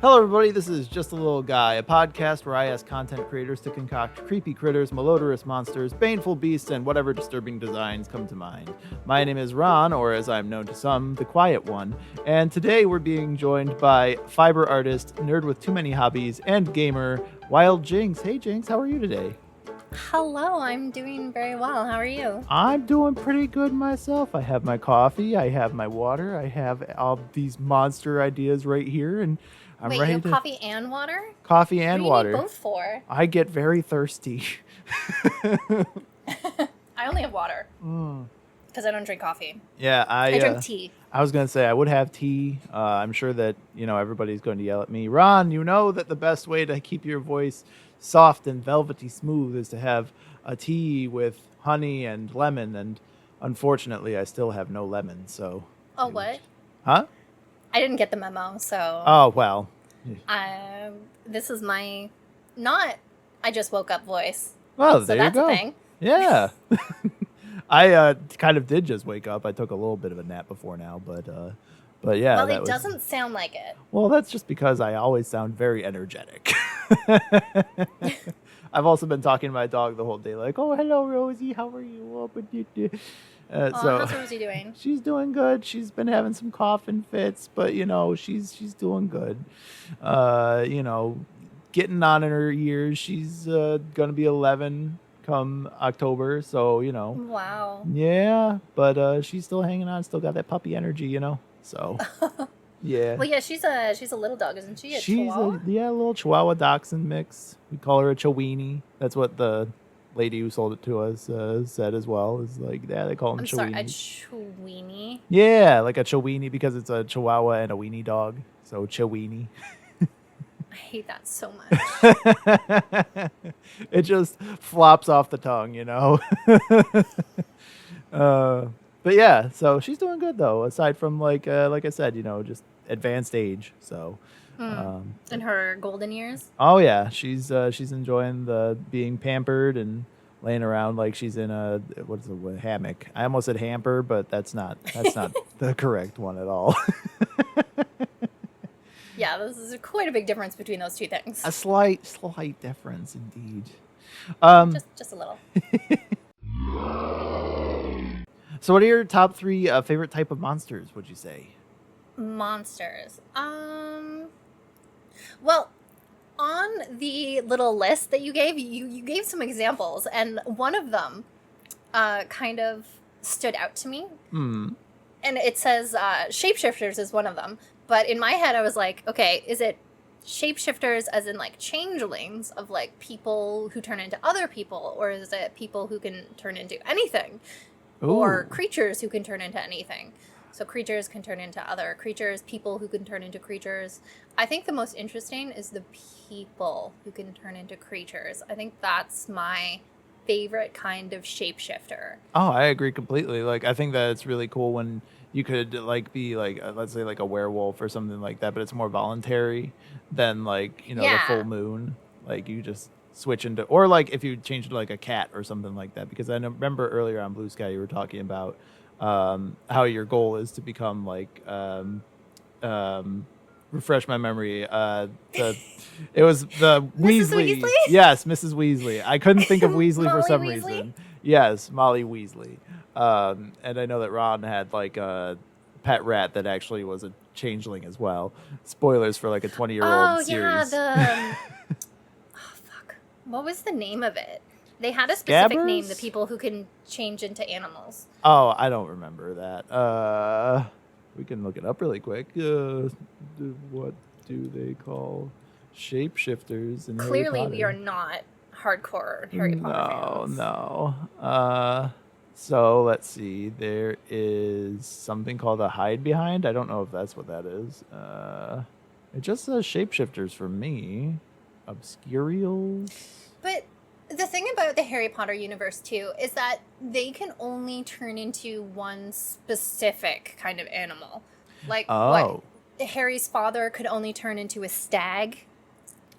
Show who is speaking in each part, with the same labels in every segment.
Speaker 1: Hello, everybody. This is Just a Little Guy, a podcast where I ask content creators to concoct creepy critters, malodorous monsters, baneful beasts, and whatever disturbing designs come to mind. My name is Ron, or as I'm known to some, the Quiet One, and today we're being joined by fiber artist, nerd with too many hobbies, and gamer, WildJinx. Hey, Jinx, how are you today?
Speaker 2: Hello, I'm doing very well. How are you?
Speaker 1: I'm doing pretty good myself. I have my coffee, I have my water, I have all these monster ideas right here, and I'm
Speaker 2: Wait, you
Speaker 1: ready
Speaker 2: have
Speaker 1: to
Speaker 2: coffee and water?
Speaker 1: coffee
Speaker 2: What
Speaker 1: and
Speaker 2: do you
Speaker 1: water.
Speaker 2: need both for?
Speaker 1: I get very thirsty.
Speaker 2: I only have water because I don't drink coffee.
Speaker 1: Yeah,
Speaker 2: I drink tea.
Speaker 1: I was gonna say I would have tea. I'm sure that everybody's going to yell at me. Ron, you know that the best way to keep your voice soft and velvety smooth is to have a tea with honey and lemon. And unfortunately, I still have no lemon. So.
Speaker 2: Oh, what?
Speaker 1: Huh?
Speaker 2: I didn't get the memo, so
Speaker 1: Oh well.
Speaker 2: this is my not. I just woke up voice.
Speaker 1: Well,
Speaker 2: So
Speaker 1: there
Speaker 2: that's
Speaker 1: you go.
Speaker 2: a thing.
Speaker 1: Yeah. I kind of did just wake up. I took a little bit of a nap before now, but yeah.
Speaker 2: Well,
Speaker 1: that
Speaker 2: it
Speaker 1: was,
Speaker 2: doesn't sound like it.
Speaker 1: Well, that's just because I always sound very energetic. I've also been talking to my dog the whole day, like, "Oh, hello, Rosie. How are you?" Oh, but
Speaker 2: How's Rosie doing?
Speaker 1: she's doing good. She's been having some coughing fits, but she's doing good. Getting on in her years. She's gonna be 11 come October, so
Speaker 2: Wow.
Speaker 1: yeah. But she's still hanging on. Still got that puppy energy, So yeah.
Speaker 2: Well, yeah, she's a little dog, isn't she? A Chihuahua?
Speaker 1: A little Chihuahua Dachshund mix. We call her a Chiweenie. That's what the lady who sold it to us said as well. Is like, yeah, they call them
Speaker 2: I'm sorry, a
Speaker 1: Chiweenies.
Speaker 2: Chiweenie.
Speaker 1: Yeah, like a Chiweenie because it's a Chihuahua and a weenie dog. So Chiweenie.
Speaker 2: I hate that so much.
Speaker 1: It just flops off the tongue, But yeah, so she's doing good though. Aside from like I said, just advanced age. So,
Speaker 2: In her golden years.
Speaker 1: oh yeah, she's enjoying the being pampered and laying around like she's in a hammock. I almost said hamper, but that's not the correct one at all.
Speaker 2: Yeah, this is quite a big difference between those two things.
Speaker 1: A slight difference indeed.
Speaker 2: Just a little.
Speaker 1: So what are your top three favorite type of monsters, would you say?
Speaker 2: Monsters. Well, on the little list that you gave, you gave some examples, and one of them kind of stood out to me.
Speaker 1: Hmm.
Speaker 2: And it says shapeshifters is one of them. But in my head, I was like, okay, is it shapeshifters as in like changelings of like people who turn into other people, or is it people who can turn into anything? Or
Speaker 1: Ooh.
Speaker 2: creatures who can turn into anything. So creatures can turn into other creatures, people who can turn into creatures. I think the most interesting is the people who can turn into creatures. I think that's my favorite kind of shapeshifter.
Speaker 1: Oh, I agree completely. Like, I think that it's really cool when you could like be like, let's say like a werewolf or something like that, but it's more voluntary than like, the
Speaker 2: Yeah.
Speaker 1: full moon. Like you just switch into, or like if you change to like a cat or something like that, because I remember earlier on Blue Sky, you were talking about how your goal is to become like, refresh my memory. It was the
Speaker 2: Mrs. Weasley?
Speaker 1: Yes, Mrs. Weasley. I couldn't think of Weasley for
Speaker 2: Molly
Speaker 1: some
Speaker 2: Weasley?
Speaker 1: reason. Yes, Molly Weasley. And I know that Ron had like a pet rat that actually was a changeling as well. Spoilers for like a 20-year-old series.
Speaker 2: Yeah, oh, fuck. What was the name of it? They had a specific name,
Speaker 1: Scabbers?
Speaker 2: the people who can change into animals.
Speaker 1: Oh, I don't remember that. We can look it up really quick. What do they call shapeshifters in Harry
Speaker 2: Clearly, we
Speaker 1: Potter?
Speaker 2: are not hardcore Harry Potter fans.
Speaker 1: No. So let's see. There is something called a hide behind. I don't know if that's what that is. It just says shapeshifters for me. Obscurials.
Speaker 2: But the thing about the Harry Potter universe, too, is that they can only turn into one specific kind of animal. Like,
Speaker 1: Oh.
Speaker 2: what? Harry's father could only turn into a stag.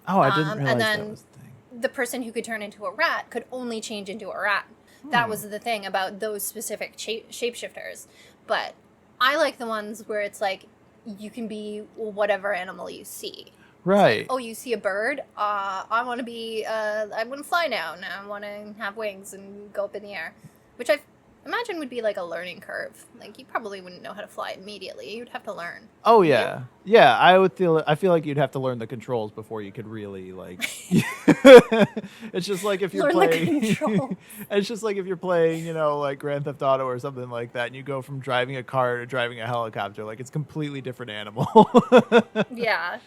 Speaker 1: Oh, I didn't
Speaker 2: And
Speaker 1: realize that
Speaker 2: then
Speaker 1: was the thing.
Speaker 2: the person who could turn into a rat could only change into a rat. That was the thing about those specific shapeshifters. But I like the ones where it's like you can be whatever animal you see.
Speaker 1: Right.
Speaker 2: Oh, you see a bird? I want to fly now. Now I want to have wings and go up in the air. Which I imagine would be like a learning curve. Like, you probably wouldn't know how to fly immediately. You'd have to learn.
Speaker 1: Oh yeah, yeah. I feel like you'd have to learn the controls before you could really like. It's just like if you're
Speaker 2: Learn the
Speaker 1: playing.
Speaker 2: controls.
Speaker 1: It's just like if you're playing, you know, like Grand Theft Auto or something like that, and you go from driving a car to driving a helicopter. Like, it's a completely different animal.
Speaker 2: Yeah.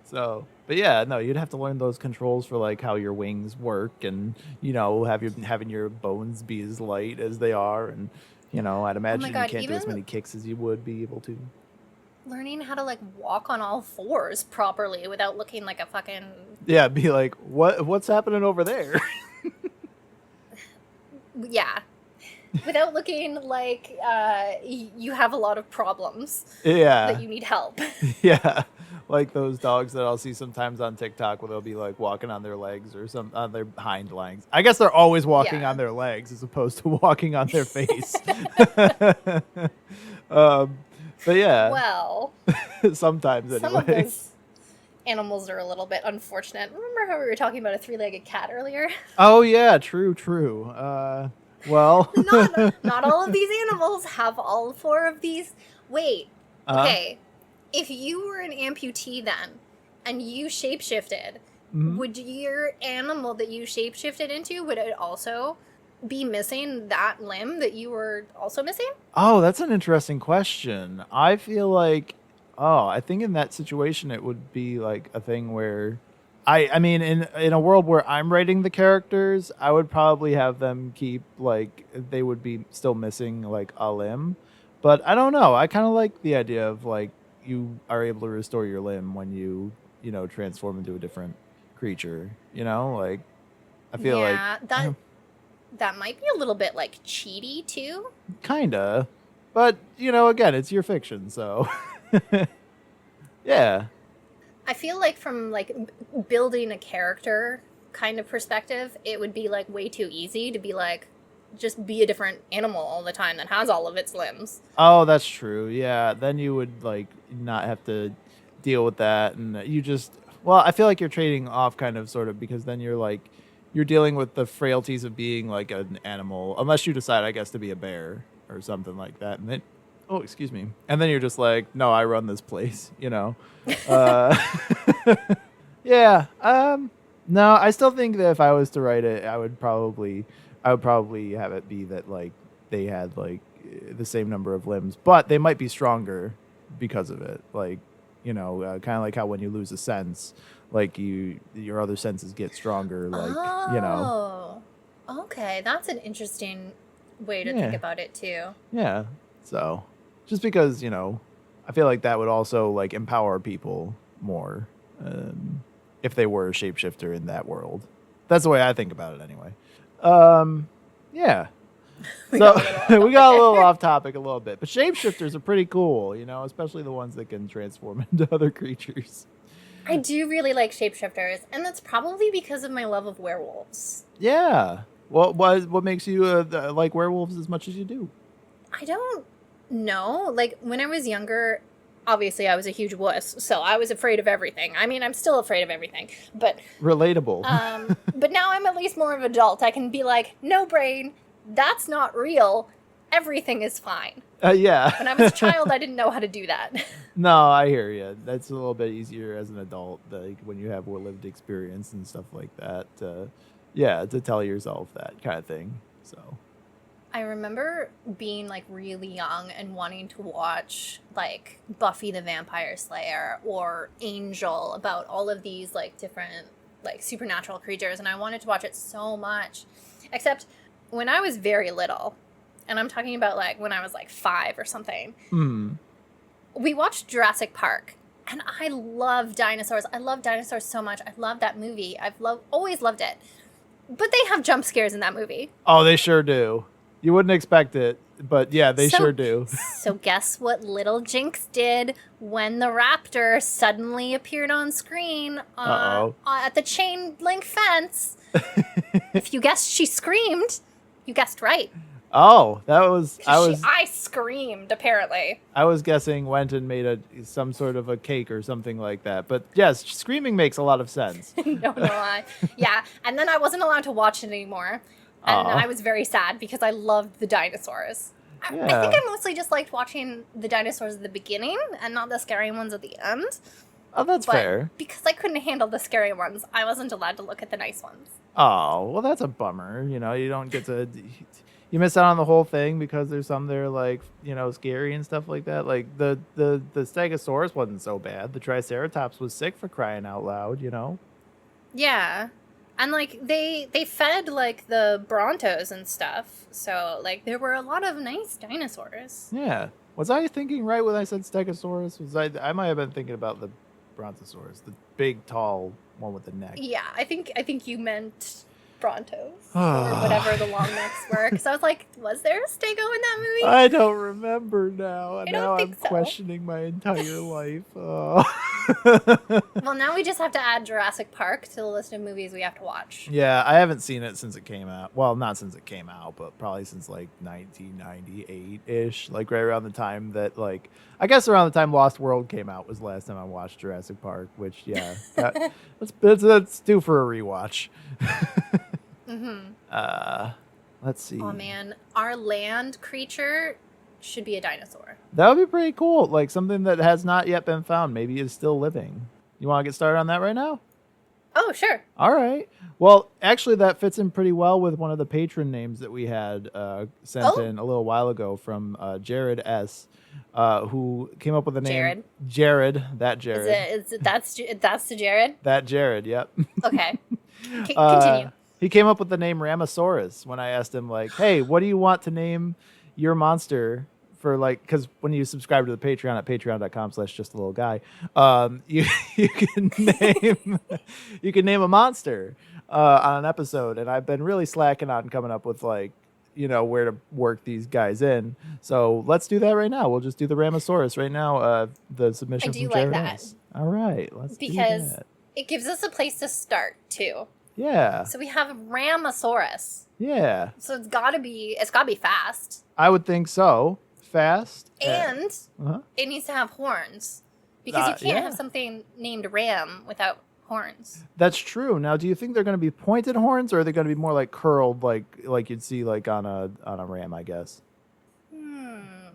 Speaker 1: So, but yeah, no, you'd have to learn those controls for like how your wings work, and you know, having your bones be as light as they are, and you know, I'd imagine
Speaker 2: God,
Speaker 1: you can't do as
Speaker 2: even-
Speaker 1: many kicks as you would be able to.
Speaker 2: Learning how to like walk on all fours properly without looking like a fucking
Speaker 1: Yeah, be like, what's happening over there?
Speaker 2: yeah. Without looking like you have a lot of problems
Speaker 1: Yeah,
Speaker 2: that you need help.
Speaker 1: yeah, like those dogs that I'll see sometimes on TikTok where they'll be like walking on their legs or on their hind legs. I guess they're always walking
Speaker 2: Yeah.
Speaker 1: on their legs as opposed to walking on their face. But yeah,
Speaker 2: Well,
Speaker 1: sometimes
Speaker 2: some of
Speaker 1: anyway.
Speaker 2: those animals are a little bit unfortunate. Remember how we were talking about a three-legged cat earlier?
Speaker 1: Oh yeah, true. Well,
Speaker 2: Not all of these animals have all four of these. Wait, okay. If you were an amputee then, and you shapeshifted,
Speaker 1: Mhm.
Speaker 2: would your animal that you shapeshifted into, would it also be missing that limb that you were also missing?
Speaker 1: Oh, that's an interesting question. I feel like, I think in that situation it would be like a thing where, I mean, in a world where I'm writing the characters, I would probably have them keep like they would be still missing like a limb, but I don't know. I kind of like the idea of like you are able to restore your limb when you know transform into a different creature. You know, like I feel like
Speaker 2: that might be a little bit like cheaty too.
Speaker 1: kinda, but you know, again, it's your fiction, so yeah.
Speaker 2: I feel like from like building a character kind of perspective, it would be like way too easy to be like just be a different animal all the time that has all of its limbs.
Speaker 1: Oh, that's true. Yeah, then you would like not have to deal with that, and you just I feel like you're trading off kind of sort of because then you're dealing with the frailties of being like an animal, unless you decide, I guess, to be a bear or something like that, and then excuse me, and then you're just like, no, I run this place, you know. Yeah. No, I still think that if I was to write it, I would probably have it be that like they had like the same number of limbs, but they might be stronger because of it. Like, you know, kind of like how when you lose a sense, like your other senses get stronger. Like, you know.
Speaker 2: Oh, okay, that's an interesting way to
Speaker 1: Yeah.
Speaker 2: think about it too.
Speaker 1: Yeah. So, just because, you know, I feel like that would also like empower people more if they were a shapeshifter in that world. That's the way I think about it anyway. Yeah.
Speaker 2: We
Speaker 1: So
Speaker 2: got a little off
Speaker 1: we got a
Speaker 2: topic
Speaker 1: little
Speaker 2: there.
Speaker 1: off topic a little bit, but shapeshifters are pretty cool, you know, especially the ones that can transform into other creatures.
Speaker 2: I do really like shapeshifters, and that's probably because of my love of werewolves.
Speaker 1: Yeah. What makes you like werewolves as much as you do?
Speaker 2: I don't know. Like, when I was younger, obviously I was a huge wuss, so I was afraid of everything. I mean, I'm still afraid of everything, but
Speaker 1: Relatable.
Speaker 2: but now I'm at least more of an adult. I can be like, no, brain, that's not real. Everything is fine.
Speaker 1: Yeah.
Speaker 2: When I was a child, I didn't know how to do that.
Speaker 1: No, I hear you. That's a little bit easier as an adult, like when you have more lived experience and stuff like that. Yeah, to tell yourself that kind of thing. So.
Speaker 2: I remember being like really young and wanting to watch like Buffy the Vampire Slayer or Angel, about all of these like different like supernatural creatures, and I wanted to watch it so much. Except when I was very little, and I'm talking about like when I was like 5 or something, we watched Jurassic Park, and I love dinosaurs. I love dinosaurs so much. I love that movie. Always loved it. But they have jump scares in that movie.
Speaker 1: Oh, they sure do. You wouldn't expect it, but yeah, they sure do.
Speaker 2: So guess what little Jinx did when the raptor suddenly appeared on screen at the chain link fence? If you guessed she screamed, you guessed right.
Speaker 1: Oh,
Speaker 2: I screamed, apparently.
Speaker 1: I was guessing went and made some sort of a cake or something like that. But yes, screaming makes a lot of sense.
Speaker 2: Yeah, and then I wasn't allowed to watch it anymore. And
Speaker 1: Aw.
Speaker 2: I was very sad because I loved the dinosaurs. I think
Speaker 1: Yeah.
Speaker 2: I mostly just liked watching the dinosaurs at the beginning and not the scary ones at the end.
Speaker 1: Oh, that's
Speaker 2: But
Speaker 1: fair.
Speaker 2: because I couldn't handle the scary ones, I wasn't allowed to look at the nice ones.
Speaker 1: Oh, well, that's a bummer. You don't get to. You miss out on the whole thing because there's some that are like, scary and stuff like that. Like the Stegosaurus wasn't so bad. The Triceratops was sick, for crying out loud.
Speaker 2: Yeah. And like they fed like the Brontos and stuff. So like there were a lot of nice dinosaurs.
Speaker 1: Yeah. Was I thinking right when I said Stegosaurus? I might have been thinking about the Brontosaurus, the big, tall one with the neck.
Speaker 2: Yeah, I think you meant Brontos or whatever the long necks were. Because I was like, was there a Stego in that movie?
Speaker 1: I don't remember now.
Speaker 2: I don't
Speaker 1: now
Speaker 2: think
Speaker 1: I'm
Speaker 2: so.
Speaker 1: questioning my entire life. Oh.
Speaker 2: Well, now we just have to add Jurassic Park to the list of movies we have to watch.
Speaker 1: Yeah, I haven't seen it since it came out. Well, not since it came out, but probably since like 1998-ish. Like right around the time that I guess around the time Lost World came out was the last time I watched Jurassic Park, which that's due for a rewatch. Let's see.
Speaker 2: Oh man, our land creature should be a dinosaur.
Speaker 1: That would be pretty cool. Like something that has not yet been found, maybe is still living. You want to get started on that right now?
Speaker 2: Oh, sure.
Speaker 1: All right. Well, actually, that fits in pretty well with one of the patron names that we had sent in a little while ago from Jared S., who came up with the name Jared. That Jared.
Speaker 2: That's the Jared?
Speaker 1: That Jared. Yep.
Speaker 2: Okay. Continue.
Speaker 1: He came up with the name Ram-A-Saurus when I asked him, like, hey, what do you want to name your monster for, because when you subscribe to the Patreon at patreon.com/justalittle guy, you can name a monster on an episode. And I've been really slacking on coming up with, where to work these guys in. So let's do that right now. We'll just do the Ram-A-Saurus right now. The submission from Jared S. All right. Let's do that.
Speaker 2: Because it gives us a place to start, too.
Speaker 1: Yeah.
Speaker 2: So we have Ram-A-Saurus.
Speaker 1: Yeah.
Speaker 2: So it's gotta be fast.
Speaker 1: I would think so. Fast.
Speaker 2: And it needs to have horns. Because you can't have something named Ram without horns.
Speaker 1: That's true. Now, do you think they're going to be pointed horns, or are they going to be more like curled, like you'd see like on a ram, I guess?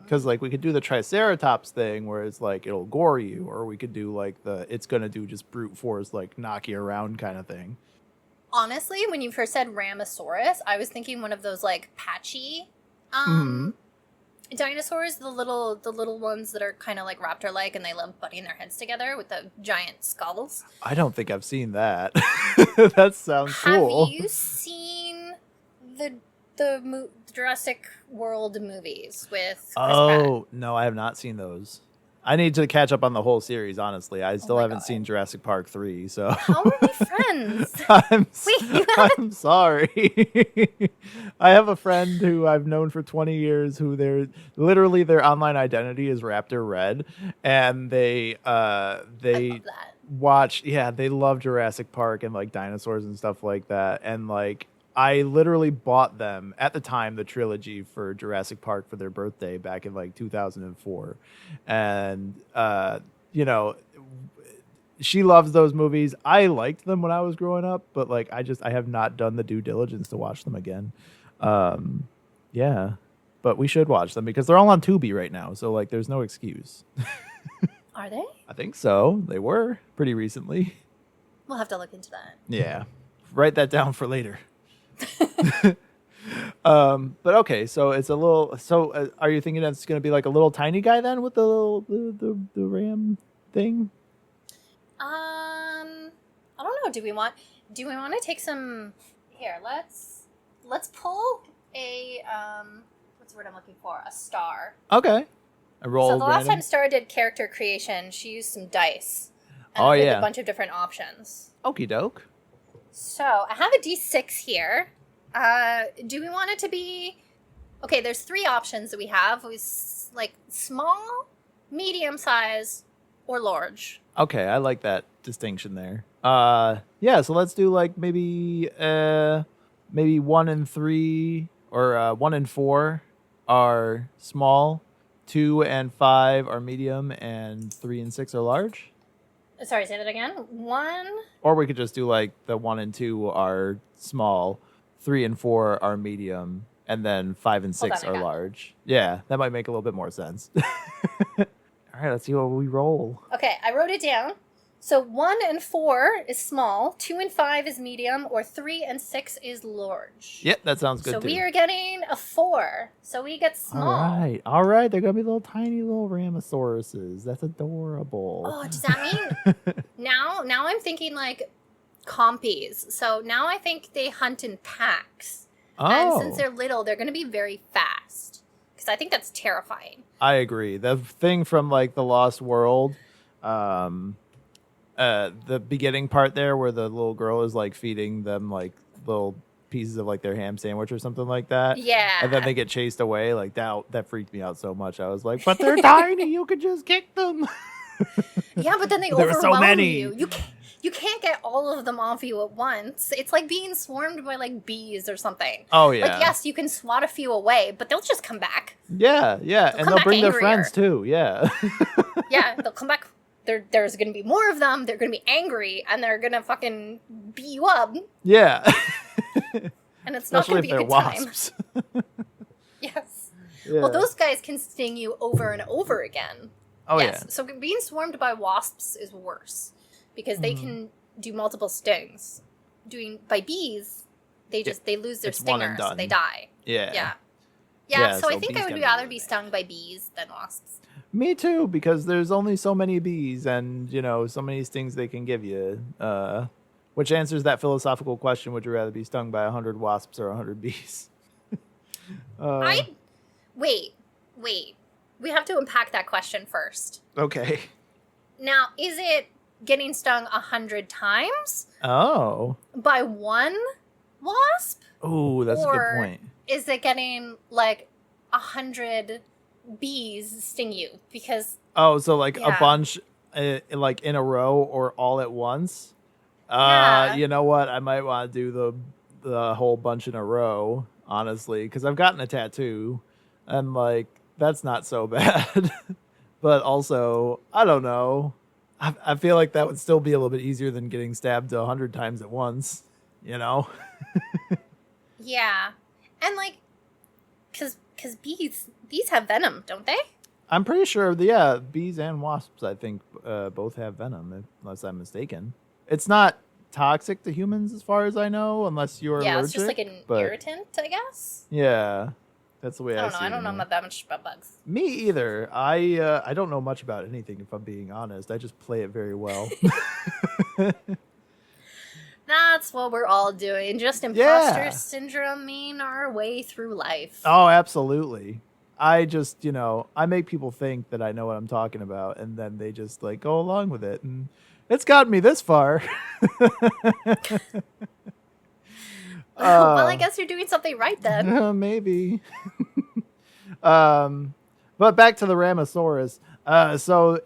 Speaker 1: Because we could do the Triceratops thing where it's like it'll gore you, or we could do it's going to do just brute force, knock you around kind of thing.
Speaker 2: Honestly, when you first said Ram-A-Saurus, I was thinking one of those patchy dinosaurs, the little ones that are kind of like raptor-like, and they love butting their heads together with the giant skulls.
Speaker 1: I don't think I've seen that. That sounds cool.
Speaker 2: Have you seen the Jurassic World movies with Chris Pratt?
Speaker 1: No, I have not seen those. I need to catch up on the whole series, honestly. I still haven't seen Jurassic Park 3, so...
Speaker 2: How are we friends?
Speaker 1: I'm sorry. I have a friend who I've known for 20 years who their online identity is Raptor Red, and they watch... Yeah, they love Jurassic Park and, dinosaurs and stuff like that, and, I literally bought them at the time the trilogy for Jurassic Park for their birthday back in 2004, and she loves those movies. I liked them when I was growing up, but I have not done the due diligence to watch them again. Yeah, but we should watch them because they're all on Tubi right now, so there's no excuse.
Speaker 2: Are they?
Speaker 1: I think so. They were pretty recently.
Speaker 2: We'll have to look into that.
Speaker 1: Yeah, write that down for later. But okay, so it's a little. So are you thinking it's going to be a little tiny guy then with the ram thing?
Speaker 2: I don't know. Do we want to take some? Here, let's pull a what's the word I'm looking for? A star.
Speaker 1: Okay. A roll.
Speaker 2: So the last time Star did character creation, she used some dice. And picked a bunch of different options.
Speaker 1: Okie doke.
Speaker 2: So I have a D6 here. Do we want it to be... Okay, there's 3 options that we have. Small, medium size, or large.
Speaker 1: Okay, I like that distinction there. Yeah, so let's do maybe 1 and 3, or 1 and 4 are small, 2 and 5 are medium, and 3 and 6 are large.
Speaker 2: Sorry, say that again. 1.
Speaker 1: Or we could just do like the 1 and 2 are small, 3 and 4 are medium, and then 5 and 6 are large. Yeah, that might make a little bit more sense. All right, let's see what we roll.
Speaker 2: Okay, I wrote it down. So 1 and 4 is small, 2 and 5 is medium, or 3 and 6 is large.
Speaker 1: Yep, that sounds good.
Speaker 2: So
Speaker 1: too.
Speaker 2: we are getting a 4. So we get small.
Speaker 1: All right. They're gonna be little tiny little Ram-A-Sauruses. That's adorable.
Speaker 2: Oh, does that mean now I'm thinking like compies. So now I think they hunt in packs.
Speaker 1: Oh.
Speaker 2: And since they're little, they're gonna be very fast. Because I think that's terrifying.
Speaker 1: I agree. The thing from like the Lost World, the beginning part there where the little girl is like feeding them like little pieces of like their ham sandwich or something like that.
Speaker 2: Yeah.
Speaker 1: And then they get chased away. Like that freaked me out so much. I was like, but they're tiny. You could just kick them.
Speaker 2: Yeah, but then they
Speaker 1: There were
Speaker 2: overwhelm
Speaker 1: so many.
Speaker 2: you. You can't get all of them off you at once. It's like being swarmed by like bees or something.
Speaker 1: Oh yeah.
Speaker 2: Like yes, you can swat a few away, but they'll just come back.
Speaker 1: Yeah. And they'll bring
Speaker 2: angrier.
Speaker 1: their friends too. Yeah.
Speaker 2: Yeah, they'll come back. There's going to be more of them. They're going to be angry, and they're going to fucking beat you up.
Speaker 1: Yeah.
Speaker 2: And it's not going to be a good
Speaker 1: wasps.
Speaker 2: time. Yes.
Speaker 1: Yeah.
Speaker 2: Well, those guys can sting you over and over again.
Speaker 1: Oh
Speaker 2: yes.
Speaker 1: yeah.
Speaker 2: So being swarmed by wasps is worse because they can do multiple stings. By bees, they lose their
Speaker 1: It's one
Speaker 2: stinger,
Speaker 1: and
Speaker 2: so
Speaker 1: done.
Speaker 2: they die.
Speaker 1: Yeah.
Speaker 2: Yeah. So
Speaker 1: so
Speaker 2: I think
Speaker 1: bees
Speaker 2: I would
Speaker 1: gotta
Speaker 2: rather
Speaker 1: be
Speaker 2: be
Speaker 1: there.
Speaker 2: stung by bees than wasps.
Speaker 1: Me too, because there's only so many bees and, so many stings they can give you. Which answers that philosophical question, would you rather be stung by 100 wasps or 100 bees?
Speaker 2: Wait. We have to unpack that question first.
Speaker 1: Okay.
Speaker 2: Now, is it getting stung 100 times
Speaker 1: Oh.
Speaker 2: by one wasp?
Speaker 1: Oh, that's a good
Speaker 2: Or
Speaker 1: point.
Speaker 2: is it getting like 100 bees sting you? Because
Speaker 1: Oh, so like a
Speaker 2: Yeah.
Speaker 1: bunch like in a row or all at once?
Speaker 2: Yeah.
Speaker 1: You know what? I might want to do the whole bunch in a row, honestly, because I've gotten a tattoo and like that's not so bad. But also, I don't know. I feel like that would still be a little bit easier than getting stabbed 100 times at once,
Speaker 2: yeah, and like, cause bees have venom, don't they?
Speaker 1: I'm pretty sure, bees and wasps, I think, both have venom, unless I'm mistaken. It's not toxic to humans, as far as I know, unless you're allergic.
Speaker 2: Yeah, it's just like an irritant, I guess.
Speaker 1: Yeah, that's the way I
Speaker 2: don't
Speaker 1: see
Speaker 2: know.
Speaker 1: it.
Speaker 2: I don't know that much about bugs.
Speaker 1: Me either. I don't know much about anything, if I'm being honest. I just play it very well.
Speaker 2: That's what we're all doing. Just imposter syndrome-ing our way through life.
Speaker 1: Oh, absolutely. I just, I make people think that I know what I'm talking about, and then they just like go along with it, and it's gotten me this far.
Speaker 2: Well, I guess you're doing something right then.
Speaker 1: Maybe. But back to the Ram-A-Saurus. So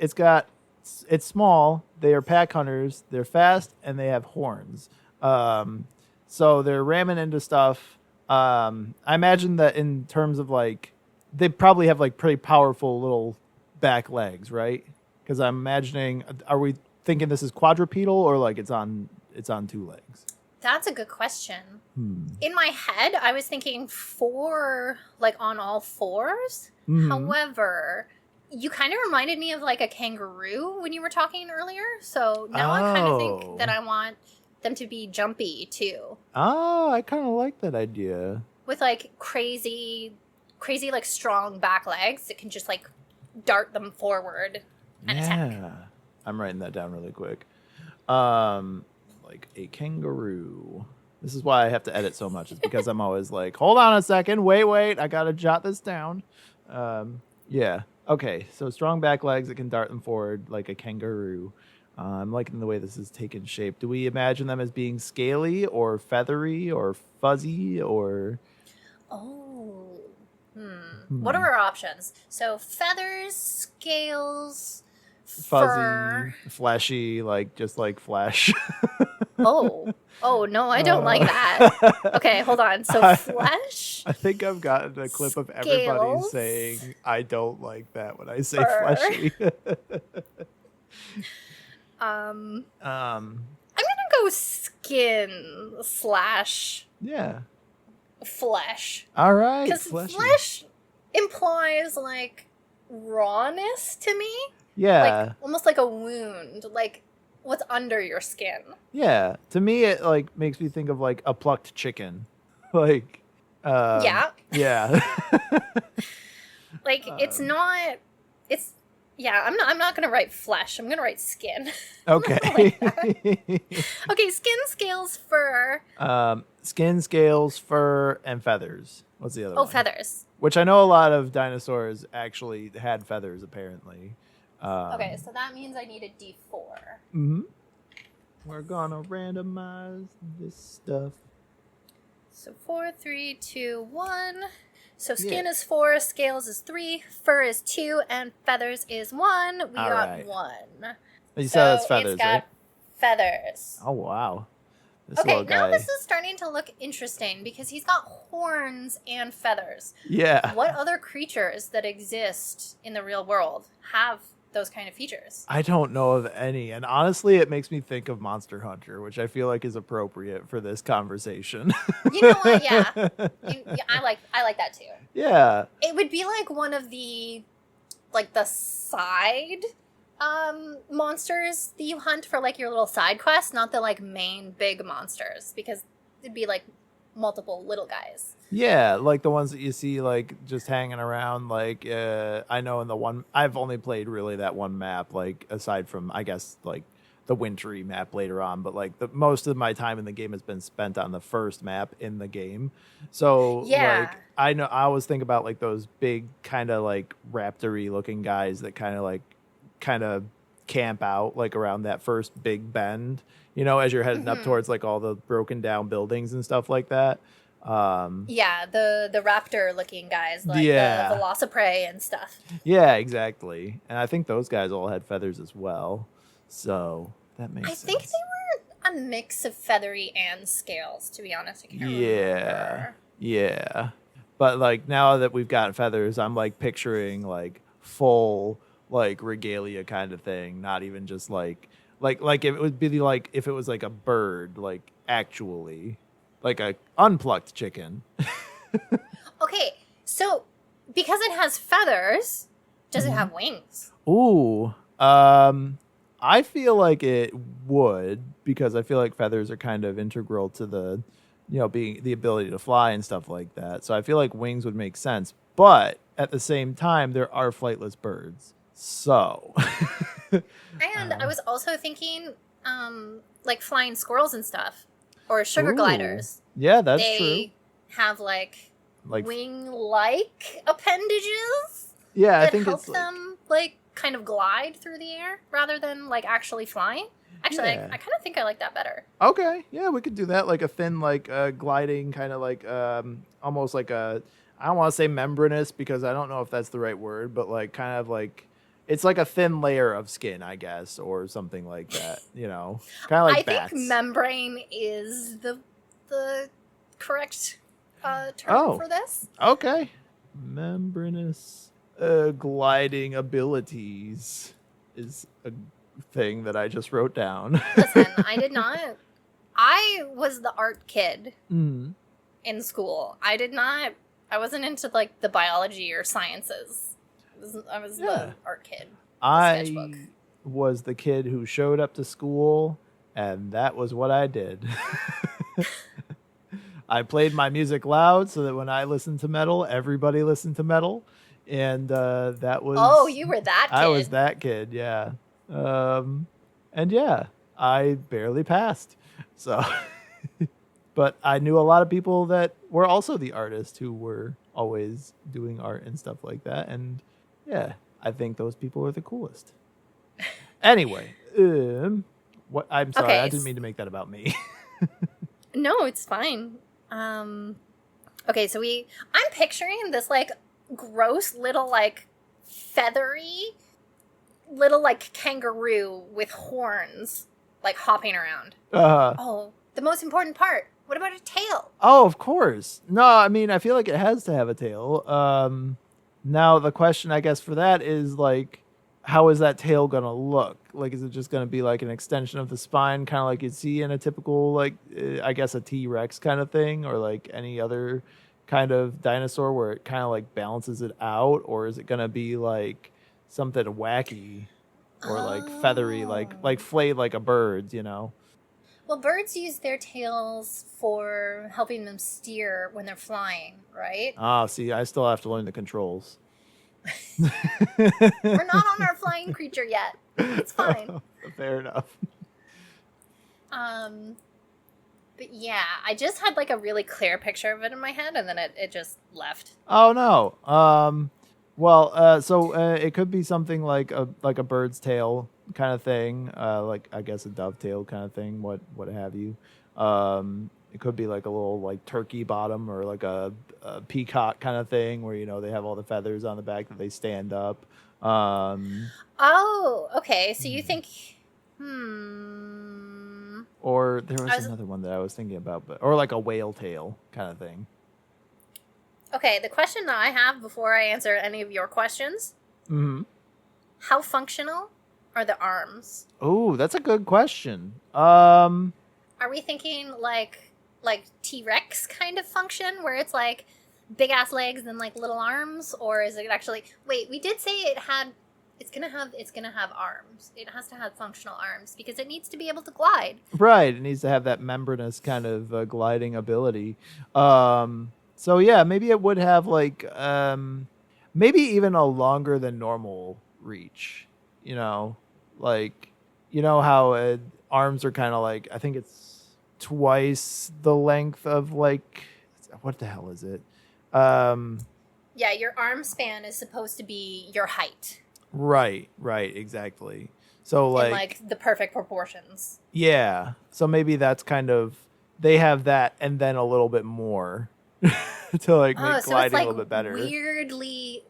Speaker 1: it's small. They are pack hunters. They're fast, and they have horns. So they're ramming into stuff. I imagine that in terms of like, they probably have like pretty powerful little back legs, right? Because I'm imagining, are we thinking this is quadrupedal or like it's on 2 legs?
Speaker 2: That's a good question. In my head, I was thinking 4, like on all 4s.
Speaker 1: Mhm.
Speaker 2: However, you kind of reminded me of like a kangaroo when you were talking earlier. So now I kind of think that I want them to be jumpy too.
Speaker 1: Oh, I kind of like that idea.
Speaker 2: With like crazy like strong back legs that can just like dart them forward and attack.
Speaker 1: I'm writing that down really quick. Like a kangaroo. This is why I have to edit so much. It's because I'm always like, hold on a second, wait, I gotta jot this down. Yeah. Okay, so strong back legs that can dart them forward like a kangaroo. I'm liking the way this is taking shape. Do we imagine them as being scaly or feathery or fuzzy or...
Speaker 2: What are our options? So feathers, scales,
Speaker 1: fuzzy,
Speaker 2: fur.
Speaker 1: fleshy, like just like flesh.
Speaker 2: Oh no, I don't like that. Okay, hold on. So flesh,
Speaker 1: I think I've gotten a clip of everybody
Speaker 2: scales,
Speaker 1: saying I don't like that when I say
Speaker 2: fur.
Speaker 1: fleshy.
Speaker 2: I'm
Speaker 1: um,
Speaker 2: gonna go skin slash
Speaker 1: yeah.
Speaker 2: flesh.
Speaker 1: All right,
Speaker 2: Because
Speaker 1: fleshy.
Speaker 2: flesh implies like rawness to me.
Speaker 1: Yeah.
Speaker 2: Like almost like a wound. Like what's under your skin.
Speaker 1: Yeah. To me, it like makes me think of like a plucked chicken. Like,
Speaker 2: Yeah.
Speaker 1: Yeah.
Speaker 2: Like it's not it's yeah, I'm not gonna write flesh. I'm gonna write skin.
Speaker 1: Okay.
Speaker 2: Okay, skin, scales, fur.
Speaker 1: Skin, scales, fur, and feathers. What's the other one?
Speaker 2: Oh, feathers.
Speaker 1: Which I know a lot of dinosaurs actually had feathers, apparently.
Speaker 2: Okay, so that means I need a D4.
Speaker 1: Mm-hmm. We're gonna randomize this stuff.
Speaker 2: So 4, 3, 2, 1. So skin is 4, scales is 3, fur is 2, and feathers is 1. We
Speaker 1: All
Speaker 2: got
Speaker 1: right.
Speaker 2: 1.
Speaker 1: You said it's
Speaker 2: So
Speaker 1: feathers,
Speaker 2: it's got
Speaker 1: right?
Speaker 2: feathers.
Speaker 1: Oh, wow. This
Speaker 2: Okay,
Speaker 1: little guy.
Speaker 2: now this is starting to look interesting because he's got horns and feathers.
Speaker 1: Yeah.
Speaker 2: What other creatures that exist in the real world have those kind of features?
Speaker 1: I don't know of any. And honestly, it makes me think of Monster Hunter, which I feel like is appropriate for this conversation.
Speaker 2: You know what? Yeah. I like that too.
Speaker 1: Yeah.
Speaker 2: It would be like one of the side monsters that you hunt for like your little side quests, not the like main big monsters, because it'd be like multiple little guys.
Speaker 1: Yeah, like the ones that you see like just hanging around. Like I know in the one I've only played really that one map, like aside from I guess like the wintry map later on, but like the most of my time in the game has been spent on the first map in the game. So
Speaker 2: Yeah.
Speaker 1: like I always think about like those big kind of like raptor-y looking guys that kind of camp out like around that first big bend, you know, as you're heading up towards like all the broken down buildings and stuff like that.
Speaker 2: Yeah, the raptor looking guys, like
Speaker 1: Yeah.
Speaker 2: the Velociprey and stuff.
Speaker 1: Yeah, exactly. And I think those guys all had feathers as well. So that makes
Speaker 2: I
Speaker 1: sense.
Speaker 2: think they were a mix of feathery and scales, to be honest. I can't
Speaker 1: Yeah.
Speaker 2: remember.
Speaker 1: Yeah. But like now that we've gotten feathers, I'm like picturing like full like regalia kind of thing, not even just like it would be like if it was like a bird, like actually like a unplucked chicken.
Speaker 2: Okay, so because it has feathers, does it have wings?
Speaker 1: Ooh. I feel like it would, because I feel like feathers are kind of integral to the, you know, being the ability to fly and stuff like that. So I feel like wings would make sense. But at the same time, there are flightless birds. So.
Speaker 2: And I was also thinking, like flying squirrels and stuff, or sugar
Speaker 1: Ooh.
Speaker 2: gliders.
Speaker 1: Yeah, that's
Speaker 2: They have like wing-like appendages
Speaker 1: yeah, I
Speaker 2: that
Speaker 1: think
Speaker 2: help
Speaker 1: it's like,
Speaker 2: them like kind of glide through the air rather than like actually flying. Actually,
Speaker 1: Yeah.
Speaker 2: I kind of think I like that better.
Speaker 1: okay, yeah, we could do that, like a thin, like gliding kind of like almost like a, I don't want to say membranous because I don't know if that's the right word, but like kind of like it's like a thin layer of skin, I guess, or something like that. You know, kind of like
Speaker 2: I
Speaker 1: bats.
Speaker 2: think membrane is the correct term
Speaker 1: Oh.
Speaker 2: for this.
Speaker 1: Okay, membranous gliding abilities is a thing that I just wrote down.
Speaker 2: Listen, I did not. I was the art kid
Speaker 1: Mm.
Speaker 2: in school. I wasn't into like the biology or sciences. I was
Speaker 1: Yeah.
Speaker 2: the art kid.
Speaker 1: I
Speaker 2: sketchbook.
Speaker 1: was the kid who showed up to school, and that was what I did. I played my music loud so that when I listened to metal, everybody listened to metal, and that was.
Speaker 2: Oh, you were that kid.
Speaker 1: I was that kid, yeah. And yeah, I barely passed. So, but I knew a lot of people that were also the artists who were always doing art and stuff like that, and yeah, I think those people are the coolest. Anyway, what? I'm sorry,
Speaker 2: Okay,
Speaker 1: I didn't mean to make that about me.
Speaker 2: No, it's fine. Okay, so I'm picturing this like gross little like feathery little like kangaroo with horns like hopping around.
Speaker 1: Uh,
Speaker 2: Oh, the most important part. What about a tail?
Speaker 1: oh, of course. No, I mean, I feel like it has to have a tail. Now the question, I guess, for that is like, how is that tail gonna look? Like, is it just gonna be like an extension of the spine, kind of like you'd see in a typical, like, I guess, a T-Rex kind of thing, or like any other kind of dinosaur where it kind of like balances it out, or is it gonna be like something wacky or like feathery, like flayed like a bird's, you know?
Speaker 2: Well, birds use their tails for helping them steer when they're flying, right?
Speaker 1: Ah, see, I still have to learn the controls.
Speaker 2: We're not on our flying creature yet. It's fine.
Speaker 1: Fair enough.
Speaker 2: But yeah, I just had like a really clear picture of it in my head, and then it just left.
Speaker 1: Oh no. Well, so it could be something like a bird's tail kind of thing, like I guess a dovetail kind of thing, what have you. It could be like a little like turkey bottom or like a peacock kind of thing where they have all the feathers on the back that they stand up.
Speaker 2: Oh, okay. So you think,
Speaker 1: Or there was another one that I was thinking about, or like a whale tail kind of thing.
Speaker 2: Okay, the question that I have before I answer any of your questions: how functional are the arms?
Speaker 1: Oh, that's a good question.
Speaker 2: Are we thinking like T-Rex kind of function where it's like big ass legs and like little arms, or is it actually? Wait, we did say it's gonna have arms. It has to have functional arms because it needs to be able to glide.
Speaker 1: Right, it needs to have that membranous kind of gliding ability. So yeah, maybe it would have like maybe even a longer than normal reach. Like how arms are kind of like, I think it's twice the length of like, what the hell is it?
Speaker 2: Yeah, your arm span is supposed to be your height.
Speaker 1: Right, exactly. So
Speaker 2: in like the perfect proportions.
Speaker 1: Yeah. So maybe that's kind of, they have that and then a little bit more to like make
Speaker 2: so
Speaker 1: gliding
Speaker 2: it's like
Speaker 1: a little bit better.
Speaker 2: Weirdly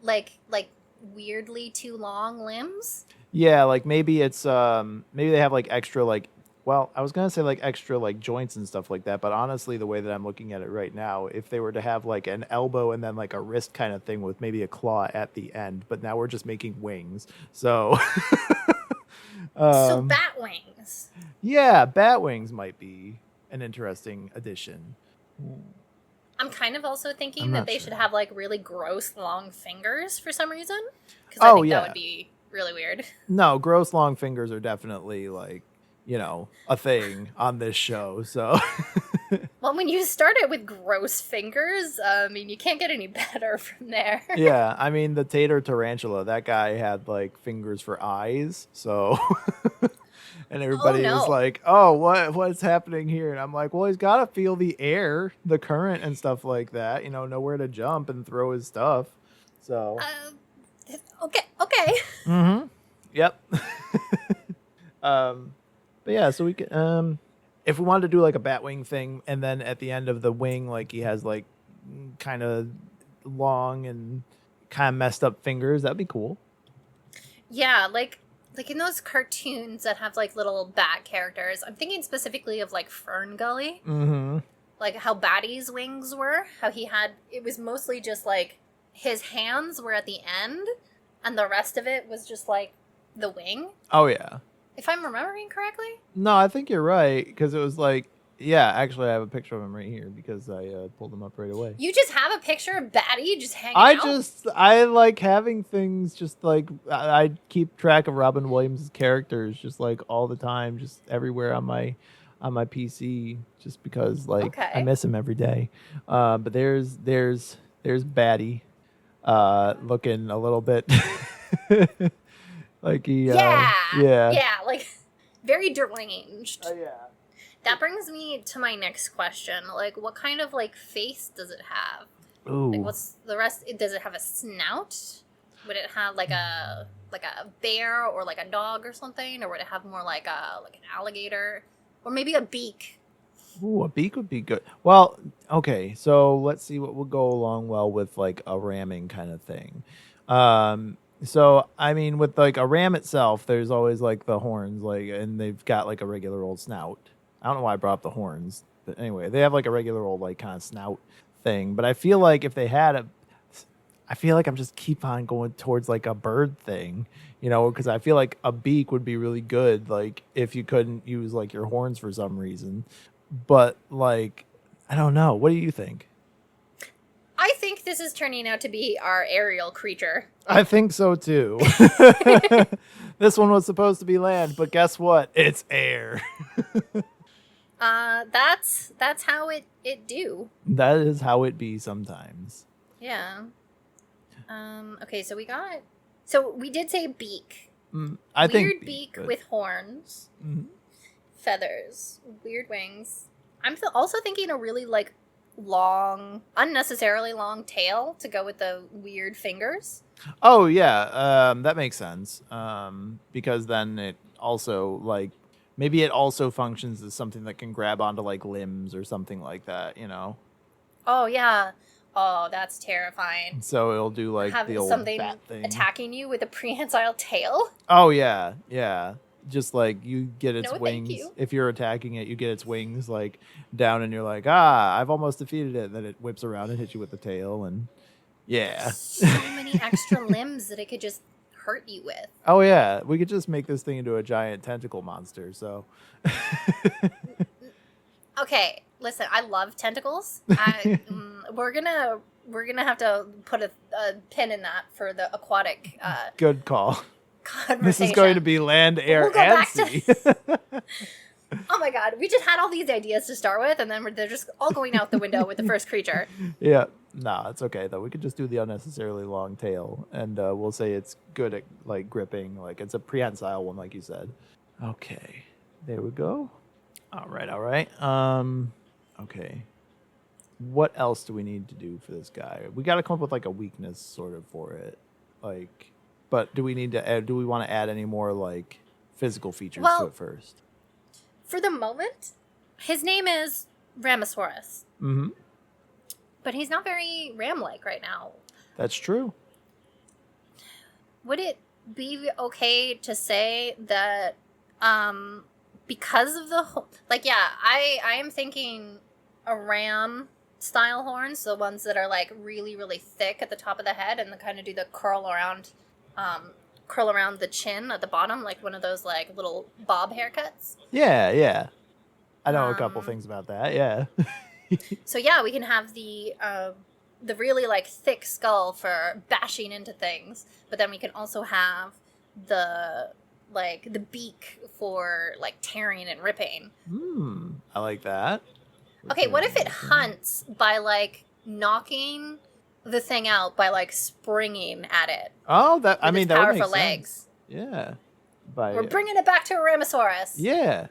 Speaker 2: weirdly too long limbs.
Speaker 1: Yeah, like maybe it's maybe they have like extra like, well, I was gonna say like extra like joints and stuff like that, but honestly the way that I'm looking at it right now, if they were to have like an elbow and then like a wrist kind of thing with maybe a claw at the end, but now we're just making wings. So
Speaker 2: so bat wings.
Speaker 1: Yeah, bat wings might be an interesting addition.
Speaker 2: I'm kind of also thinking that they should have like really gross long fingers for some reason, because I think that would be really weird.
Speaker 1: No, gross long fingers are definitely like, a thing on this show. So
Speaker 2: well, when you start it with gross fingers, I mean, you can't get any better from there.
Speaker 1: Yeah, I mean, the tater tarantula, that guy had like fingers for eyes. So and everybody was like, "Oh, what's happening here?" And I'm like, "Well, he's got to feel the air, the current and stuff like that, know where to jump and throw his stuff." So
Speaker 2: okay.
Speaker 1: Yep. But yeah, so we can if we wanted to do like a bat wing thing, and then at the end of the wing, like he has like kind of long and kind of messed up fingers, that'd be cool.
Speaker 2: Yeah, like in those cartoons that have like little bat characters. I'm thinking specifically of like Fern Gully. Like how Batty's wings were, how it was mostly just like his hands were at the end and the rest of it was just like the wing.
Speaker 1: Oh yeah.
Speaker 2: If I'm remembering correctly?
Speaker 1: No, I think you're right, because it was like, yeah, actually I have a picture of him right here because I pulled him up right away.
Speaker 2: You just have a picture of Batty just hanging out?
Speaker 1: I like having things just like, I keep track of Robin Williams' characters just like all the time, just everywhere on my PC, just because like I miss him every day. But there's Batty looking a little bit like he
Speaker 2: like very deranged.
Speaker 1: Oh yeah.
Speaker 2: That brings me to my next question. Like, what kind of like face does it have?
Speaker 1: Ooh.
Speaker 2: Like, what's the rest? Does it have a snout? Would it have like a bear or like a dog or something, or would it have more like an alligator, or maybe a beak?
Speaker 1: Ooh, a beak would be good. Well, okay, so let's see what would go along well with like a ramming kind of thing. So, I mean, with like a ram itself, there's always like the horns, like, and they've got like a regular old snout. I don't know why I brought up the horns, but anyway, they have like a regular old like kind of snout thing. But I feel like if they had a, I feel like I'm just keep on going towards like a bird thing, because I feel like a beak would be really good, like if you couldn't use like your horns for some reason. But like, I don't know. What do you think?
Speaker 2: I think this is turning out to be our aerial creature.
Speaker 1: I think so too. This one was supposed to be land, but guess what? It's air.
Speaker 2: That's how it do.
Speaker 1: That is how it be sometimes.
Speaker 2: Yeah. Okay, so we did say beak.
Speaker 1: I think
Speaker 2: weird beak with horns, feathers, weird wings. I'm also thinking a really like long, unnecessarily long tail to go with the weird fingers.
Speaker 1: Oh yeah, that makes sense. Because then it also like maybe it also functions as something that can grab onto like limbs or something like that.
Speaker 2: Oh yeah. Oh, that's terrifying.
Speaker 1: So it'll do like
Speaker 2: have
Speaker 1: the old
Speaker 2: something
Speaker 1: bat thing.
Speaker 2: attacking you with a prehensile tail.
Speaker 1: Oh yeah, yeah. Just like you get its
Speaker 2: No,
Speaker 1: wings.
Speaker 2: thank you.
Speaker 1: If you're attacking it, you get its wings like down, and you're like, I've almost defeated it. And then it whips around and hits you with the tail, and yeah.
Speaker 2: So many extra limbs that it could just hurt you with.
Speaker 1: Oh yeah, we could just make this thing into a giant tentacle monster. So.
Speaker 2: Okay, listen. I love tentacles. We're gonna have to put a pin in that for the aquatic.
Speaker 1: Good call.
Speaker 2: Conversation.
Speaker 1: This is going to be land, air,
Speaker 2: We'll go
Speaker 1: and
Speaker 2: back
Speaker 1: sea.
Speaker 2: Oh my god, we just had all these ideas to start with, and then they're just all going out the window with the first creature.
Speaker 1: Yeah, no, it's okay though. We could just do the unnecessarily long tail, and we'll say it's good at like gripping, like it's a prehensile one, like you said. Okay, there we go. All right. Okay. What else do we need to do for this guy? We got to come up with like a weakness sort of for it, like. But do we need to add? Do we want to add any more like physical features to it first?
Speaker 2: For the moment, his name is Ram-A-Saurus.
Speaker 1: Mm-hmm.
Speaker 2: But he's not very ram-like right now.
Speaker 1: That's true.
Speaker 2: Would it be okay to say that because of the I am thinking a ram style horns, the ones that are like really really thick at the top of the head and kind of do the curl around the chin at the bottom, like one of those like little bob haircuts.
Speaker 1: Yeah. I know a couple things about that. Yeah.
Speaker 2: So yeah, we can have the really like thick skull for bashing into things, but then we can also have the beak for like tearing and ripping.
Speaker 1: I like that.
Speaker 2: Okay, what if it hunts by like knocking the thing out by like springing at it?
Speaker 1: Oh, that
Speaker 2: with its
Speaker 1: that would make
Speaker 2: powerful
Speaker 1: sense.
Speaker 2: legs.
Speaker 1: Yeah.
Speaker 2: We're bringing it back to a Ram-A-Saurus.
Speaker 1: Yeah.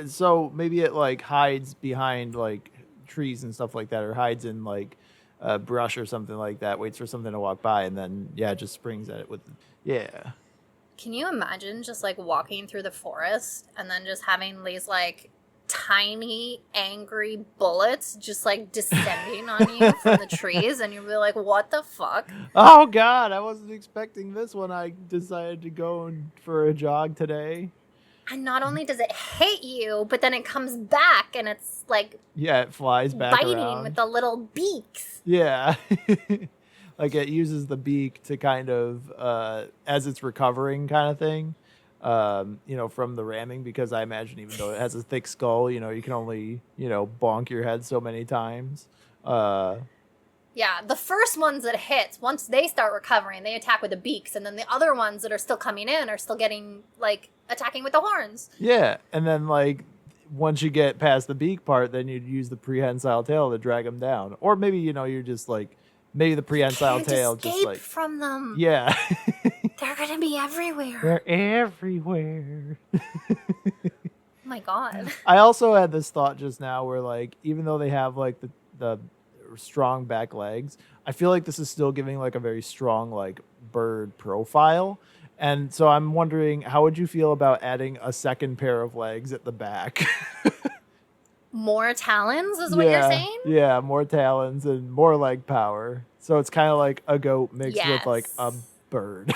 Speaker 1: So maybe it like hides behind like trees and stuff like that, or hides in like brush or something like that, waits for something to walk by, and then just springs at it with
Speaker 2: Can you imagine just like walking through the forest and then just having these like tiny angry bullets just like descending on you from the trees, and you'll be like, what the fuck?
Speaker 1: Oh god, I wasn't expecting this when I decided to go for a jog today.
Speaker 2: And not only does it hit you, but then it comes back and it's like
Speaker 1: it flies back
Speaker 2: biting
Speaker 1: around
Speaker 2: with the little beaks.
Speaker 1: Yeah. Like it uses the beak to kind of as it's recovering kind of thing, from the ramming, because I imagine even though it has a thick skull, you can only, bonk your head so many times.
Speaker 2: Yeah, the first ones that hits, once they start recovering, they attack with the beaks, and then the other ones that are still coming in are still getting, like, attacking with the horns.
Speaker 1: Yeah, and then, like, once you get past the beak part, then you'd use the prehensile tail to drag them down. Or maybe, you're just, like, maybe the prehensile tail just, like...
Speaker 2: from them.
Speaker 1: Yeah.
Speaker 2: They're gonna be everywhere.
Speaker 1: They're everywhere.
Speaker 2: Oh my god.
Speaker 1: I also had this thought just now where, like, even though they have, like, the strong back legs, I feel like this is still giving like a very strong like bird profile, and so I'm wondering, how would you feel about adding a second pair of legs at the back?
Speaker 2: More talons is what you're saying?
Speaker 1: Yeah, more talons and more leg power, so it's kind of like a goat mixed with like a bird.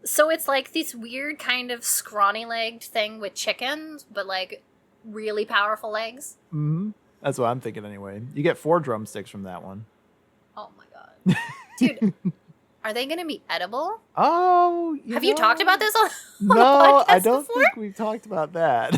Speaker 2: So it's like this weird kind of scrawny-legged thing with chickens, but like really powerful legs.
Speaker 1: Mm-hmm. That's what I'm thinking anyway. You get 4 drumsticks from that one.
Speaker 2: Oh my god. Dude, are they going to be edible?
Speaker 1: Oh,
Speaker 2: Have you talked about this on
Speaker 1: No,
Speaker 2: the podcast
Speaker 1: I don't
Speaker 2: before?
Speaker 1: think we've talked about that.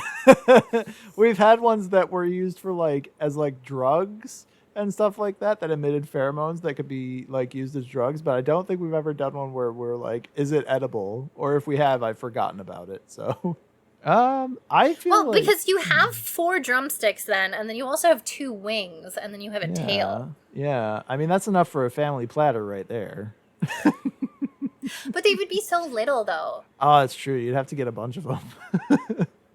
Speaker 1: We've had ones that were used for like as like drugs and stuff like that emitted pheromones that could be like used as drugs, but I don't think we've ever done one where we're like, is it edible? Or if we have, I've forgotten about it. So I feel like,
Speaker 2: because you have 4 drumsticks then, and then you also have 2 wings, and then you have a tail.
Speaker 1: Yeah. I mean, that's enough for a family platter right there.
Speaker 2: But they would be so little, though.
Speaker 1: Oh, it's true. You'd have to get a bunch of them.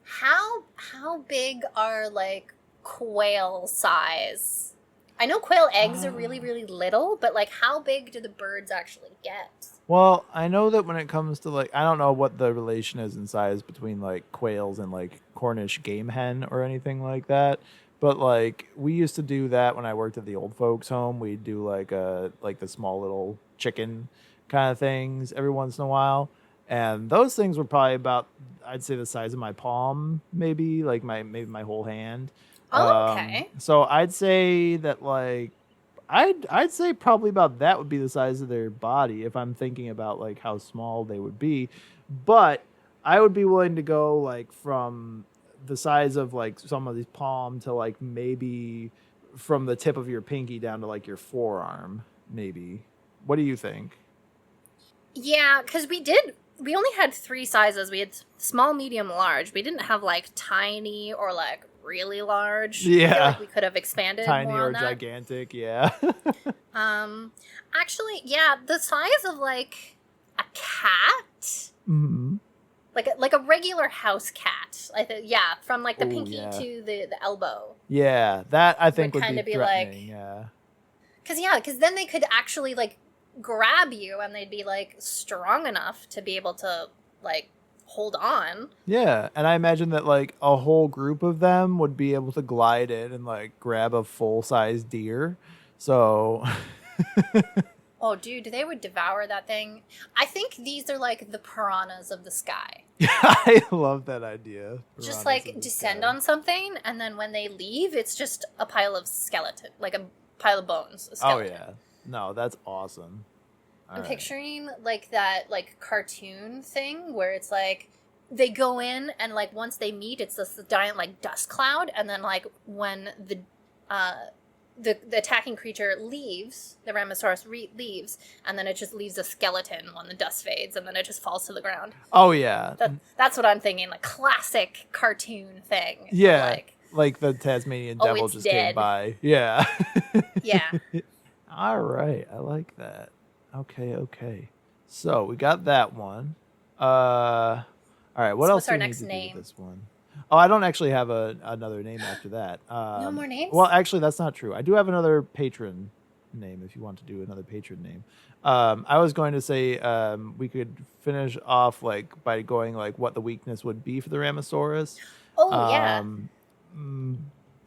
Speaker 2: How big are, like, quail size? I know quail eggs are really, really little, but, like, how big do the birds actually get?
Speaker 1: Well, I know that when it comes to, like, I don't know what the relation is in size between, like, quails and, like, Cornish game hen or anything like that. But, like, we used to do that when I worked at the old folks' home. We'd do, like, the small little chicken kind of things every once in a while. And those things were probably about, I'd say, the size of my palm, maybe, like, maybe my whole hand.
Speaker 2: Oh, okay.
Speaker 1: So I'd say that, like, I'd say probably about that would be the size of their body if I'm thinking about like how small they would be. But I would be willing to go like from the size of like some of these palm to like maybe from the tip of your pinky down to like your forearm, maybe. What do you think?
Speaker 2: Yeah, because we only had 3 sizes. We had small, medium, large. We didn't have like tiny or like really large.
Speaker 1: Yeah.
Speaker 2: I feel like we could have expanded
Speaker 1: Tiny
Speaker 2: more
Speaker 1: or
Speaker 2: on that.
Speaker 1: gigantic, yeah.
Speaker 2: Actually, yeah, the size of like a cat,
Speaker 1: Mm-hmm.
Speaker 2: like a regular house cat. I think, yeah, from like the
Speaker 1: Ooh,
Speaker 2: pinky
Speaker 1: yeah.
Speaker 2: to the elbow.
Speaker 1: Yeah, that I think would
Speaker 2: kinda
Speaker 1: be
Speaker 2: be like-
Speaker 1: threatening, yeah.
Speaker 2: Because then they could actually like grab you, and they'd be like strong enough to be able to like hold on.
Speaker 1: Yeah, and I imagine that like a whole group of them would be able to glide in and like grab a full-size deer. So
Speaker 2: Oh, dude, they would devour that thing. I think these are like the piranhas of the sky.
Speaker 1: I love that idea.
Speaker 2: Just
Speaker 1: Piranhas
Speaker 2: like
Speaker 1: in the
Speaker 2: descend
Speaker 1: sky.
Speaker 2: on something, and then when they leave, it's just a pile of skeleton, like a pile of bones. A
Speaker 1: Oh
Speaker 2: skeleton.
Speaker 1: yeah. No, that's awesome. All
Speaker 2: I'm
Speaker 1: right.
Speaker 2: picturing like that like cartoon thing where it's like they go in, and like once they meet, it's this giant like dust cloud, and then like when the attacking creature leaves, the Ram-A-Saurus leaves, and then it just leaves a skeleton when the dust fades, and then it just falls to the ground.
Speaker 1: Oh yeah.
Speaker 2: That's what I'm thinking, like classic cartoon thing.
Speaker 1: Yeah. Like the Tasmanian
Speaker 2: Oh,
Speaker 1: devil
Speaker 2: it's
Speaker 1: just
Speaker 2: dead.
Speaker 1: came by. Yeah.
Speaker 2: Yeah.
Speaker 1: All right. I like that. Okay. So we got that one. All right. What
Speaker 2: So
Speaker 1: else
Speaker 2: what's
Speaker 1: do
Speaker 2: our
Speaker 1: we need
Speaker 2: next
Speaker 1: to do
Speaker 2: name?
Speaker 1: with this one? Oh, I don't actually have another name after that.
Speaker 2: No more names?
Speaker 1: Well, actually, that's not true. I do have another patron name if you want to do another patron name. I was going to say we could finish off like by going like what the weakness would be for the Ram-A-Saurus.
Speaker 2: Oh, yeah.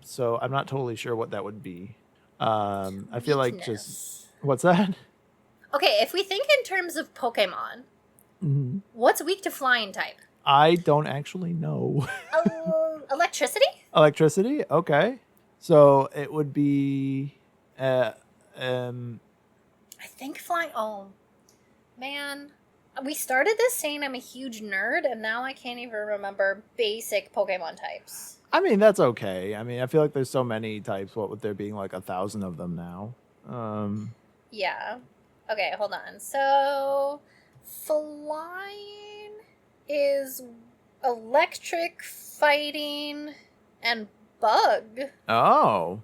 Speaker 1: So I'm not totally sure what that would be. I feel like just
Speaker 2: Weakness.
Speaker 1: what's that?
Speaker 2: Okay, if we think in terms of Pokemon,
Speaker 1: Mhm.
Speaker 2: what's weak to flying type?
Speaker 1: I don't actually know.
Speaker 2: Electricity?
Speaker 1: Electricity? Okay. So it would be
Speaker 2: I think flying. Oh, man. We started this saying I'm a huge nerd, and now I can't even remember basic Pokemon types.
Speaker 1: I mean, that's okay. I mean, I feel like there's so many types, what with there being like 1,000 of them now.
Speaker 2: Yeah. Okay, hold on. So, flying is electric, fighting, and bug.
Speaker 1: Oh.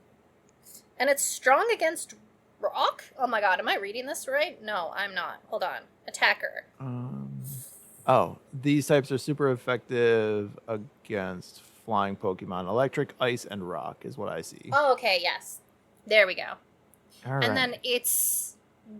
Speaker 2: And it's strong against rock? Oh my god, am I reading this right? No, I'm not. Hold on. Attacker.
Speaker 1: Oh, these types are super effective against flying Pokemon. Electric, ice, and rock is what I see.
Speaker 2: Oh, okay, yes. There we go.
Speaker 1: All right.
Speaker 2: And then its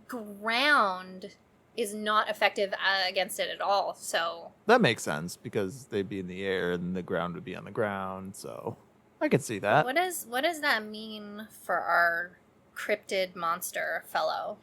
Speaker 2: ground is not effective against it at all, so...
Speaker 1: That makes sense because they'd be in the air and the ground would be on the ground, so I could see that.
Speaker 2: What does that mean for our cryptid monster fellow?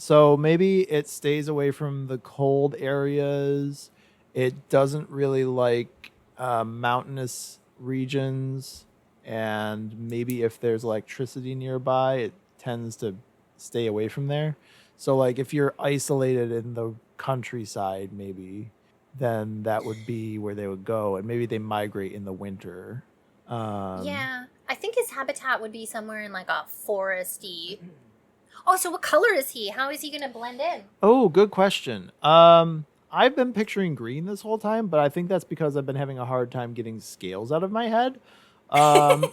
Speaker 1: So maybe it stays away from the cold areas. It doesn't really like mountainous regions. And maybe if there's electricity nearby, it tends to stay away from there. So, like, if you're isolated in the countryside, maybe, then that would be where they would go. And maybe they migrate in the winter.
Speaker 2: Yeah. I think his habitat would be somewhere in like a foresty. Oh, so what color is he? How is he going to blend in?
Speaker 1: Oh, good question. I've been picturing green this whole time, but I think that's because I've been having a hard time getting scales out of my head. Um,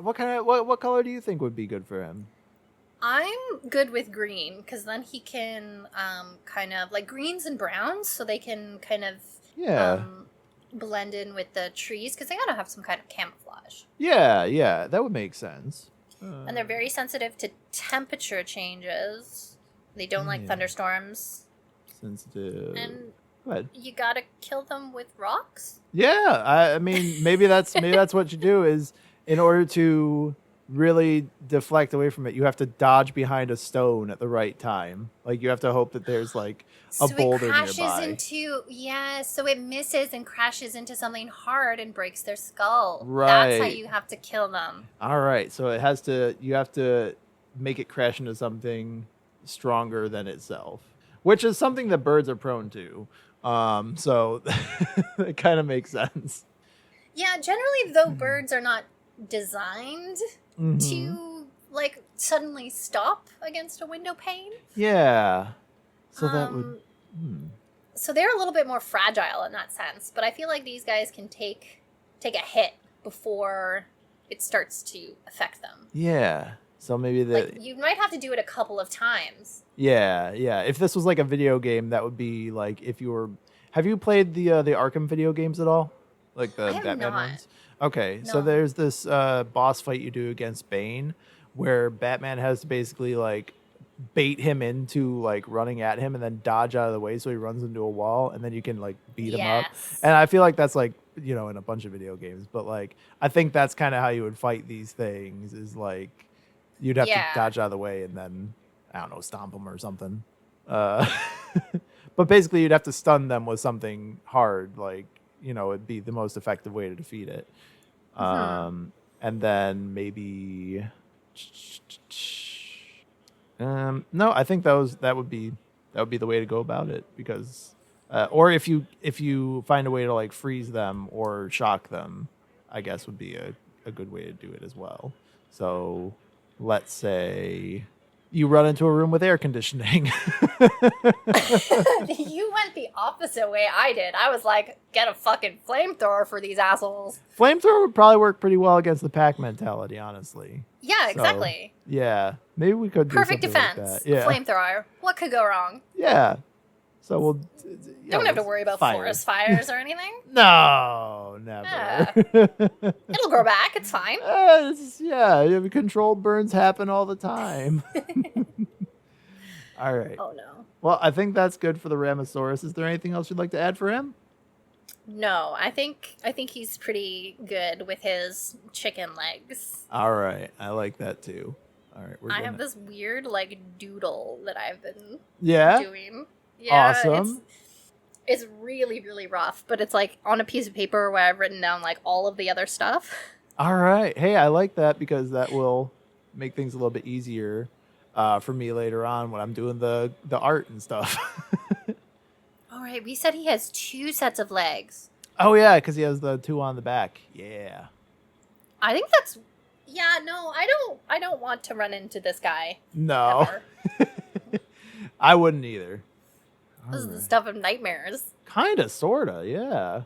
Speaker 1: what color do you think would be good for him?
Speaker 2: I'm good with green because then he can kind of like greens and browns so they can kind of blend in with the trees because they gotta have some kind of camouflage.
Speaker 1: Yeah, that would make sense.
Speaker 2: And they're very sensitive to temperature changes. They don't like thunderstorms.
Speaker 1: Sensitive.
Speaker 2: And
Speaker 1: go ahead.
Speaker 2: You gotta kill them with rocks.
Speaker 1: Yeah, I mean maybe that's what you do is in order to really deflect away from it, you have to dodge behind a stone at the right time. Like you have to hope that there's like a boulder nearby.
Speaker 2: So it misses and crashes into something hard and breaks their skull.
Speaker 1: Right.
Speaker 2: That's how you have to kill them.
Speaker 1: All right, so you have to make it crash into something stronger than itself, which is something that birds are prone to. So it kind of makes sense.
Speaker 2: Yeah, generally though birds are not designed to like suddenly stop against a window pane.
Speaker 1: Yeah. So that would
Speaker 2: So they're a little bit more fragile in that sense, but I feel like these guys can take a hit before it starts to affect them.
Speaker 1: Yeah. So maybe
Speaker 2: you might have to do it a couple of times.
Speaker 1: Yeah. If this was like a video game, that would be like if you were. Have you played the Arkham video games at all? Like the Batman ones? Okay, no. So there's this boss fight you do against Bane, where Batman has to basically like bait him into like running at him and then dodge out of the way so he runs into a wall and then you can like beat him up. And I feel like that's like, in a bunch of video games, but like I think that's kind of how you would fight these things is like you'd have to dodge out of the way and then I don't know, stomp them or something. But basically you'd have to stun them with something hard, like, it'd be the most effective way to defeat it. And then maybe no, I think that would be the way to go about it because or if you find a way to like freeze them or shock them, I guess would be a good way to do it as well. So let's say you run into a room with air conditioning.
Speaker 2: You went the opposite way I did. I was like, get a fucking flamethrower for these assholes.
Speaker 1: Flamethrower would probably work pretty well against the pack mentality, honestly.
Speaker 2: Yeah, exactly.
Speaker 1: Yeah, maybe we could do
Speaker 2: perfect
Speaker 1: something
Speaker 2: defense.
Speaker 1: like that. Yeah.
Speaker 2: Flamethrower. What could go wrong?
Speaker 1: Yeah. So we'll
Speaker 2: don't have to worry about forest fires or anything.
Speaker 1: No, never.
Speaker 2: It'll grow back. It's fine.
Speaker 1: Controlled burns happen all the time. All right.
Speaker 2: Oh no.
Speaker 1: Well, I think that's good for the Ram-A-Saurus. Is there anything else you'd like to add for him?
Speaker 2: No, I think he's pretty good with his chicken legs.
Speaker 1: All right, I like that too. All right,
Speaker 2: I have this weird like doodle that I've been doing.
Speaker 1: Yeah, awesome.
Speaker 2: It's really, really rough, but it's like on a piece of paper where I've written down like all of the other stuff.
Speaker 1: All right. Hey, I like that because that will make things a little bit easier for me later on when I'm doing the art and stuff.
Speaker 2: All right. We said he has 2 sets of legs.
Speaker 1: Oh, yeah, because he has the 2 on the back. Yeah.
Speaker 2: I think that's... Yeah, no, I don't want to run into this guy.
Speaker 1: No. I wouldn't either.
Speaker 2: This is the stuff of nightmares.
Speaker 1: Kinda, sorta, yeah.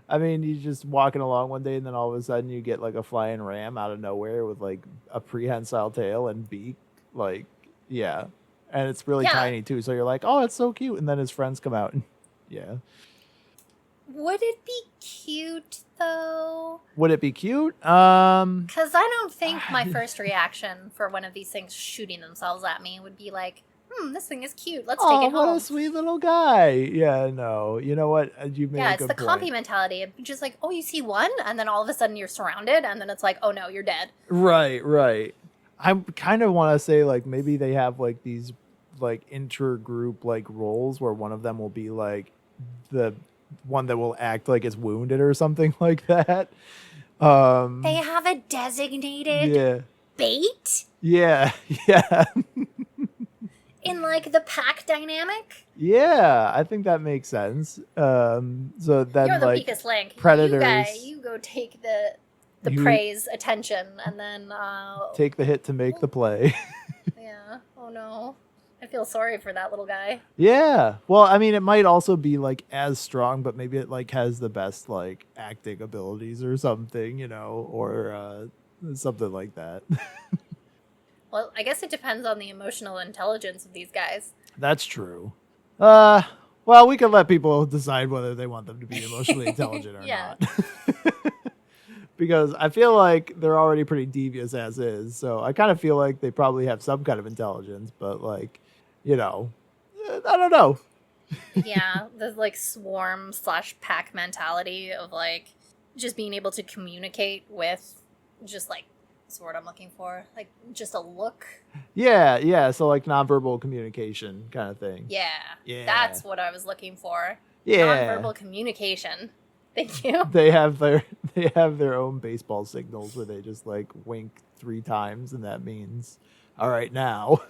Speaker 1: I mean, you're just walking along one day and then all of a sudden you get like a flying ram out of nowhere with like a prehensile tail and beak. Like, yeah. And it's really tiny too. So you're like, oh, it's so cute. And then his friends come out and yeah.
Speaker 2: Would it be cute though?
Speaker 1: Would it be cute?
Speaker 2: Because I don't think my first reaction for one of these things shooting themselves at me would be like, this thing is cute. Let's take it home.
Speaker 1: What a sweet little guy. Yeah, no. You know what? You made a good
Speaker 2: it's the
Speaker 1: point.
Speaker 2: compy mentality. It's just like, oh, you see one? And then all of a sudden you're surrounded. And then it's like, oh, no, you're dead.
Speaker 1: Right. I kind of want to say like maybe they have like these like intergroup like roles where one of them will be like the one that will act like it's wounded or something like that.
Speaker 2: They have a designated
Speaker 1: Yeah.
Speaker 2: bait
Speaker 1: Yeah. Yeah.
Speaker 2: in like the pack dynamic.
Speaker 1: Yeah, I think that makes sense. So then
Speaker 2: You're the
Speaker 1: like
Speaker 2: weakest link.
Speaker 1: predators,
Speaker 2: You go take the
Speaker 1: You-
Speaker 2: prey's attention, and then
Speaker 1: take the hit to make the play.
Speaker 2: yeah. Oh no, I feel sorry for that little guy.
Speaker 1: Yeah. Well, I mean, it might also be like as strong, but maybe it like has the best like acting abilities or something, you know, or something like that.
Speaker 2: Well, I guess it depends on the emotional intelligence of these guys.
Speaker 1: That's true. Well, we can let people decide whether they want them to be emotionally intelligent or
Speaker 2: Yeah.
Speaker 1: not. Because I feel like they're already pretty devious as is. So I kind of feel like they probably have some kind of intelligence, but like, you know, I don't know.
Speaker 2: Yeah, the like swarm / pack mentality of like just being able to communicate with just like what's the word I'm looking for? Like just a look.
Speaker 1: Yeah. So like nonverbal communication kind of thing.
Speaker 2: Yeah.
Speaker 1: Yeah.
Speaker 2: That's what I was looking for.
Speaker 1: Yeah.
Speaker 2: Nonverbal communication. Thank you.
Speaker 1: They have their own baseball signals where they just like wink 3 times, and that means all right now.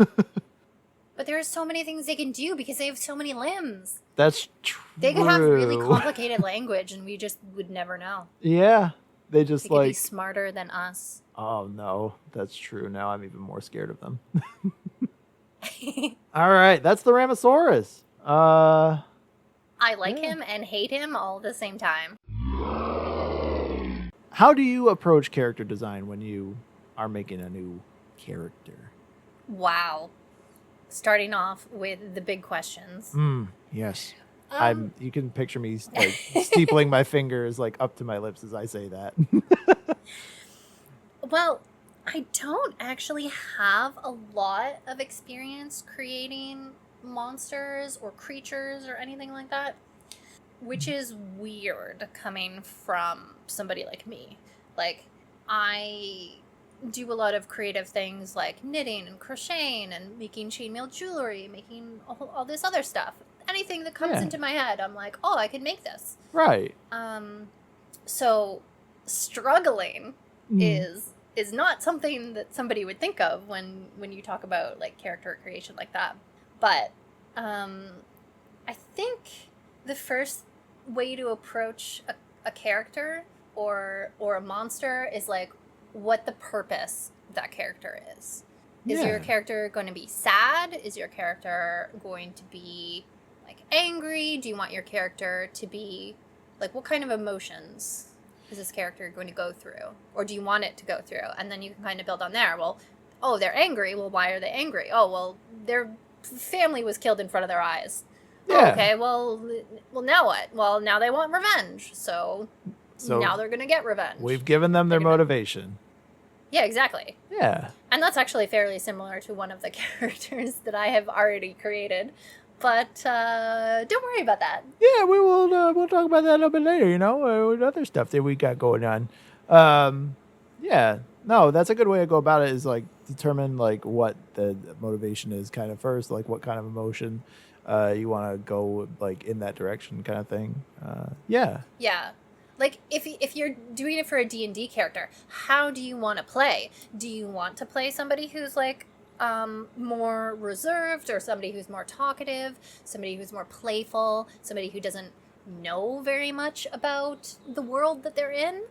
Speaker 2: But there are so many things they can do because they have so many limbs.
Speaker 1: That's true.
Speaker 2: They could have really complicated language and we just would never know.
Speaker 1: Yeah. They just
Speaker 2: They could be
Speaker 1: like
Speaker 2: smarter than us.
Speaker 1: oh no, that's true. Now I'm even more scared of them. All right, that's the Ram-A-Saurus.
Speaker 2: I like him and hate him all at the same time.
Speaker 1: How do you approach character design when you are making a new character?
Speaker 2: Wow. Starting off with the big questions.
Speaker 1: Yes. You can picture me like steepling my fingers like up to my lips as I say that.
Speaker 2: Well, I don't actually have a lot of experience creating monsters or creatures or anything like that, which is weird coming from somebody like me. Like, I do a lot of creative things like knitting and crocheting and making chainmail jewelry, making all this other stuff. Anything that comes into my head, I'm like, oh, I could make this.
Speaker 1: Right.
Speaker 2: So struggling is not something that somebody would think of when you talk about like character creation like that. But I think the first way to approach a character or a monster is like what the purpose of that character is. Is your character going to be sad? Is your character going to be like angry? Do you want your character to be like what kind of emotions is this character going to go through? Or do you want it to go through? And then you can kind of build on there. Well, oh, they're angry. Well, why are they angry? Oh, well, their family was killed in front of their eyes.
Speaker 1: Yeah.
Speaker 2: Oh, okay, well, now what? Well, now they want revenge. So now they're going to get revenge.
Speaker 1: We've given them their motivation.
Speaker 2: Yeah, exactly.
Speaker 1: Yeah.
Speaker 2: And that's actually fairly similar to one of the characters that I have already created. But don't worry about that.
Speaker 1: Yeah, we will. We'll talk about that a little bit later. You know, with other stuff that we got going on. Yeah, no, that's a good way to go about it. Is like determine like what the motivation is, kind of first, like what kind of emotion you want to go like in that direction, kind of thing. Yeah.
Speaker 2: Yeah. Like, if you're doing it for a D&D character, how do you want to play? Do you want to play somebody who's, like, more reserved, or somebody who's more talkative, somebody who's more playful, somebody who doesn't know very much about the world that they're in?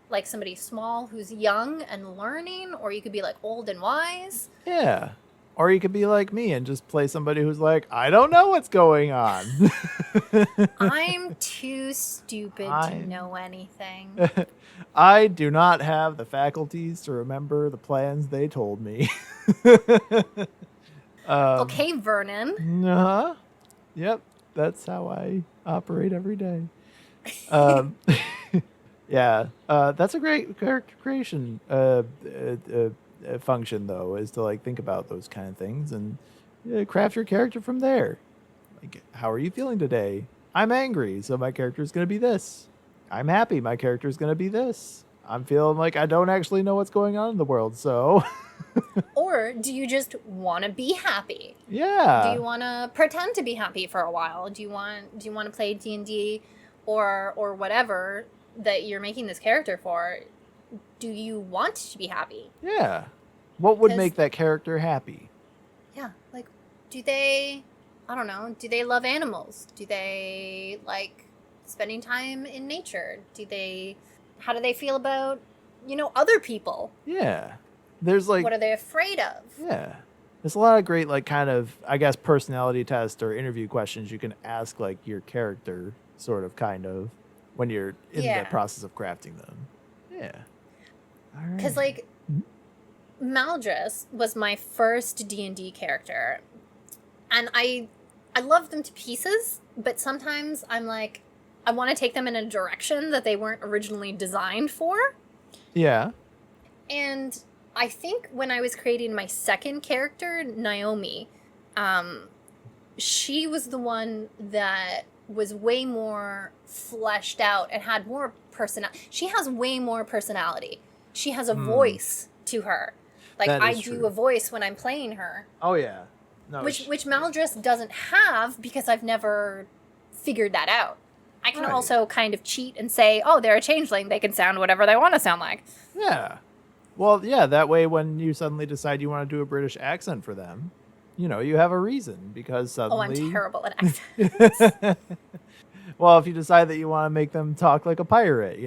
Speaker 2: Like, somebody small who's young and learning, or you could be, like, old and wise?
Speaker 1: Yeah. Or you could be like me and just play somebody who's like, I don't know what's going on.
Speaker 2: I'm too stupid to know anything.
Speaker 1: I do not have the faculties to remember the plans they told me.
Speaker 2: Okay, Vernon.
Speaker 1: Uh-huh. Yep. That's how I operate every day. Yeah. That's a great character creation function, though, is to like think about those kind of things and craft your character from there. Like, how are you feeling today? I'm angry, so my character is going to be this. I'm happy, my character is going to be this. I'm feeling like I don't actually know what's going on in the world, so
Speaker 2: Or do you just want to be happy? Do
Speaker 1: yeah.
Speaker 2: you want to pretend to be happy for a while? Do you want to play D&D or whatever that you're making this character for? Do you want to be happy?
Speaker 1: Yeah. What would
Speaker 2: 'Cause-
Speaker 1: make that character happy?
Speaker 2: Yeah, like do they I don't know, do they love animals? Do they like spending time in nature? How do they feel about, other people?
Speaker 1: Yeah. There's like
Speaker 2: What are they afraid of?
Speaker 1: yeah. There's a lot of great like kind of I guess personality test or interview questions you can ask like your character sort of kind of when you're in
Speaker 2: Yeah.
Speaker 1: the process of crafting them. Yeah. All right.
Speaker 2: Because like Maldris was my first D&D character, and I love them to pieces, but sometimes I'm like, I want to take them in a direction that they weren't originally designed for.
Speaker 1: Yeah.
Speaker 2: And I think when I was creating my second character, Naomi, she was the one that was way more fleshed out and had more personality. She has way more personality. She has a voice to her. Like,
Speaker 1: That
Speaker 2: I
Speaker 1: is
Speaker 2: do
Speaker 1: true.
Speaker 2: a voice when I'm playing her,
Speaker 1: Oh yeah. No.
Speaker 2: which Maldris doesn't have because I've never figured that out. I can
Speaker 1: Right.
Speaker 2: also kind of cheat and say, oh, they're a changeling. They can sound whatever they want to sound like.
Speaker 1: Yeah. Well, yeah, that way when you suddenly decide you want to do a British accent for them, you have a reason because
Speaker 2: Oh, I'm
Speaker 1: suddenly
Speaker 2: terrible at accents.
Speaker 1: Well, if you decide that you want to make them talk like a pirate,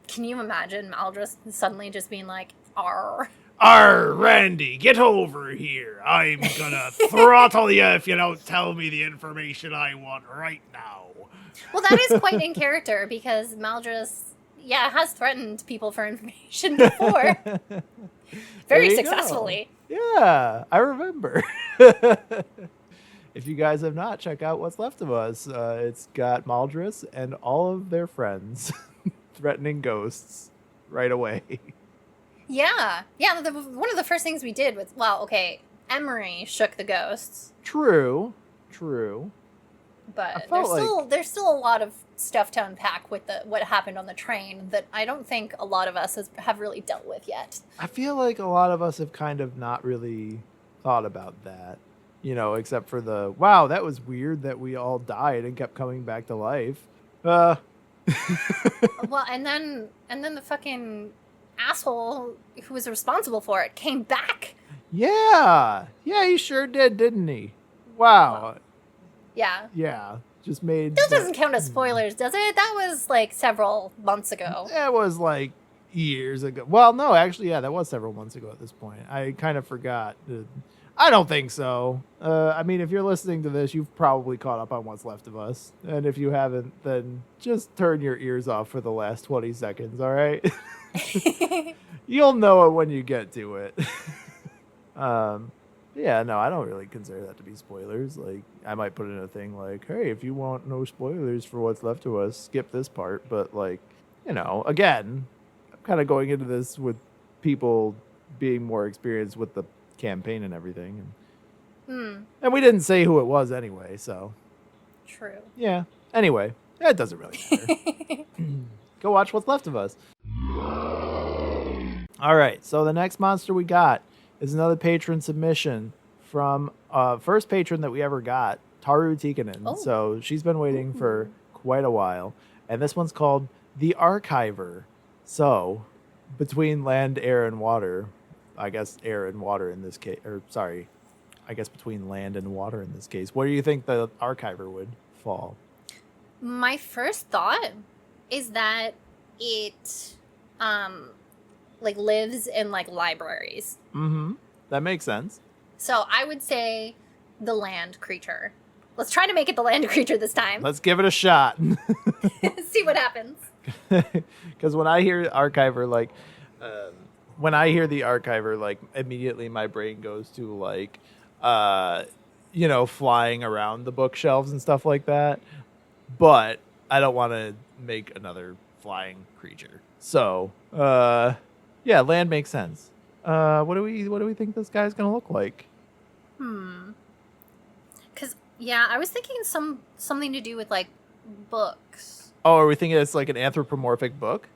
Speaker 2: Can you imagine Maldris suddenly just being like, "Arr"?
Speaker 3: Arr, Randy, get over here. I'm gonna throttle you if you don't tell me the information I want right now.
Speaker 2: Well, that is quite in character because Maldris, has threatened people for information before,
Speaker 1: There
Speaker 2: very
Speaker 1: you go.
Speaker 2: successfully.
Speaker 1: Yeah, I remember. If you guys have not, check out What's Left of Us. It's got Maldris and all of their friends threatening ghosts right away.
Speaker 2: Yeah. One of the first things we did was, Emery shook the ghosts,
Speaker 1: True.
Speaker 2: but
Speaker 1: felt
Speaker 2: there's still a lot of stuff to unpack with what happened on the train that I don't think a lot of us have really dealt with yet.
Speaker 1: I feel like a lot of us have kind of not really thought about that, except for wow, that was weird that we all died and kept coming back to life.
Speaker 2: Well, and then the fucking asshole who was responsible for it came back.
Speaker 1: Yeah, he sure did, didn't he? Wow.
Speaker 2: Yeah.
Speaker 1: Yeah, just made.
Speaker 2: That doesn't count as spoilers, does it? That was like several months ago.
Speaker 1: That was like years ago. Well, no, actually, yeah, that was several months ago at this point. I kind of forgot. I don't think so. I mean, if you're listening to this, you've probably caught up on What's Left of Us. And if you haven't, then just turn your ears off for the last 20 seconds, all right? You'll know it when you get to it. Yeah, no, I don't really consider that to be spoilers. Like, I might put in a thing like, hey, if you want no spoilers for What's Left of Us, skip this part. But, like, again, I'm kind of going into this with people being more experienced with the campaign and everything. And we didn't say who it was anyway, so.
Speaker 2: True.
Speaker 1: Yeah. Anyway, it doesn't really matter. Go watch What's Left of Us. All right, so the next monster we got is another patron submission from first patron that we ever got, Taru Tikkanen.
Speaker 2: Oh.
Speaker 1: So she's been waiting for quite a while. And this one's called The Archiver. So, between land, air, and water, I guess air and water in this case, I guess between land and water in this case, where do you think the Archiver would fall?
Speaker 2: My first thought is that it lives in libraries.
Speaker 1: Mm-hmm. That makes sense.
Speaker 2: So I would say the land creature. Let's try to make it the land creature this time.
Speaker 1: Let's give it a shot.
Speaker 2: See what happens.
Speaker 1: Because when I hear Archiver, immediately my brain goes to flying around the bookshelves and stuff like that. But I don't want to make another flying creature. So, yeah, land makes sense. What do we think this guy's gonna look like?
Speaker 2: Because I was thinking something to do with books.
Speaker 1: Oh, are we thinking it's like an anthropomorphic book?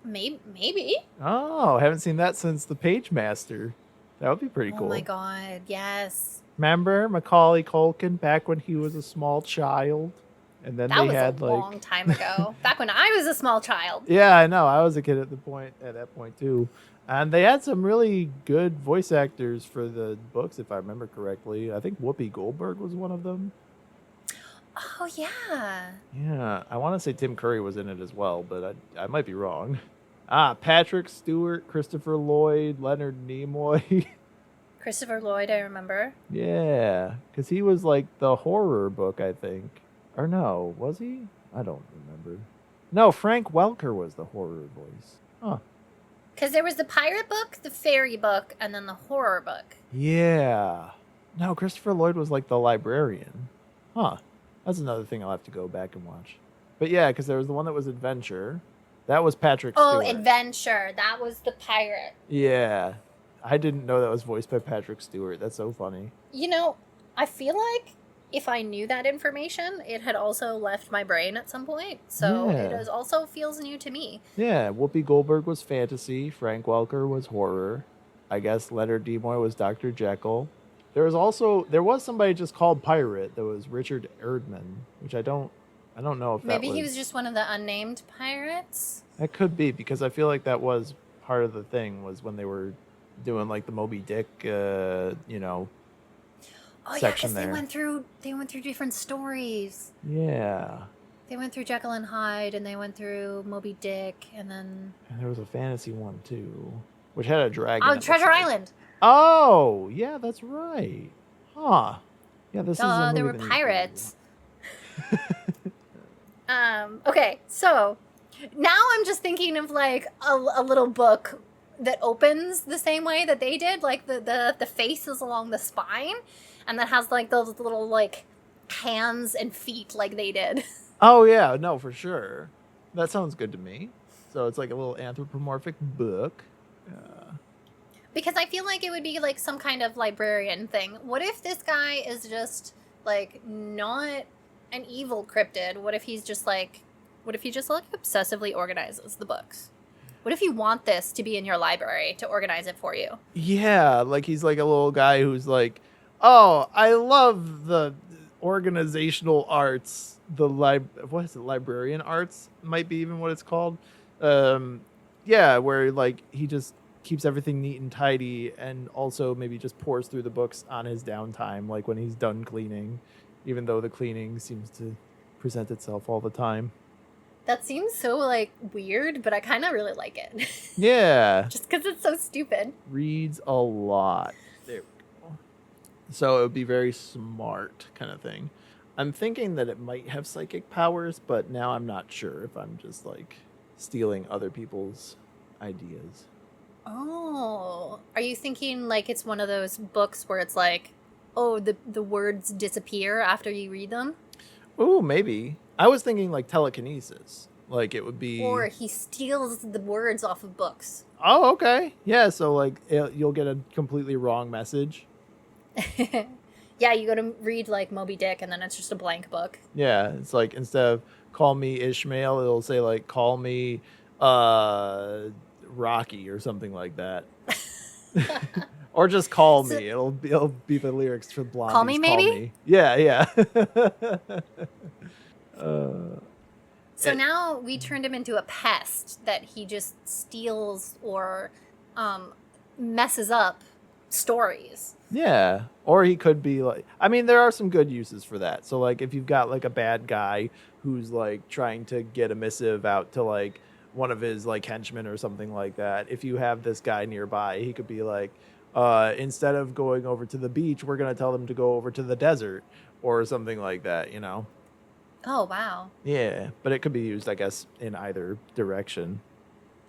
Speaker 2: Maybe.
Speaker 1: Oh, I haven't seen that since the Page Master. That would be pretty cool.
Speaker 2: Oh my god, yes.
Speaker 1: Remember Macaulay Culkin back when he was a small child? And then
Speaker 2: That
Speaker 1: they
Speaker 2: was
Speaker 1: had
Speaker 2: a long time ago. Back when I was a small child.
Speaker 1: Yeah, I know. I was a kid at that point too. And they had some really good voice actors for the books, if I remember correctly. I think Whoopi Goldberg was one of them.
Speaker 2: Oh yeah.
Speaker 1: Yeah, I want to say Tim Curry was in it as well, but I might be wrong. Patrick Stewart, Christopher Lloyd, Leonard Nimoy.
Speaker 2: Christopher Lloyd, I remember.
Speaker 1: Yeah, because he was like the horror book, I think. Or no, was he? I don't remember. No, Frank Welker was the horror voice. Huh.
Speaker 2: Because there was the pirate book, the fairy book, and then the horror book.
Speaker 1: Yeah. No, Christopher Lloyd was like the librarian. Huh. That's another thing I'll have to go back and watch. But yeah, because there was the one that was Adventure. That was Patrick Stewart.
Speaker 2: Oh, Adventure. That was the pirate.
Speaker 1: Yeah. I didn't know that was voiced by Patrick Stewart. That's so funny.
Speaker 2: You know, I feel like if I knew that information, it had also left my brain at some point. So it also feels new to me.
Speaker 1: Yeah, Whoopi Goldberg was fantasy. Frank Welker was horror. I guess Leonard Nimoy was Dr. Jekyll. There was somebody just called Pirate that was Richard Erdman, which I don't know if
Speaker 2: Maybe he was just one of the unnamed pirates.
Speaker 1: That could be, because I feel like that was part of the thing, was when they were doing like the Moby Dick,
Speaker 2: Oh yeah,
Speaker 1: section
Speaker 2: because
Speaker 1: there.
Speaker 2: they went through different stories.
Speaker 1: Yeah.
Speaker 2: They went through Jekyll and Hyde, and they went through Moby Dick, and then
Speaker 1: And there was a fantasy one too, which had a dragon.
Speaker 2: oh, Treasure Island.
Speaker 1: Oh, yeah, that's right. Huh. Yeah, this is a movie
Speaker 2: there were
Speaker 1: that
Speaker 2: pirates. Okay, so now I'm just thinking of like a little book that opens the same way that they did, like the face is along the spine, and that has like those little like hands and feet like they did.
Speaker 1: Oh yeah, no, for sure. That sounds good to me. So it's like a little anthropomorphic book.
Speaker 2: Because I feel like it would be like some kind of librarian thing. What if this guy is just like not an evil cryptid? What if he just like obsessively organizes the books? What if you want this to be in your library to organize it for you?
Speaker 1: Yeah, like he's like a little guy who's like, oh, I love the organizational arts. What is it? Librarian arts might be even what it's called. Yeah, where like he just keeps everything neat and tidy, and also maybe just pours through the books on his downtime, like when he's done cleaning, even though the cleaning seems to present itself all the time.
Speaker 2: That seems so like weird, but I kind of really like it.
Speaker 1: Yeah.
Speaker 2: Just because it's so stupid.
Speaker 1: Reads a lot. There we go. So it would be very smart kind of thing. I'm thinking that it might have psychic powers, but now I'm not sure if I'm just like stealing other people's ideas.
Speaker 2: Oh, are you thinking like it's one of those books where it's like, oh, the words disappear after you read them?
Speaker 1: Ooh, maybe. I was thinking like telekinesis. Like it would be...
Speaker 2: Or he steals the words off of books.
Speaker 1: Oh, okay. Yeah, so like you'll get a completely wrong message.
Speaker 2: Yeah, you go to read like Moby Dick and then it's just a blank book.
Speaker 1: Yeah, it's like instead of call me Ishmael, it'll say like call me Rocky or something like that. Or just call me. It'll be the lyrics for Blondie's
Speaker 2: Call Me, maybe?
Speaker 1: Call Me. Yeah.
Speaker 2: So now we turned him into a pest that he just steals or messes up stories.
Speaker 1: Yeah. Or he could be like, I mean, there are some good uses for that. So like if you've got like a bad guy who's like trying to get a missive out to like one of his like henchmen or something like that, if you have this guy nearby, he could be like, instead of going over to the beach, we're going to tell them to go over to the desert or something like that, you know?
Speaker 2: Oh, wow.
Speaker 1: Yeah, but it could be used, I guess, in either direction.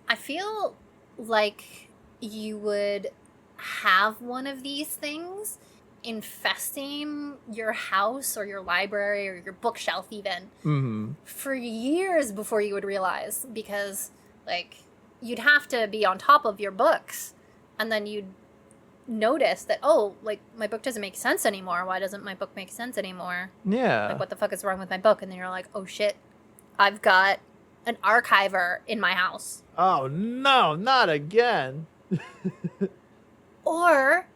Speaker 2: I feel like you would have one of these things infesting your house or your library or your bookshelf even for years before you would realize, because like you'd have to be on top of your books and then you'd notice that, oh, like my book doesn't make sense anymore. Why doesn't my book make sense anymore?
Speaker 1: Yeah.
Speaker 2: Like what the fuck is wrong with my book? And then you're like, oh shit, I've got an archiver in my house.
Speaker 1: Oh no, not again.
Speaker 2: Or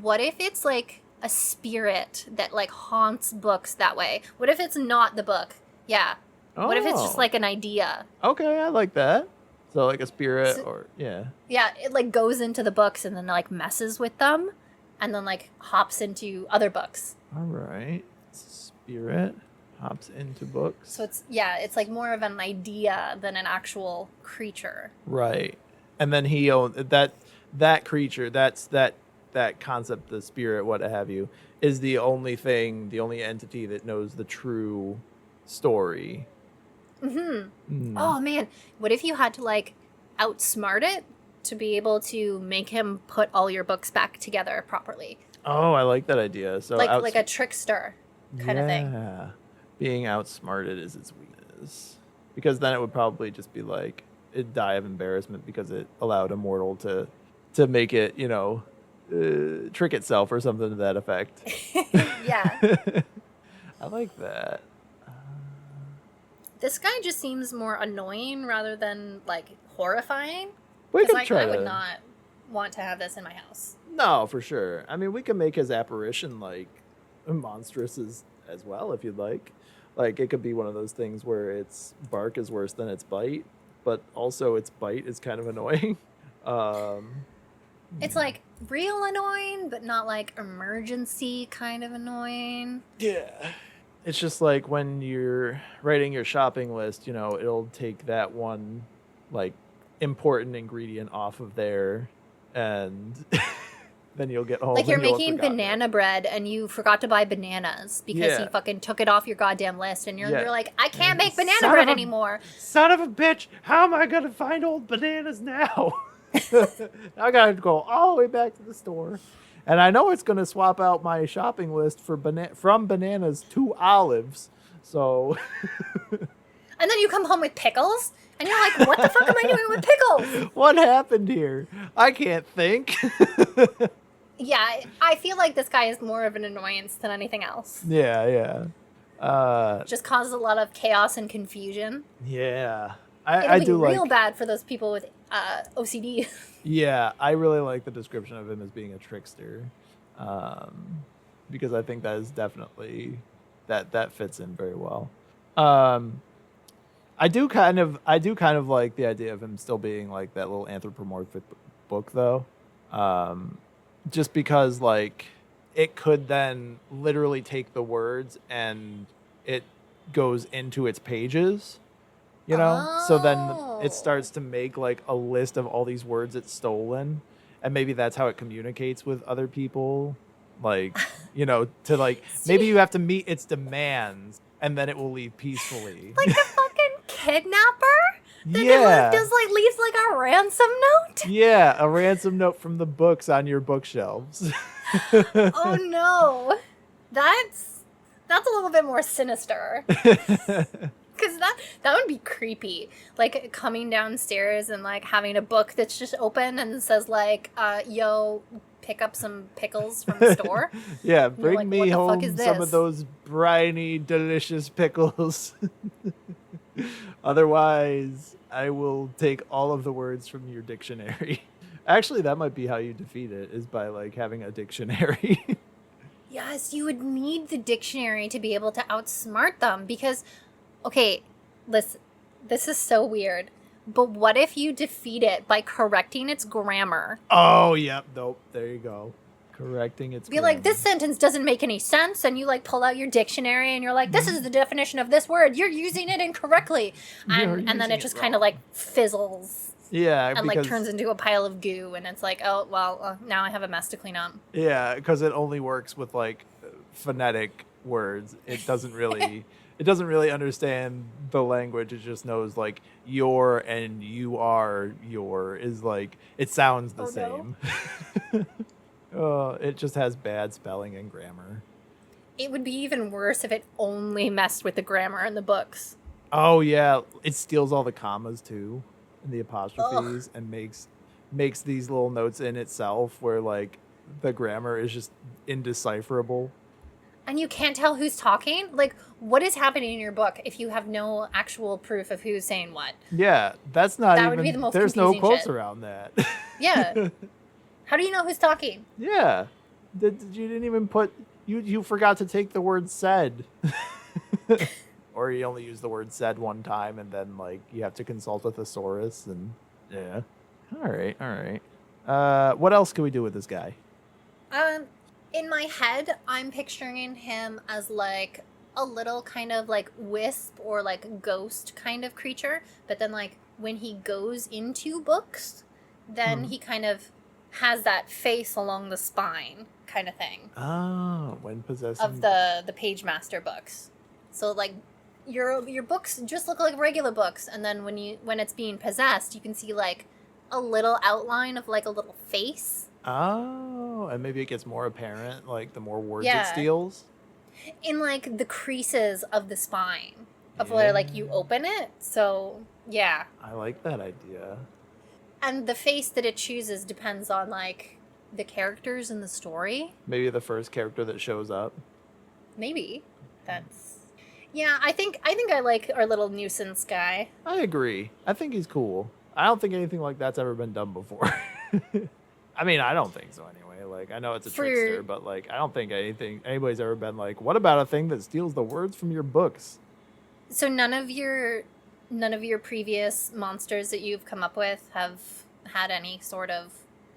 Speaker 2: what if it's like a spirit that like haunts books that way? What if it's not the book? Yeah. What if it's just
Speaker 1: Oh.
Speaker 2: like an idea?
Speaker 1: Okay, I like that. So like a spirit
Speaker 2: So-
Speaker 1: or yeah.
Speaker 2: Yeah, it like goes into the books and then like messes with them and then like hops into other books.
Speaker 1: All right. Spirit hops into books.
Speaker 2: So it's like more of an idea than an actual creature.
Speaker 1: Right. And then he owns that creature, that concept, the spirit, what have you, is the only entity that knows the true story.
Speaker 2: Mm-hmm. Oh man, what if you had to like outsmart it to be able to make him put all your books back together properly?
Speaker 1: Oh, I like that idea. So
Speaker 2: Like a trickster kind of thing.
Speaker 1: Yeah. Being outsmarted is its weakness. Because then it would probably just be like it'd die of embarrassment because it allowed a mortal to make it, trick itself or something to that effect.
Speaker 2: Yeah.
Speaker 1: I like that.
Speaker 2: This guy just seems more annoying rather than like horrifying.
Speaker 1: We
Speaker 2: Because
Speaker 1: could try
Speaker 2: I would
Speaker 1: to.
Speaker 2: not want to have this in my house.
Speaker 1: No, for sure. I mean, we can make his apparition like monstrous as well if you'd like. Like it could be one of those things where its bark is worse than its bite, but also its bite is kind of annoying.
Speaker 2: It's like real annoying, but not like emergency kind of annoying.
Speaker 1: Yeah. It's just like when you're writing your shopping list, it'll take that one like important ingredient off of there and then you'll get home.
Speaker 2: Like you're
Speaker 1: and you'll have
Speaker 2: making
Speaker 1: forgotten it.
Speaker 2: banana bread and you forgot to buy bananas because
Speaker 1: Yeah.
Speaker 2: you fucking took it off your goddamn list and you're
Speaker 1: Yeah.
Speaker 2: like, I can't make
Speaker 3: Son
Speaker 2: banana
Speaker 3: of
Speaker 2: bread
Speaker 3: a-
Speaker 2: anymore.
Speaker 3: Son of a bitch! How am I gonna find old bananas now?
Speaker 1: I gotta go all the way back to the store. And I know it's gonna swap out my shopping list for from bananas to olives. So
Speaker 2: And then you come home with pickles and you're like, what the fuck am I doing with pickles?
Speaker 1: what happened here? I can't think.
Speaker 2: Yeah, I feel like this guy is more of an annoyance than anything else.
Speaker 1: Yeah.
Speaker 2: Just causes a lot of chaos and confusion.
Speaker 1: Yeah.
Speaker 2: It'll
Speaker 1: I
Speaker 2: be
Speaker 1: do
Speaker 2: real
Speaker 1: like.
Speaker 2: bad for those people with OCD.
Speaker 1: Yeah, I really like the description of him as being a trickster, because I think that is definitely that fits in very well. I do kind of like the idea of him still being like that little anthropomorphic book though, just because like it could then literally take the words and it goes into its pages. So then it
Speaker 2: Oh.
Speaker 1: starts to make like a list of all these words it's stolen, and maybe that's how it communicates with other people, like to like maybe you have to meet its demands and then it will leave peacefully.
Speaker 2: Like the fucking kidnapper that
Speaker 1: Yeah.
Speaker 2: leaves like a ransom note.
Speaker 1: Yeah, a ransom note from the books on your bookshelves.
Speaker 2: Oh no, that's a little bit more sinister. Because that would be creepy. Like coming downstairs and like having a book that's just open and says like, yo, pick up some pickles from the store.
Speaker 1: Yeah,
Speaker 2: you're
Speaker 1: bring
Speaker 2: like,
Speaker 1: me
Speaker 2: "What the fuck
Speaker 1: home
Speaker 2: is
Speaker 1: some of
Speaker 2: this?"
Speaker 1: those briny, delicious pickles. Otherwise, I will take all of the words from your dictionary. Actually, that might be how you defeat it, is by like having a dictionary.
Speaker 2: Yes, you would need the dictionary to be able to outsmart them because, okay, listen, this is so weird. But what if you defeat it by correcting its grammar?
Speaker 1: Oh, yep. Nope. There you go. Correcting its
Speaker 2: Be like,
Speaker 1: grammar.
Speaker 2: this sentence doesn't make any sense, and you like pull out your dictionary and you're like, this is the definition of this word. You're using it incorrectly.
Speaker 1: You're
Speaker 2: And then
Speaker 1: using
Speaker 2: it
Speaker 1: it
Speaker 2: just kind of
Speaker 1: wrong.
Speaker 2: like fizzles
Speaker 1: Yeah,
Speaker 2: and
Speaker 1: because,
Speaker 2: like turns into a pile of goo, and it's like, oh, well, now I have a mess to clean up.
Speaker 1: yeah, because it only works with like phonetic words. It doesn't really understand the language. It just knows like your and you are your is like it sounds the
Speaker 2: Oh, no.
Speaker 1: same. It just has bad spelling and grammar.
Speaker 2: It would be even worse if it only messed with the grammar in the books.
Speaker 1: Oh yeah, it steals all the commas too and the apostrophes and makes these little notes in itself where like the grammar is just indecipherable.
Speaker 2: And you can't tell who's talking? Like, what is happening in your book if you have no actual proof of who's saying what?
Speaker 1: Yeah, that's not
Speaker 2: That
Speaker 1: even.
Speaker 2: would be the most
Speaker 1: There's no
Speaker 2: confusing
Speaker 1: quotes
Speaker 2: shit.
Speaker 1: around that.
Speaker 2: Yeah. How do you know who's talking?
Speaker 1: Yeah, you didn't even put. You forgot to take the word said. Or you only use the word said one time, and then like you have to consult with a Saurus, and yeah. All right. What else can we do with this guy?
Speaker 2: In my head, I'm picturing him as like a little kind of like wisp or like ghost kind of creature. But then like when he goes into books, then he kind of has that face along the spine kind of thing.
Speaker 1: Oh, when possessing
Speaker 2: of the Page Master books. So like your books just look like regular books, and then when it's being possessed, you can see like a little outline of like a little face.
Speaker 1: Oh, and maybe it gets more apparent, like the more words it
Speaker 2: Yeah.
Speaker 1: steals.
Speaker 2: In like the creases of the spine of where like you open it. So yeah.
Speaker 1: I like that idea.
Speaker 2: And the face that it chooses depends on like the characters in the story.
Speaker 1: Maybe the first character that shows up.
Speaker 2: Maybe. Yeah, I think I like our little nuisance guy.
Speaker 1: I agree. I think he's cool. I don't think anything like that's ever been done before. I mean, I don't think so anyway. Like, I know it's a trickster, but like, I don't think anybody's ever been like, what about a thing that steals the words from your books?
Speaker 2: So none of your previous monsters that you've come up with have had any sort of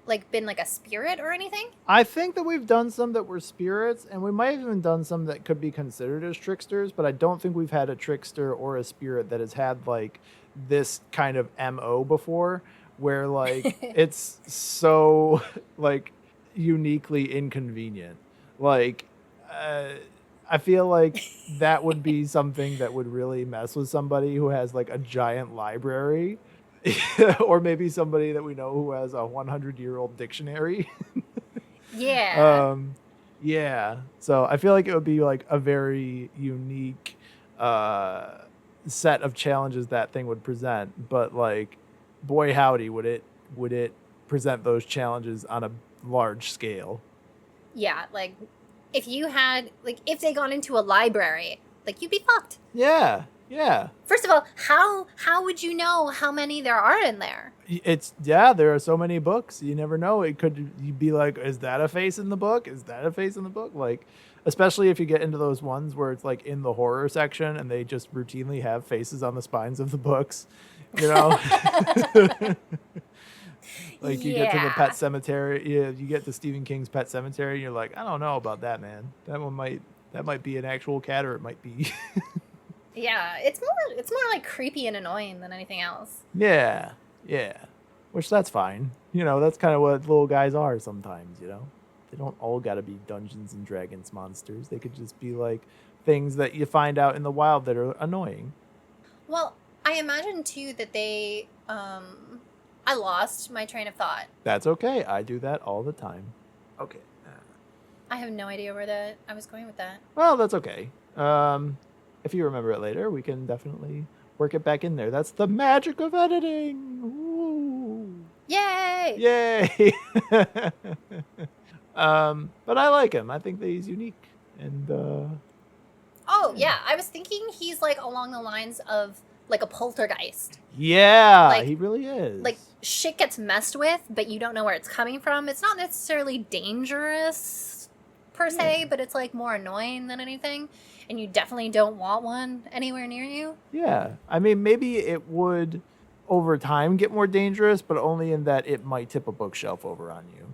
Speaker 2: like been like a spirit or anything?
Speaker 1: I think that we've done some that were spirits, and we might have even done some that could be considered as tricksters, but I don't think we've had a trickster or a spirit that has had like this kind of MO before, where like it's so like uniquely inconvenient. Like I feel like that would be something that would really mess with somebody who has like a giant library. Or maybe somebody that we know who has a 100-year-old dictionary.
Speaker 2: Yeah.
Speaker 1: Yeah. So I feel like it would be like a very unique set of challenges that thing would present. But like, boy howdy, would it present those challenges on a large scale.
Speaker 2: Yeah, like if they got into a library, like you'd be fucked.
Speaker 1: Yeah.
Speaker 2: First of all, how would you know how many there are in there?
Speaker 1: There are so many books. You never know. You'd be like, is that a face in the book? Is that a face in the book? Like, especially if you get into those ones where it's like in the horror section and they just routinely have faces on the spines of the books, you know? Like you get to the Pet Cemetery, you get to Stephen King's Pet Cemetery, and you're like, I don't know about that, man. That might be an actual cat, or it might be.
Speaker 2: Yeah, it's more like creepy and annoying than anything else.
Speaker 1: Yeah. Which that's fine. You know, that's kind of what little guys are sometimes, you know? They don't all got to be Dungeons and Dragons monsters. They could just be like things that you find out in the wild that are annoying.
Speaker 2: Well, I imagine too that they I lost my train of thought.
Speaker 1: That's okay. I do that all the time. Okay.
Speaker 2: I have no idea where I was going with that.
Speaker 1: Well, that's okay. If you remember it later, we can definitely work it back in there. That's the magic of editing. Ooh.
Speaker 2: Yay!
Speaker 1: But I like him. I think that he's unique. And
Speaker 2: Oh, yeah. I was thinking he's like along the lines of like a poltergeist.
Speaker 1: yeah,
Speaker 2: Like-
Speaker 1: he really is.
Speaker 2: Like shit gets messed with, but you don't know where it's coming from. It's not necessarily dangerous per se, but it's like more annoying than anything. And you definitely don't want one anywhere near you.
Speaker 1: Yeah. I mean, maybe it would over time get more dangerous, but only in that it might tip a bookshelf over on you.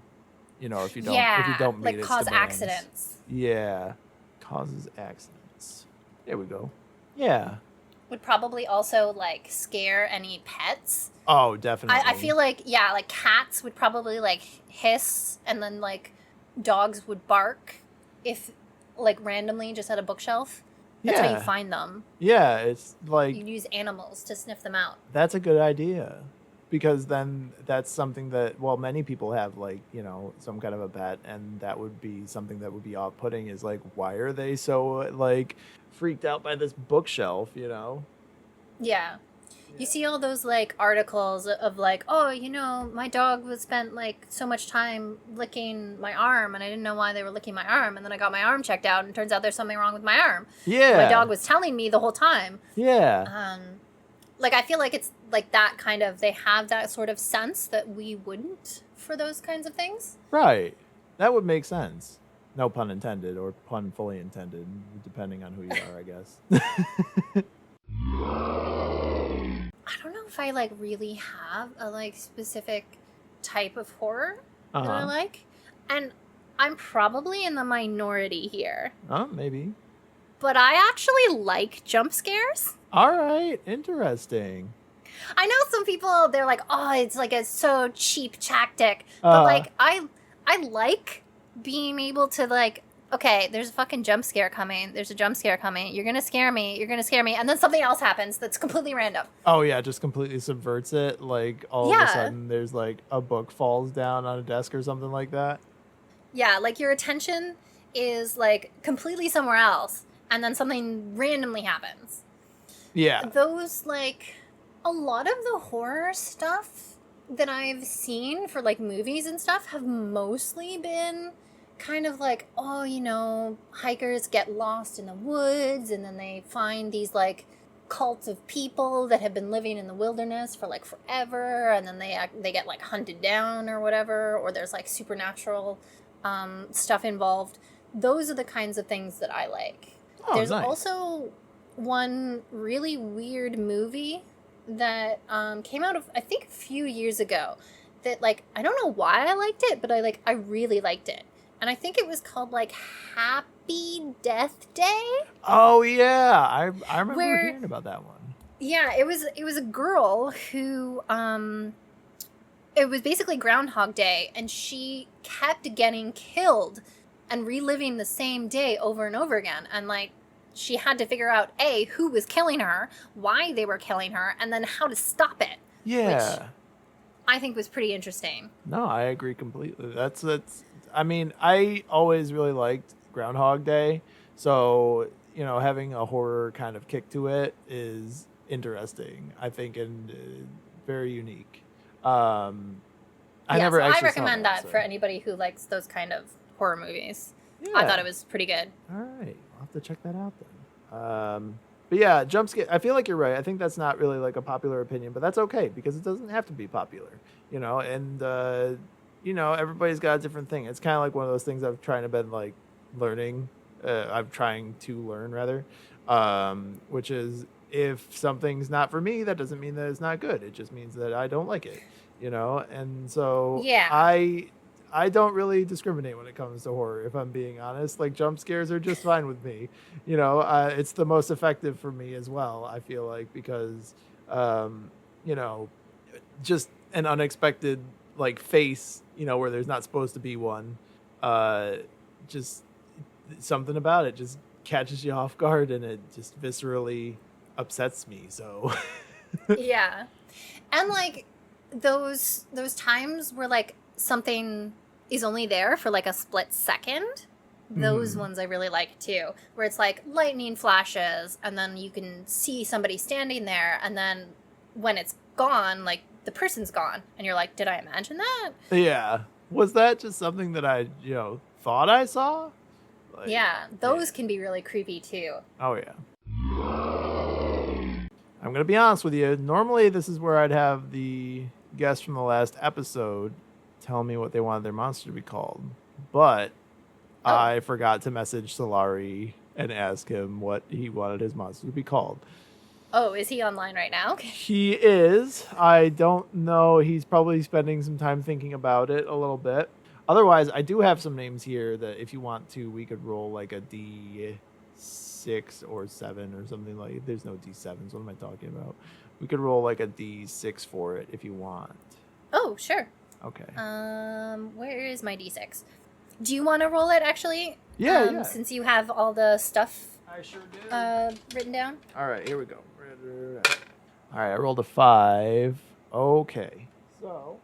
Speaker 1: You know, if you don't meet
Speaker 2: like
Speaker 1: its
Speaker 2: cause
Speaker 1: demands.
Speaker 2: accidents.
Speaker 1: Yeah. Causes accidents. There we go. Yeah.
Speaker 2: Would probably also like scare any pets.
Speaker 1: Oh, definitely.
Speaker 2: I feel like, yeah, like cats would probably like hiss, and then like dogs would bark if like randomly just at a bookshelf. That's how you find them.
Speaker 1: Yeah, it's like
Speaker 2: You use animals to sniff them out.
Speaker 1: that's a good idea. Because then that's something that, well, many people have, like, you know, some kind of a pet, and that would be something that would be off-putting is like, why are they so like freaked out by this bookshelf, you know?
Speaker 2: Yeah. You see all those like articles of like, oh, my dog was spent like so much time licking my arm, and I didn't know why they were licking my arm, and then I got my arm checked out, and it turns out there's something wrong with my arm.
Speaker 1: Yeah.
Speaker 2: My dog was telling me the whole time.
Speaker 1: Yeah.
Speaker 2: Like I feel like it's like that kind of, they have that sort of sense that we wouldn't for those kinds of things.
Speaker 1: Right. That would make sense. No pun intended, or pun fully intended, depending on who you are, I guess.
Speaker 2: I don't know if I like really have a like specific type of horror that I like. And I'm probably in the minority here.
Speaker 1: Oh, maybe.
Speaker 2: But I actually like jump scares.
Speaker 1: All right. Interesting.
Speaker 2: I know some people, they're like, oh, it's like a so cheap tactic. But like I like being able to like, okay, there's a fucking jump scare coming. There's a jump scare coming. You're going to scare me. You're going to scare me. And then something else happens that's completely random.
Speaker 1: Oh, yeah. Just completely subverts it. Like, all of a sudden, there's, like, a book falls down on a desk or something like that.
Speaker 2: Yeah, like, your attention is, like, completely somewhere else. And then something randomly happens.
Speaker 1: Yeah.
Speaker 2: Those, like, a lot of the horror stuff that I've seen for, like, movies and stuff have mostly been kind of like, oh, hikers get lost in the woods, and then they find these like cults of people that have been living in the wilderness for like forever, and then they get like hunted down or whatever, or there's like supernatural stuff involved. Those are the kinds of things that I like. There's
Speaker 1: nice.
Speaker 2: also one really weird movie that came out of, I think, a few years ago that like, I don't know why I liked it, but I really liked it. And I think it was called, like, Happy Death Day.
Speaker 1: Oh, yeah. I remember hearing about that one.
Speaker 2: Yeah, it was a girl who, it was basically Groundhog Day, and she kept getting killed and reliving the same day over and over again. And, like, she had to figure out, A, who was killing her, why they were killing her, and then how to stop it.
Speaker 1: Yeah.
Speaker 2: Which I think was pretty interesting.
Speaker 1: No, I agree completely. That's I mean, I always really liked Groundhog Day, so, having a horror kind of kick to it is interesting, I think, and very unique. I recommend
Speaker 2: that for anybody who likes those kind of horror movies.
Speaker 1: Yeah.
Speaker 2: I thought it was pretty good.
Speaker 1: All right, I'll have to check that out then. But yeah, jump scare, I feel like you're right. I think that's not really like a popular opinion, but that's okay because it doesn't have to be popular, and everybody's got a different thing. It's kind of like one of those things I've trying to been like learning. I'm trying to learn rather, which is if something's not for me, that doesn't mean that it's not good. It just means that I don't like it, And so
Speaker 2: yeah,
Speaker 1: I don't really discriminate when it comes to horror. If I'm being honest, like jump scares are just fine with me. It's the most effective for me as well. I feel like because, just an unexpected like face, where there's not supposed to be one, just something about it just catches you off guard and it just viscerally upsets me. So
Speaker 2: yeah. And like those times where like something is only there for like a split second, those ones I really like too, where it's like lightning flashes and then you can see somebody standing there, and then when it's gone, like the person's gone, and you're like, did I imagine that?
Speaker 1: Yeah. Was that just something that I, thought I saw? Like,
Speaker 2: yeah, those can be really creepy too.
Speaker 1: Oh, yeah. I'm going to be honest with you. Normally, this is where I'd have the guest from the last episode tell me what they wanted their monster to be called. But I forgot to message Solari and ask him what he wanted his monster to be called.
Speaker 2: Oh, is he online right now?
Speaker 1: He is. I don't know. He's probably spending some time thinking about it a little bit. Otherwise, I do have some names here that if you want to, we could roll like a D6 or 7 or something like. There's no D7s. What am I talking about? We could roll like a D6 for it if you want.
Speaker 2: Oh, sure.
Speaker 1: Okay.
Speaker 2: Where is my D6? Do you want to roll it actually?
Speaker 1: Yeah.
Speaker 2: Since you have all the stuff
Speaker 1: I sure do.
Speaker 2: Written down.
Speaker 1: All right, here we go. All right, I rolled a 5. Okay. So,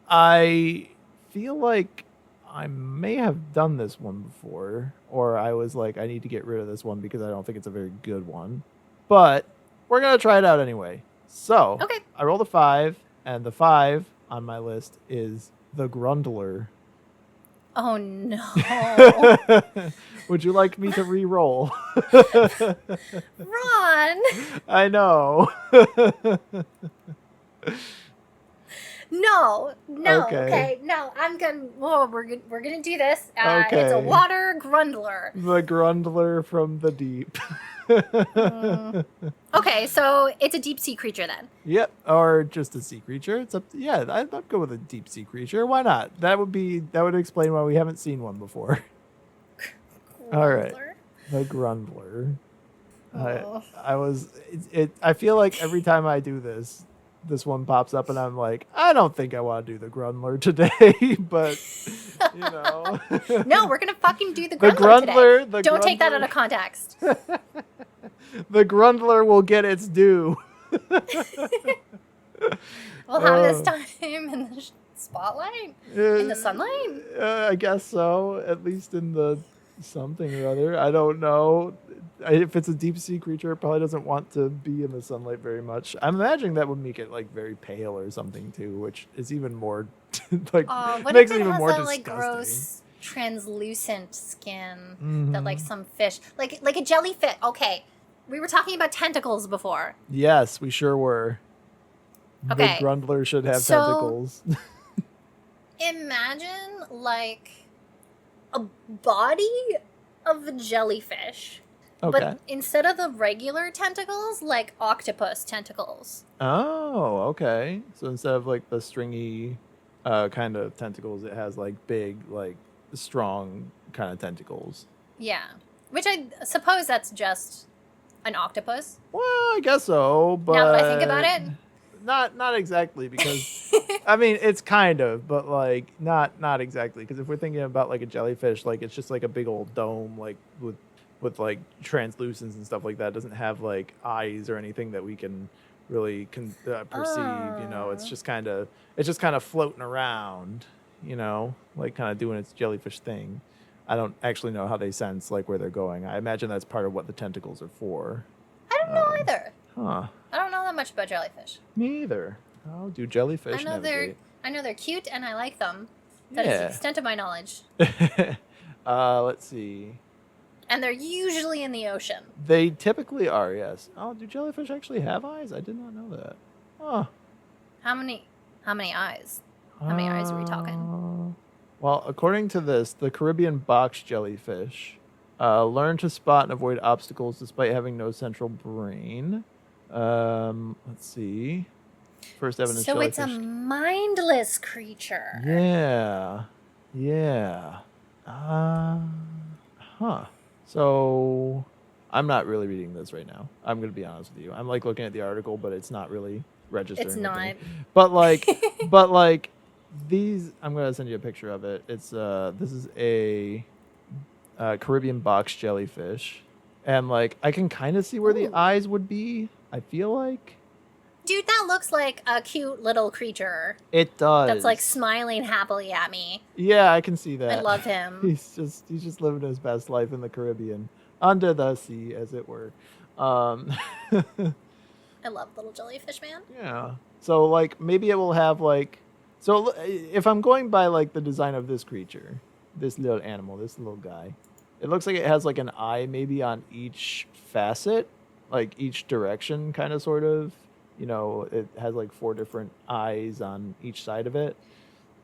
Speaker 1: I feel like I may have done this one before, or I was like, I need to get rid of this one because I don't think it's a very good one. But we're gonna try it out anyway. So
Speaker 2: Okay.
Speaker 1: I rolled a 5, and the 5 on my list is the Grundler.
Speaker 2: Oh no.
Speaker 1: Would you like me to re-roll?
Speaker 2: Ron.
Speaker 1: I know.
Speaker 2: No.
Speaker 1: Okay.
Speaker 2: No, I'm gonna. Whoa, we're gonna do this. It's a
Speaker 1: Okay.
Speaker 2: water Grundler.
Speaker 1: The Grundler from the deep.
Speaker 2: Okay, so it's a deep sea creature then.
Speaker 1: Yep, or just a sea creature. It's up. Yeah, I'd go with a deep sea creature. Why not? That would explain why we haven't seen one before. All right,
Speaker 2: Grundler?
Speaker 1: the Grundler.
Speaker 2: Oh.
Speaker 1: I feel like every time I do this one pops up, and I'm like, I don't think I want to do the Grundler today, but you know.
Speaker 2: No, we're gonna fucking do the
Speaker 1: The
Speaker 2: Grundler today.
Speaker 1: the
Speaker 2: Don't take that
Speaker 1: Grundler-
Speaker 2: out of context.
Speaker 1: The Grundler will get its due.
Speaker 2: We'll have this time in the spotlight, in the sunlight.
Speaker 1: I guess so. At least in the something or other. I don't know. If it's a deep sea creature, it probably doesn't want to be in the sunlight very much. I'm imagining that would make it like very pale or something too, which is even more like
Speaker 2: What
Speaker 1: makes
Speaker 2: if
Speaker 1: it
Speaker 2: it
Speaker 1: even
Speaker 2: has
Speaker 1: more
Speaker 2: that
Speaker 1: disgusting.
Speaker 2: like gross translucent skin
Speaker 1: Mm-hmm.
Speaker 2: that like some fish, like a jellyfish? Okay, we were talking about tentacles before.
Speaker 1: Yes, we sure were.
Speaker 2: Okay.
Speaker 1: The Grundler should have
Speaker 2: So-
Speaker 1: tentacles.
Speaker 2: Imagine like a body of a jellyfish,
Speaker 1: Okay.
Speaker 2: but instead of the regular tentacles, like octopus tentacles.
Speaker 1: Oh, okay. So instead of like the stringy kind of tentacles, it has like big, like strong kind of tentacles.
Speaker 2: Yeah, which I suppose that's just an octopus.
Speaker 1: Well, I guess so, but
Speaker 2: Now that I think about it.
Speaker 1: not exactly, because I mean it's kind of, but like not exactly, because if we're thinking about like a jellyfish, like it's just like a big old dome, like with like translucence and stuff like that. It doesn't have like eyes or anything that we can really perceive. You know, it's just kind of floating around. You know, like kind of doing its jellyfish thing. I don't actually know how they sense like where they're going. I imagine that's part of what the tentacles are for.
Speaker 2: I don't know either.
Speaker 1: Huh.
Speaker 2: I don't know that much about jellyfish.
Speaker 1: Me either. How do jellyfish
Speaker 2: I know
Speaker 1: navigate?
Speaker 2: they're cute and I like them. That is the
Speaker 1: Yeah.
Speaker 2: extent of my knowledge.
Speaker 1: Let's see.
Speaker 2: And they're usually in the ocean.
Speaker 1: They typically are, yes. Oh, do jellyfish actually have eyes? I did not know that. Oh.
Speaker 2: How many eyes? How many eyes are we talking?
Speaker 1: Well, according to this, the Caribbean box jellyfish learn to spot and avoid obstacles despite having no central brain. Let's see. First evidence
Speaker 2: So
Speaker 1: jellyfish.
Speaker 2: it's a mindless creature.
Speaker 1: Yeah. Huh. So I'm not really reading this right now. I'm going to be honest with you. I'm like looking at the article, but it's not really registering.
Speaker 2: It's
Speaker 1: with
Speaker 2: not.
Speaker 1: me. But like these, I'm going to send you a picture of it. It's this is a Caribbean box jellyfish. And like I can kind of see where the
Speaker 2: Ooh.
Speaker 1: eyes would be. I feel like
Speaker 2: Dude, that looks like a cute little creature
Speaker 1: it does.
Speaker 2: that's like smiling happily at me.
Speaker 1: Yeah, I can see that.
Speaker 2: I love him.
Speaker 1: He's just living his best life in the Caribbean, under the sea, as it were.
Speaker 2: I love little jellyfish man.
Speaker 1: Yeah. So like maybe it will have like, so if I'm going by like the design of this creature, this little animal, this little guy, it looks like it has like an eye maybe on each facet, like each direction, kind of sort of. You know, it has like 4 different eyes on each side of it.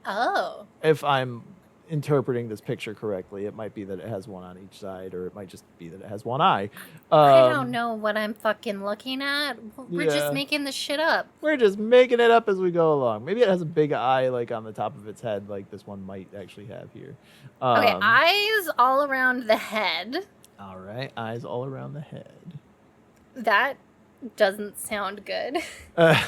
Speaker 2: Oh.
Speaker 1: If I'm interpreting this picture correctly, it might be that it has one on each side, or it might just be that it has one eye.
Speaker 2: I don't know what I'm fucking looking at. We're
Speaker 1: Yeah.
Speaker 2: just making this shit up.
Speaker 1: We're just making it up as we go along. Maybe it has a big eye like on the top of its head, like this one might actually have here.
Speaker 2: Okay, eyes all around the head.
Speaker 1: All right, eyes all around the head.
Speaker 2: That doesn't sound good.
Speaker 1: Uh,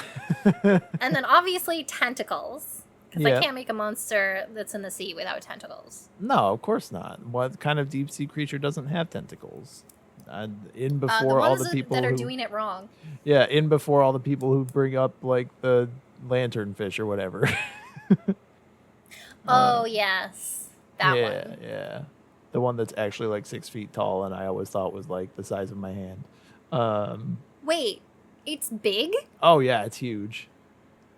Speaker 2: And then obviously tentacles. Because
Speaker 1: Yeah.
Speaker 2: I can't make a monster that's in the sea without tentacles.
Speaker 1: no, of course not. What kind of deep sea creature doesn't have tentacles? In
Speaker 2: The
Speaker 1: before all
Speaker 2: ones
Speaker 1: the people
Speaker 2: that are
Speaker 1: who,
Speaker 2: doing it wrong.
Speaker 1: yeah, in before all the people who bring up like the lanternfish or whatever.
Speaker 2: Oh, yes. That
Speaker 1: yeah,
Speaker 2: one.
Speaker 1: yeah, the one that's actually like 6 feet tall, and I always thought was like the size of my hand.
Speaker 2: Wait, It's big?
Speaker 1: Oh yeah, it's huge.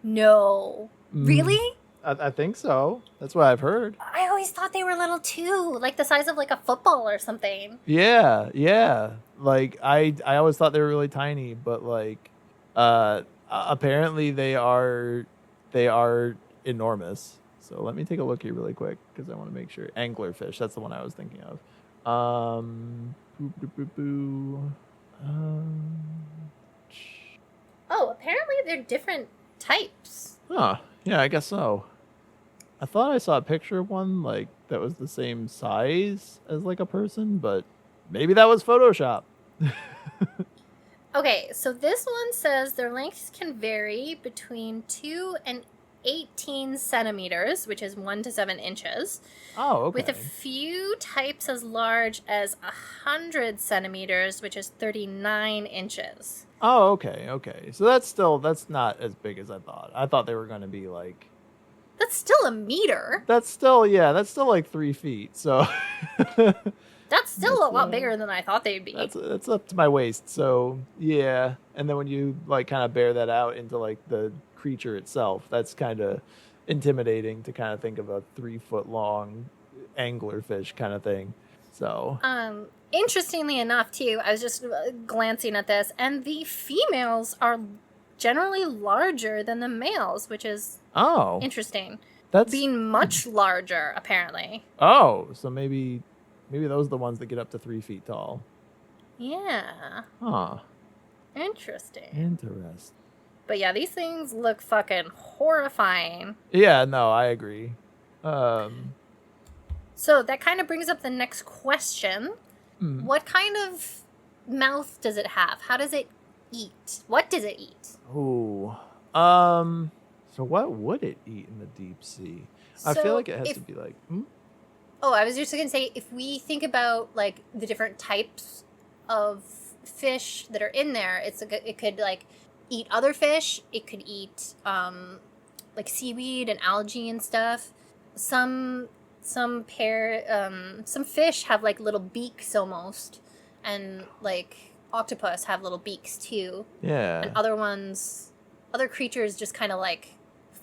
Speaker 2: No. Really?
Speaker 1: I think so. That's what I've heard.
Speaker 2: I always thought they were little too, like the size of like a football or something.
Speaker 1: Yeah. Like I always thought they were really tiny, but like apparently they are enormous. So let me take a look here really quick because I want to make sure. Anglerfish, that's the one I was thinking of.
Speaker 2: Oh, apparently they're different types.
Speaker 1: Huh. Yeah, I guess so. I thought I saw a picture of one like that was the same size as like a person, but maybe that was Photoshop.
Speaker 2: Okay, so this one says their lengths can vary between 2 and 18 centimeters, which is 1 to 7 inches,
Speaker 1: Oh, okay.
Speaker 2: with a few types as large as 100 centimeters, which is 39 inches.
Speaker 1: Oh, okay. So that's not as big as I thought. I thought they were going to be like.
Speaker 2: That's still a meter.
Speaker 1: That's still like 3 feet. So.
Speaker 2: That's still a lot bigger than I thought they'd be.
Speaker 1: That's up to my waist. So yeah, and then when you like kind of bear that out into like the creature itself, that's kind of intimidating to kind of think of a 3 foot long anglerfish kind of thing. So.
Speaker 2: Interestingly enough, too, I was just glancing at this, and the females are generally larger than the males, which is interesting.
Speaker 1: That's
Speaker 2: being much larger, apparently.
Speaker 1: Oh, so maybe those are the ones that get up to 3 feet tall.
Speaker 2: Yeah.
Speaker 1: Huh.
Speaker 2: Interesting.
Speaker 1: Interesting.
Speaker 2: But yeah, these things look fucking horrifying.
Speaker 1: Yeah, no, I agree.
Speaker 2: So that kind of brings up the next question. What kind of mouth does it have? How does it eat? What does it eat?
Speaker 1: Ooh. So what would it eat in the deep sea? I feel like it has to be like...
Speaker 2: Oh, I was just going to say, if we think about like the different types of fish that are in there, it could like eat other fish. It could eat like seaweed and algae and stuff. Some fish have like little beaks almost, and like octopus have little beaks too.
Speaker 1: Yeah.
Speaker 2: And other creatures just kind of like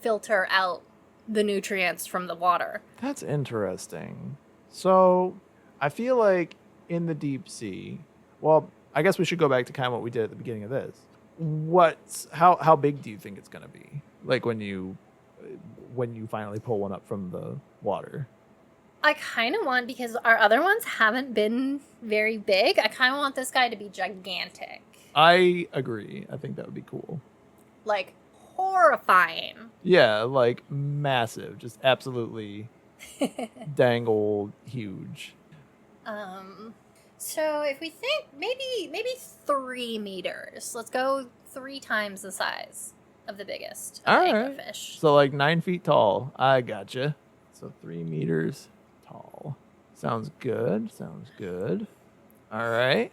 Speaker 2: filter out the nutrients from the water. That's
Speaker 1: interesting. So I feel like in the deep sea, well, I guess we should go back to kind of what we did at the beginning of this. How big do you think it's going to be? Like when you finally pull one up from the water?
Speaker 2: I kind of want, because our other ones haven't been very big, I kind of want this guy to be gigantic.
Speaker 1: I agree. I think that would be cool.
Speaker 2: Like, horrifying.
Speaker 1: Yeah, like massive. Just absolutely dangle huge.
Speaker 2: So if we think maybe 3 meters. Let's go 3 times the size of the biggest anglerfish.
Speaker 1: So like 9 feet tall. I gotcha. So 3 meters tall. Sounds good. All right.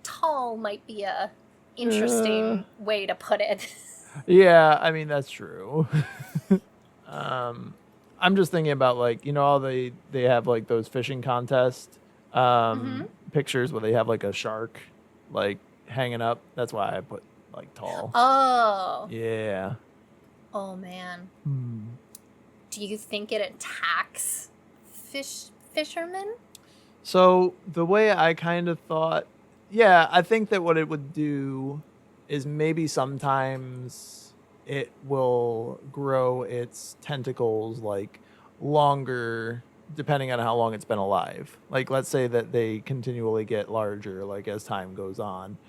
Speaker 2: Tall might be a interesting way to put it.
Speaker 1: Yeah, I mean that's true. I'm just thinking about like, you know, how they have like those fishing contest pictures where they have like a shark like hanging up. That's why I put like tall.
Speaker 2: Oh.
Speaker 1: Yeah.
Speaker 2: Oh man. Do you think it attacks fishermen?
Speaker 1: So the way I kind of thought, yeah, I think that what it would do is maybe sometimes it will grow its tentacles like longer depending on how long it's been alive. Like let's say that they continually get larger like as time goes on.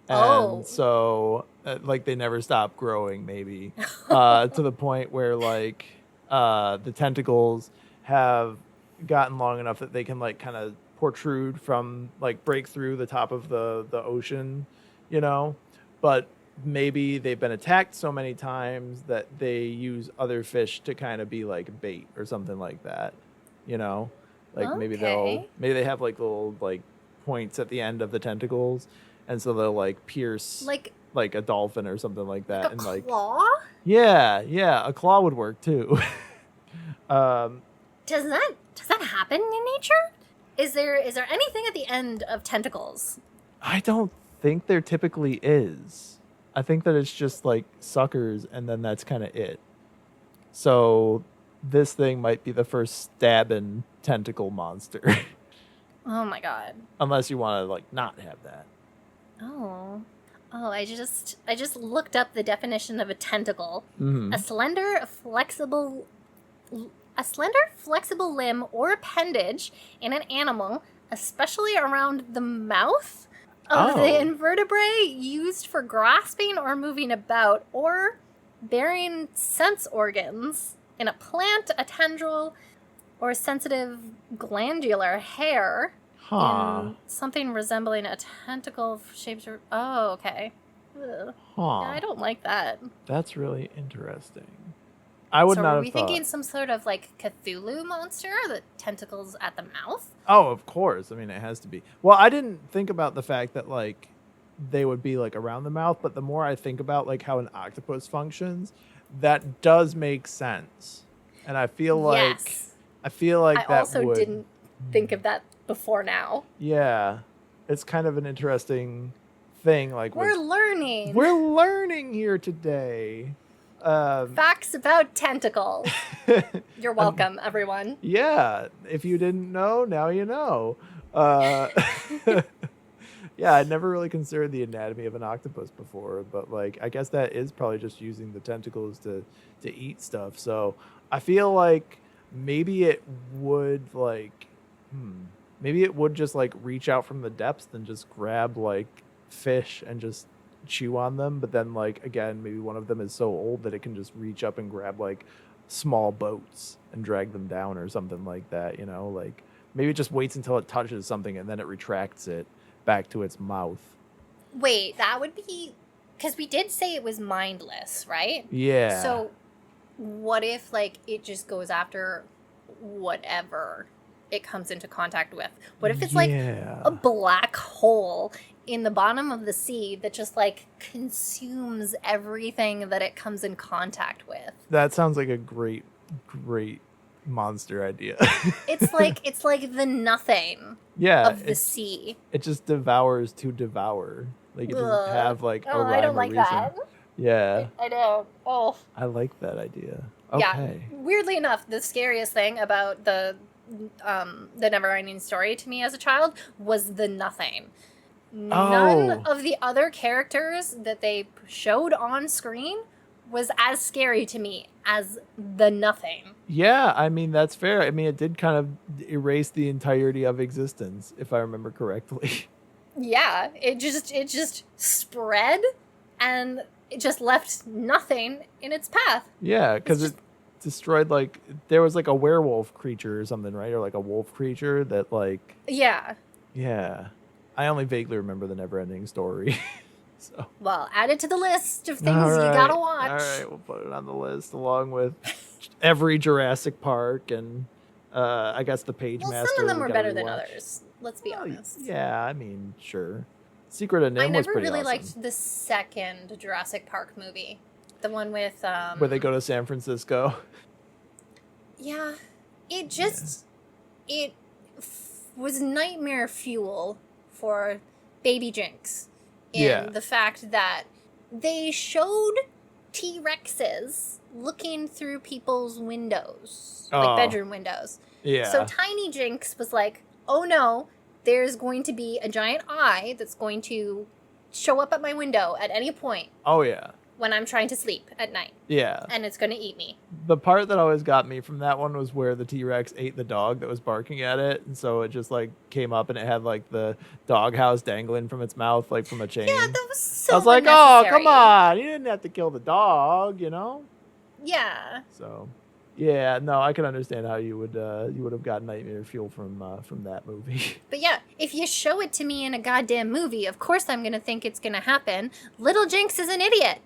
Speaker 1: And so like they never stop growing maybe to the point where like the tentacles have gotten long enough that they can like kind of protrude from like break through the top of the ocean, you know, but maybe they've been attacked so many times that they use other fish to kind of be like bait or something like that, you know, like maybe they have like little like points at the end of the tentacles, and so they'll like pierce like a dolphin or something like that.
Speaker 2: Like a claw?
Speaker 1: Yeah, a claw would work too.
Speaker 2: Does that happen in nature? Is there anything at the end of tentacles?
Speaker 1: I don't think there typically is. I think that it's just like suckers, and then that's kind of it. So this thing might be the first stabbing tentacle monster,
Speaker 2: Oh my god.
Speaker 1: unless you want to like not have that.
Speaker 2: Oh. Oh, I just looked up the definition of a tentacle.
Speaker 1: Mm-hmm.
Speaker 2: A slender, flexible limb or appendage in an animal, especially around the mouth of the invertebrate, used for grasping or moving about or bearing sense organs in a plant, a tendril, or sensitive glandular hair.
Speaker 1: Huh.
Speaker 2: In something resembling a tentacle shaped. Oh, okay. Ugh.
Speaker 1: Huh.
Speaker 2: Yeah, I don't like that.
Speaker 1: That's really interesting. I would
Speaker 2: So
Speaker 1: not
Speaker 2: are
Speaker 1: have
Speaker 2: we
Speaker 1: thought.
Speaker 2: thinking some sort of like Cthulhu monster? The tentacles at the mouth?
Speaker 1: Oh, of course. I mean, it has to be. Well, I didn't think about the fact that like they would be like around the mouth, but the more I think about like how an octopus functions, that does make sense. And I feel like
Speaker 2: Yes.
Speaker 1: I feel like
Speaker 2: I
Speaker 1: that
Speaker 2: also
Speaker 1: would,
Speaker 2: didn't think of that before now.
Speaker 1: Yeah, it's kind of an interesting thing. Like
Speaker 2: We're learning.
Speaker 1: we're learning here today.
Speaker 2: Facts about tentacles. You're welcome, everyone.
Speaker 1: Yeah, if you didn't know, now you know. Yeah, I'd never really considered the anatomy of an octopus before, but like I guess that is probably just using the tentacles to eat stuff. So I feel like maybe it would like maybe it would just like reach out from the depths and just grab like fish and just chew on them, but then like again maybe one of them is so old that it can just reach up and grab like small boats and drag them down or something like that, you know, like maybe it just waits until it touches something and then it retracts it back to its mouth.
Speaker 2: Wait, that would be... Because we did say it was mindless, right?
Speaker 1: Yeah.
Speaker 2: So what if, like, it just goes after whatever it comes into contact with? What if it's, like, a black hole in the bottom of the sea that just, like, consumes everything that it comes in contact with?
Speaker 1: That sounds like a great monster idea.
Speaker 2: It's like the nothing
Speaker 1: Yeah,
Speaker 2: of the sea.
Speaker 1: it just devours to devour. Like it doesn't
Speaker 2: Ugh.
Speaker 1: have like a
Speaker 2: Oh,
Speaker 1: rhyme
Speaker 2: I don't
Speaker 1: or
Speaker 2: like
Speaker 1: reason.
Speaker 2: that.
Speaker 1: Yeah,
Speaker 2: I know. Oh.
Speaker 1: I like that idea.
Speaker 2: Yeah.
Speaker 1: Okay.
Speaker 2: Weirdly enough, the scariest thing about the Neverending Story to me as a child was the nothing. None of the other characters that they showed on screen was as scary to me as the nothing.
Speaker 1: Yeah, I mean that's fair. I mean it did kind of erase the entirety of existence, if I remember correctly.
Speaker 2: Yeah, it just spread and it just left nothing in its path.
Speaker 1: Yeah, because it destroyed like there was like a werewolf creature or something, right? Or like a wolf creature that like
Speaker 2: Yeah.
Speaker 1: yeah. I only vaguely remember the Never-Ending Story. So
Speaker 2: Well, add it to the list of things you gotta watch.
Speaker 1: All right, we'll put it on the list along with every Jurassic Park and I guess the Page
Speaker 2: Well,
Speaker 1: Master.
Speaker 2: some of them
Speaker 1: we
Speaker 2: were
Speaker 1: gotta
Speaker 2: better than
Speaker 1: rewatch.
Speaker 2: others. Let's be honest.
Speaker 1: Yeah, I mean, sure. Secret of NIMH
Speaker 2: I
Speaker 1: was
Speaker 2: never
Speaker 1: pretty
Speaker 2: really
Speaker 1: awesome.
Speaker 2: liked the second Jurassic Park movie. The one with
Speaker 1: Where they go to San Francisco.
Speaker 2: Yeah. It just was nightmare fuel for baby Jinx. In
Speaker 1: Yeah.
Speaker 2: the fact that they showed T-Rexes looking through people's windows,
Speaker 1: Oh.
Speaker 2: like bedroom windows.
Speaker 1: Yeah.
Speaker 2: So Tiny Jinx was like, oh no, there's going to be a giant eye that's going to show up at my window at any point
Speaker 1: Oh yeah.
Speaker 2: when I'm trying to sleep at night,
Speaker 1: Yeah.
Speaker 2: and it's going to eat me.
Speaker 1: The part that always got me from that one was where the T-Rex ate the dog that was barking at it, and so it just like came up and it had like the dog house dangling from its mouth like from a chain.
Speaker 2: Yeah, that was so
Speaker 1: I was like, oh,
Speaker 2: unnecessary.
Speaker 1: come on. You didn't have to kill the dog, you know?
Speaker 2: Yeah.
Speaker 1: So, yeah, no, I can understand how you would have gotten nightmare fuel from that movie.
Speaker 2: But yeah, if you show it to me in a goddamn movie, of course I'm going to think it's going to happen. Little Jinx is an idiot.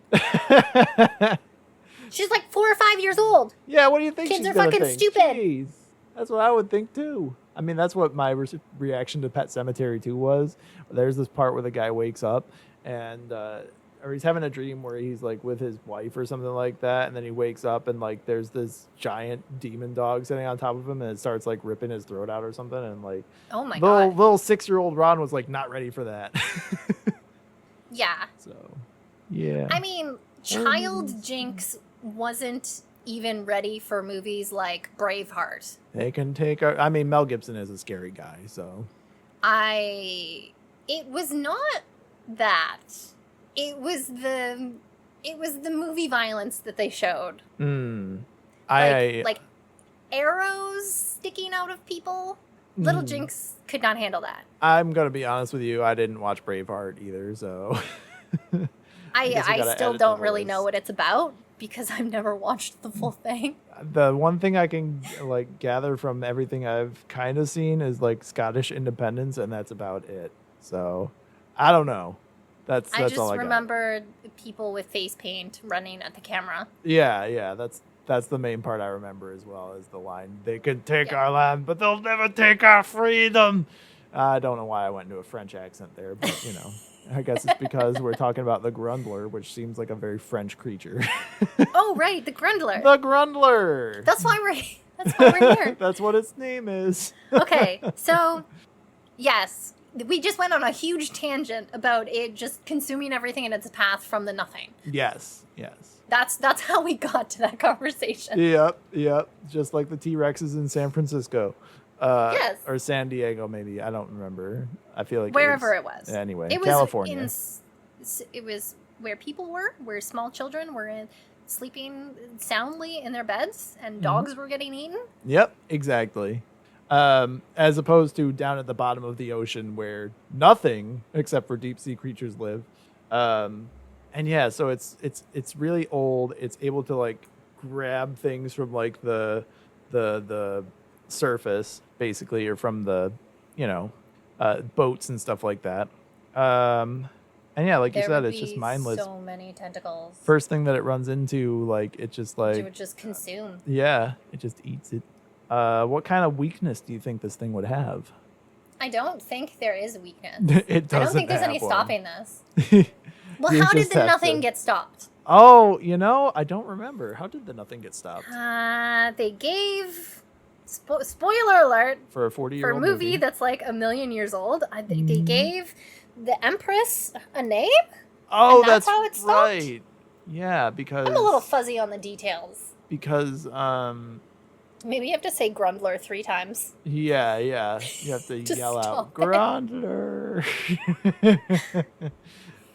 Speaker 2: She's like 4 or 5 years old.
Speaker 1: Yeah, what do you think
Speaker 2: Kids
Speaker 1: she's
Speaker 2: are
Speaker 1: gonna
Speaker 2: fucking
Speaker 1: think?
Speaker 2: stupid.
Speaker 1: Jeez. That's what I would think too. I mean, that's what my reaction to Pet Sematary 2 was. There's this part where the guy wakes up and or he's having a dream where he's like with his wife or something like that, and then he wakes up and like there's this giant demon dog sitting on top of him and it starts like ripping his throat out or something, and like
Speaker 2: Oh my
Speaker 1: little
Speaker 2: god.
Speaker 1: little 6-year-old Ron was like not ready for that.
Speaker 2: Yeah.
Speaker 1: So Yeah.
Speaker 2: I mean, child Jinx wasn't even ready for movies like Braveheart.
Speaker 1: They can take I mean, Mel Gibson is a scary guy, so.
Speaker 2: It was not that. It was the movie violence that they showed. Like arrows sticking out of people. Little Jinx could not handle that.
Speaker 1: I'm going to be honest with you. I didn't watch Braveheart either, so.
Speaker 2: I still don't really know what it's about because I've never watched the full thing.
Speaker 1: The one thing I can like gather from everything I've kind of seen is like Scottish independence, and that's about it. So I don't know. That's
Speaker 2: I
Speaker 1: all I
Speaker 2: just
Speaker 1: got.
Speaker 2: remember people with face paint running at the camera.
Speaker 1: Yeah. That's the main part I remember as well as the line. They can take our land, but they'll never take our freedom. I don't know why I went into a French accent there, but you know. I guess it's because we're talking about the Grundler, which seems like a very French creature.
Speaker 2: Oh, right, the Grundler.
Speaker 1: The Grundler.
Speaker 2: That's why we're here.
Speaker 1: That's what its name is.
Speaker 2: Okay, so yes, we just went on a huge tangent about it just consuming everything in its path from the nothing.
Speaker 1: Yes.
Speaker 2: That's how we got to that conversation.
Speaker 1: Yep. Just like the T-Rexes in San Francisco.
Speaker 2: Yes.
Speaker 1: Or San Diego, maybe. I don't remember. I feel like
Speaker 2: wherever it was.
Speaker 1: Anyway,
Speaker 2: it was
Speaker 1: California.
Speaker 2: It was where people were, where small children were sleeping soundly in their beds, and dogs were getting eaten.
Speaker 1: Yep, exactly. As opposed to down at the bottom of the ocean where nothing except for deep sea creatures live. And yeah, so it's really old. It's able to like grab things from like the surface basically, or from the boats and stuff like that. And yeah, like you said, it's just mindless.
Speaker 2: So many tentacles.
Speaker 1: First thing that it runs into, like it just like
Speaker 2: it would just consume.
Speaker 1: Yeah, it just eats it. What kind of weakness do you think this thing would have?
Speaker 2: I don't think there is a weakness.
Speaker 1: It doesn't.
Speaker 2: I don't think there's
Speaker 1: have
Speaker 2: any
Speaker 1: one.
Speaker 2: stopping this. Well,
Speaker 1: You
Speaker 2: how did
Speaker 1: just
Speaker 2: the
Speaker 1: have
Speaker 2: nothing
Speaker 1: to-
Speaker 2: get stopped?
Speaker 1: Oh, I don't remember. How did the nothing get stopped?
Speaker 2: They gave spoiler alert
Speaker 1: For a
Speaker 2: for
Speaker 1: 40-year-old
Speaker 2: a movie that's like 1,000,000 years old. They gave the Empress a name.
Speaker 1: Oh,
Speaker 2: and that's how it stopped?
Speaker 1: right. Yeah, because
Speaker 2: I'm a little fuzzy on the details. Maybe you have to say Grundler 3 times.
Speaker 1: Yeah, you have to
Speaker 2: Just
Speaker 1: yell out
Speaker 2: stop it.
Speaker 1: Grundler.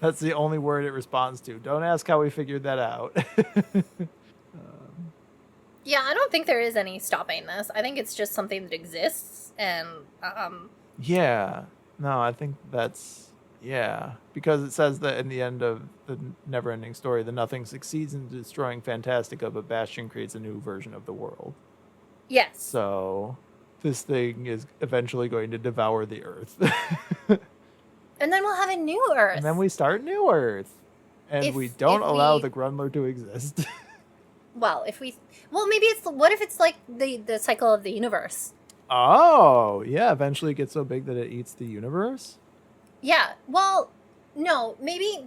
Speaker 1: That's the only word it responds to. Don't ask how we figured that out.
Speaker 2: Yeah, I don't think there is any stopping this. I think it's just something that exists, and
Speaker 1: Yeah. No, I think that's because it says that in the end of the never-ending story, the nothing succeeds in destroying Fantastica, but Bastion creates a new version of the world.
Speaker 2: yes.
Speaker 1: So this thing is eventually going to devour the Earth.
Speaker 2: And then we'll have a new Earth.
Speaker 1: And then we start New Earth. And we don't allow the Grundler to exist.
Speaker 2: Well, maybe what if it's like the cycle of the universe?
Speaker 1: Oh, yeah. Eventually it gets so big that it eats the universe?
Speaker 2: Yeah. Well, no, maybe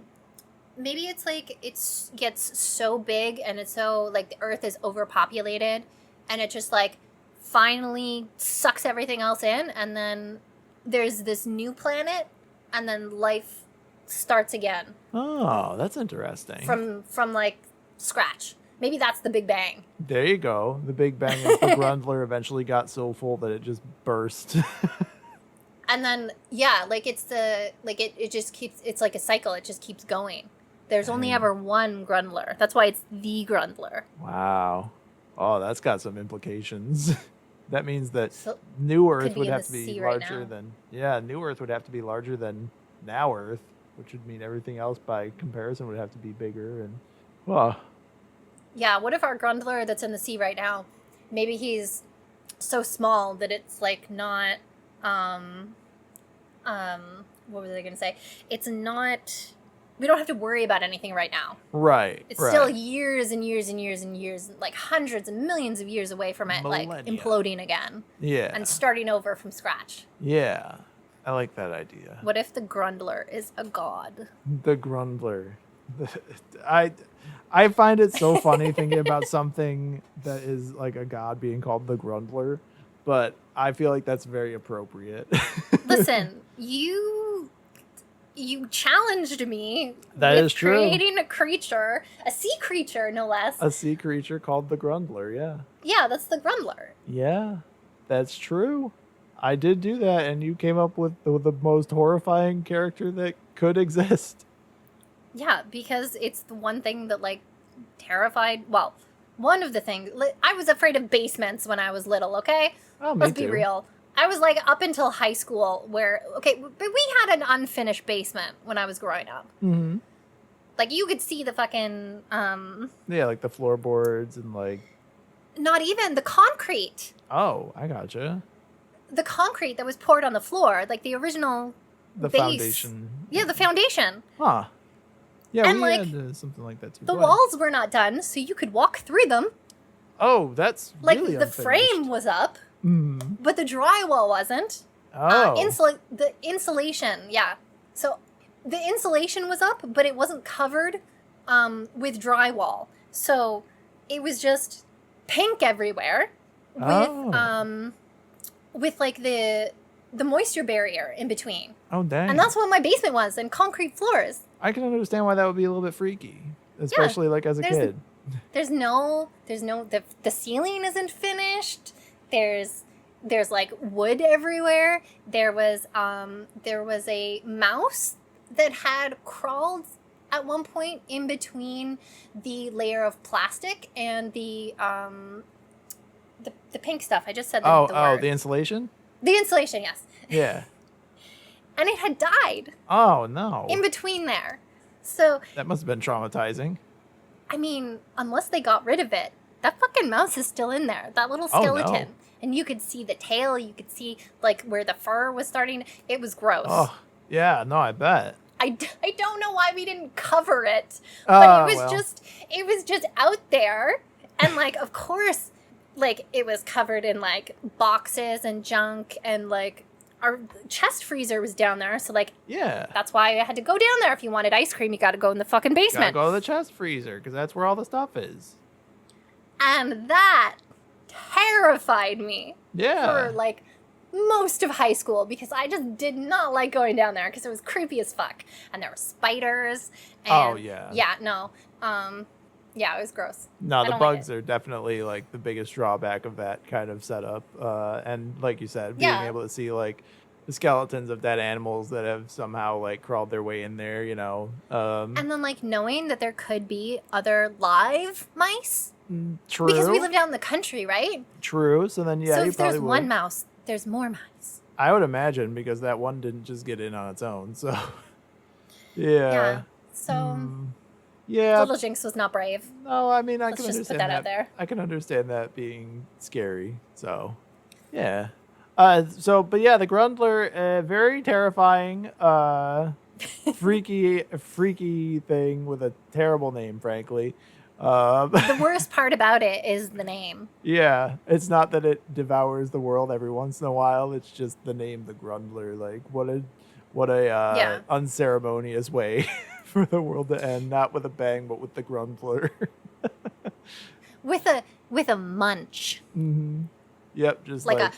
Speaker 2: it's like it gets so big and it's so like the Earth is overpopulated and it just like finally sucks everything else in, and then there's this new planet and then life starts again.
Speaker 1: Oh, that's interesting.
Speaker 2: From like scratch. Maybe that's the Big Bang.
Speaker 1: There you go. The Big Bang is the Grundler eventually got so full that it just burst.
Speaker 2: And then like it just keeps, it's like a cycle, it just keeps going. There's only ever one Grundler. That's why it's the Grundler.
Speaker 1: Wow. Oh, that's got some implications. That means that New Earth would have to be larger than New Earth would have to be larger than Now Earth, which would mean everything else by comparison would have to be bigger. And
Speaker 2: yeah, what if our Grundler that's in the sea right now, maybe he's so small that it's like not what was I gonna say? It's not, we don't have to worry about anything right now.
Speaker 1: Right.
Speaker 2: It's still years and years and years and years, like hundreds and millions of years away from it, like imploding again.
Speaker 1: Yeah.
Speaker 2: And starting over from scratch.
Speaker 1: Yeah. I like that idea.
Speaker 2: What if the Grundler is a god?
Speaker 1: The Grundler. I find it so funny thinking about something that is like a god being called the Grundler, but I feel like that's very appropriate.
Speaker 2: Listen, you challenged me
Speaker 1: That
Speaker 2: with
Speaker 1: is true.
Speaker 2: creating a creature, a sea creature, no less.
Speaker 1: A sea creature called the Grundler, yeah.
Speaker 2: Yeah, that's the Grundler.
Speaker 1: Yeah, that's true. I did do that, and you came up with the most horrifying character that could exist.
Speaker 2: Yeah, because it's the one thing that, like, terrified... Well, one of the things... I was afraid of basements when I was little, okay?
Speaker 1: Oh, me
Speaker 2: Let's be
Speaker 1: too.
Speaker 2: real. I was, like, up until high school where... Okay, but we had an unfinished basement when I was growing up.
Speaker 1: Mm-hmm.
Speaker 2: Like, you could see the fucking...
Speaker 1: Yeah, like the floorboards and like...
Speaker 2: Not even the concrete.
Speaker 1: Oh, I gotcha.
Speaker 2: The concrete that was poured on the floor. Like, the original
Speaker 1: The
Speaker 2: base.
Speaker 1: foundation.
Speaker 2: Yeah, the foundation.
Speaker 1: Huh. Yeah,
Speaker 2: And,
Speaker 1: we
Speaker 2: like,
Speaker 1: had something like that too.
Speaker 2: The
Speaker 1: Go ahead.
Speaker 2: walls were not done, so you could walk through them.
Speaker 1: Oh, that's
Speaker 2: Like,
Speaker 1: really
Speaker 2: the
Speaker 1: unfinished.
Speaker 2: frame was up,
Speaker 1: Mm.
Speaker 2: but the drywall wasn't.
Speaker 1: Oh.
Speaker 2: The insulation, yeah. So the insulation was up, but it wasn't covered with drywall. So it was just pink everywhere
Speaker 1: Oh.
Speaker 2: with like the moisture barrier in between.
Speaker 1: Oh, dang.
Speaker 2: And that's what my basement was, and concrete floors.
Speaker 1: I can understand why that would be a little bit freaky, especially like as a
Speaker 2: there's-
Speaker 1: kid.
Speaker 2: The ceiling isn't finished. There's like wood everywhere. There was a mouse that had crawled at one point in between the layer of plastic and the pink stuff. I just said the word.
Speaker 1: The insulation?
Speaker 2: The insulation, yes.
Speaker 1: Yeah.
Speaker 2: And it had died
Speaker 1: Oh, no.
Speaker 2: in between there. So,
Speaker 1: That must have been traumatizing.
Speaker 2: I mean, unless they got rid of it, that fucking mouse is still in there. That little
Speaker 1: Oh, no.
Speaker 2: skeleton. And you could see the tail. You could see, like, where the fur was starting. It was gross.
Speaker 1: Oh, yeah, no, I bet.
Speaker 2: I don't know why we didn't cover it. But it was just out there. And, like, of course, like, it was covered in, like, boxes and junk. And, like, our chest freezer was down there. So, like,
Speaker 1: Yeah.
Speaker 2: that's why I had to go down there. If you wanted ice cream, you got to go in the fucking
Speaker 1: Gotta
Speaker 2: basement.
Speaker 1: go to the chest freezer, because that's where all the stuff is.
Speaker 2: And that terrified me
Speaker 1: Yeah.
Speaker 2: for like most of high school because I just did not like going down there because it was creepy as fuck. And there were spiders. And
Speaker 1: Oh, yeah.
Speaker 2: Yeah, no. Yeah, it was gross.
Speaker 1: No,
Speaker 2: I
Speaker 1: the
Speaker 2: don't like
Speaker 1: bugs are definitely like the biggest drawback of that kind of setup. And like you said, being
Speaker 2: Yeah.
Speaker 1: able to see like the skeletons of dead animals that have somehow like crawled their way in there, you know.
Speaker 2: And then like knowing that there could be other live mice
Speaker 1: True.
Speaker 2: because we lived out in the country, right?
Speaker 1: True. So then, yeah,
Speaker 2: so
Speaker 1: you
Speaker 2: if there's
Speaker 1: probably
Speaker 2: one
Speaker 1: would.
Speaker 2: mouse, there's more mice.
Speaker 1: I would imagine because that one didn't just get in on its own. So, yeah.
Speaker 2: Yeah. So
Speaker 1: Yeah.
Speaker 2: Little Jinx was not brave.
Speaker 1: No, I mean, I
Speaker 2: Let's
Speaker 1: can
Speaker 2: just put
Speaker 1: understand
Speaker 2: that out there.
Speaker 1: I can understand that being scary. So, yeah. But yeah, the Grundler, very terrifying, freaky thing with a terrible name, frankly.
Speaker 2: The worst part about it is the name.
Speaker 1: Yeah, it's not that it devours the world every once in a while. It's just the name, the Grundler. Like, what a
Speaker 2: Yeah.
Speaker 1: unceremonious way for the world to end. Not with a bang, but with the Grundler.
Speaker 2: With a munch.
Speaker 1: Mm-hmm. Yep, just
Speaker 2: Like
Speaker 1: like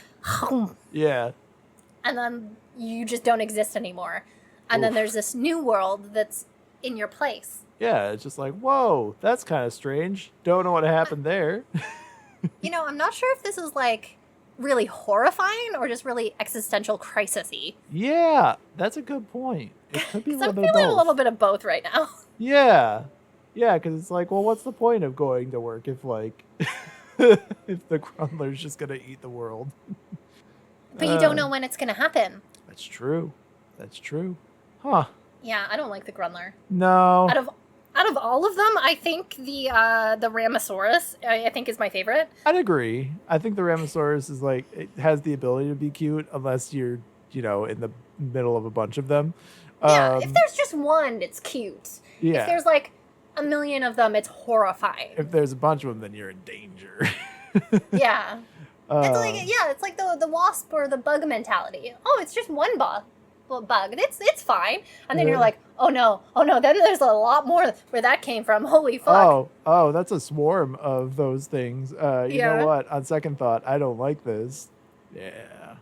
Speaker 2: a
Speaker 1: yeah.
Speaker 2: and then you just don't exist anymore. And then
Speaker 1: Oof.
Speaker 2: there's this new world that's in your place.
Speaker 1: Yeah, it's just like, whoa, that's kind of strange. Don't know what happened there.
Speaker 2: You know, I'm not sure if this is like really horrifying or just really existential crisis-y.
Speaker 1: Yeah, that's a good point. It could be a
Speaker 2: Because
Speaker 1: little
Speaker 2: I'm
Speaker 1: bit of
Speaker 2: feeling
Speaker 1: both.
Speaker 2: a little bit of both right now.
Speaker 1: Yeah. Yeah, because it's like, well, what's the point of going to work if, like, if the Grundler's just going to eat the world?
Speaker 2: But you don't know when it's going to happen.
Speaker 1: That's true. That's true. Huh.
Speaker 2: Yeah, I don't like the Grundler.
Speaker 1: No.
Speaker 2: Out of all of them, I think the Ram-A-Saurus, I think, is my favorite.
Speaker 1: I'd agree. I think the Ram-A-Saurus is like, it has the ability to be cute unless you're, you know, in the middle of a bunch of them.
Speaker 2: Yeah, if there's just one, it's cute.
Speaker 1: Yeah.
Speaker 2: If there's like a million of them, it's horrifying.
Speaker 1: If there's a bunch of them, then you're in danger.
Speaker 2: Yeah. It's like the wasp or the bug mentality. Oh, it's just one bug. It's fine. And then
Speaker 1: Yeah.
Speaker 2: you're like, oh no. Then there's a lot more where that came from. Holy fuck.
Speaker 1: Oh, that's a swarm of those things. You
Speaker 2: Yeah.
Speaker 1: know what? On second thought, I don't like this. Yeah.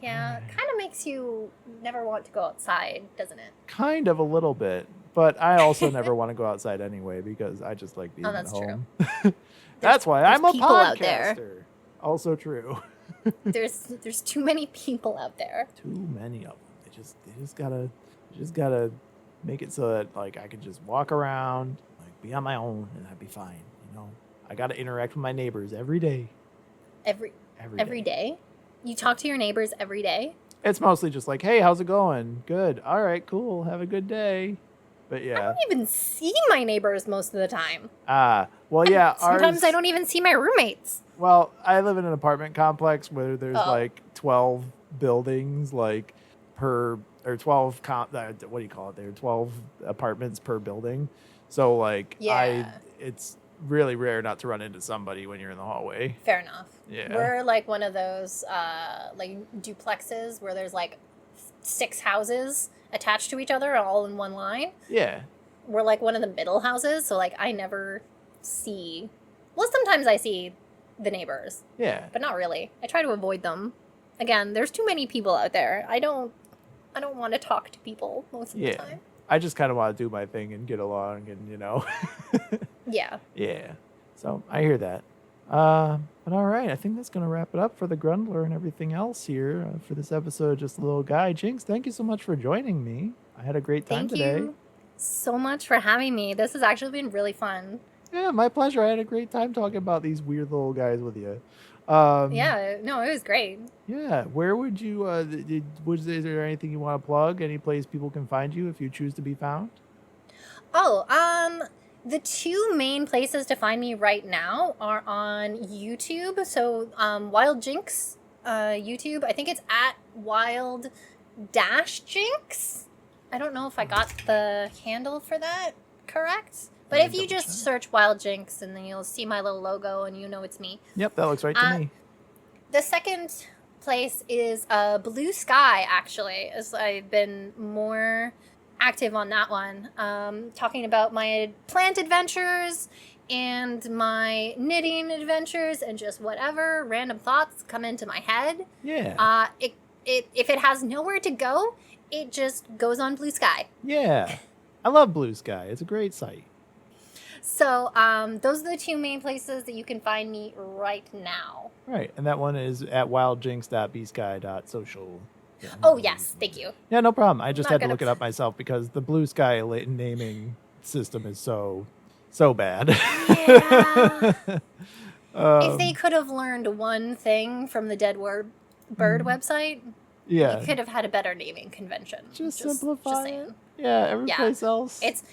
Speaker 2: Yeah, kind of makes you never want to go outside, doesn't it?
Speaker 1: Kind of a little bit, but I also never want to go outside anyway because I just like being
Speaker 2: Oh, that's
Speaker 1: at
Speaker 2: true.
Speaker 1: home. That's why I'm a
Speaker 2: people out there.
Speaker 1: podcaster. Also true.
Speaker 2: There's too many people out there.
Speaker 1: Too many of them. They just gotta make it so that like I can just walk around, like be on my own, and I'd be fine. You know, I gotta interact with my neighbors every day.
Speaker 2: Every day? You talk to your neighbors every day?
Speaker 1: It's mostly just like, hey, how's it going? Good. All right, cool. Have a good day. But
Speaker 2: I
Speaker 1: yeah.
Speaker 2: don't even see my neighbors most of the time.
Speaker 1: Well, yeah.
Speaker 2: Sometimes I don't even see my roommates.
Speaker 1: Well, I live in an apartment complex where there's
Speaker 2: Oh.
Speaker 1: like 12 buildings, like per, or 12, what do you call it? There are 12 apartments per building. So like,
Speaker 2: Yeah.
Speaker 1: it's really rare not to run into somebody when you're in the hallway.
Speaker 2: Fair enough.
Speaker 1: Yeah.
Speaker 2: We're like one of those like duplexes where there's like 6 houses attached to each other all in one line.
Speaker 1: Yeah.
Speaker 2: We're like one of the middle houses, so like I never see. Well, sometimes I see the neighbors,
Speaker 1: Yeah.
Speaker 2: but not really. I try to avoid them. Again, there's too many people out there. I don't want to talk to people most of the
Speaker 1: Yeah.
Speaker 2: time.
Speaker 1: I just kind of want to do my thing and get along and, you know.
Speaker 2: Yeah.
Speaker 1: Yeah. So I hear that. But all right, I think that's going to wrap it up for the Grundler and everything else here for this episode of Just a Little Guy. Jinx, thank you so much for joining me. I had a great time
Speaker 2: Thank
Speaker 1: today.
Speaker 2: you so much for having me. This has actually been really fun.
Speaker 1: Yeah, my pleasure. I had a great time talking about these weird little guys with you.
Speaker 2: Yeah, no, it was great.
Speaker 1: Yeah. Where would you, is there anything you want to plug? Any place people can find you if you choose to be found?
Speaker 2: Oh, the 2 main places to find me right now are on YouTube. So, WildJinx, YouTube. I think it's at Wild-Jinx. I don't know if I got the handle for that correct. But
Speaker 1: Let
Speaker 2: if
Speaker 1: me
Speaker 2: you
Speaker 1: double
Speaker 2: just
Speaker 1: check.
Speaker 2: search WildJinx, and then you'll see my little logo, and you know it's me.
Speaker 1: Yep, that looks right to me.
Speaker 2: The second place is Blue Sky, actually, as I've been more active on that one, talking about my plant adventures and my knitting adventures and just whatever random thoughts come into my head.
Speaker 1: Yeah.
Speaker 2: If it has nowhere to go, it just goes on Blue Sky.
Speaker 1: Yeah. I love Blue Sky. It's a great site.
Speaker 2: So those are the 2 main places that you can find me right now.
Speaker 1: Right. And that one is at wildjinx.bsky.social. Yeah.
Speaker 2: Oh, yes. Thank you.
Speaker 1: Yeah, no problem. I just
Speaker 2: Not
Speaker 1: had to
Speaker 2: gonna-
Speaker 1: look it up myself because the Blue Sky naming system is so bad.
Speaker 2: Yeah. If they could have learned one thing from the Dead Bird website,
Speaker 1: yeah.
Speaker 2: you could have had a better naming convention.
Speaker 1: Just simplify it.
Speaker 2: saying.
Speaker 1: Yeah, every
Speaker 2: Yeah.
Speaker 1: place else.
Speaker 2: It's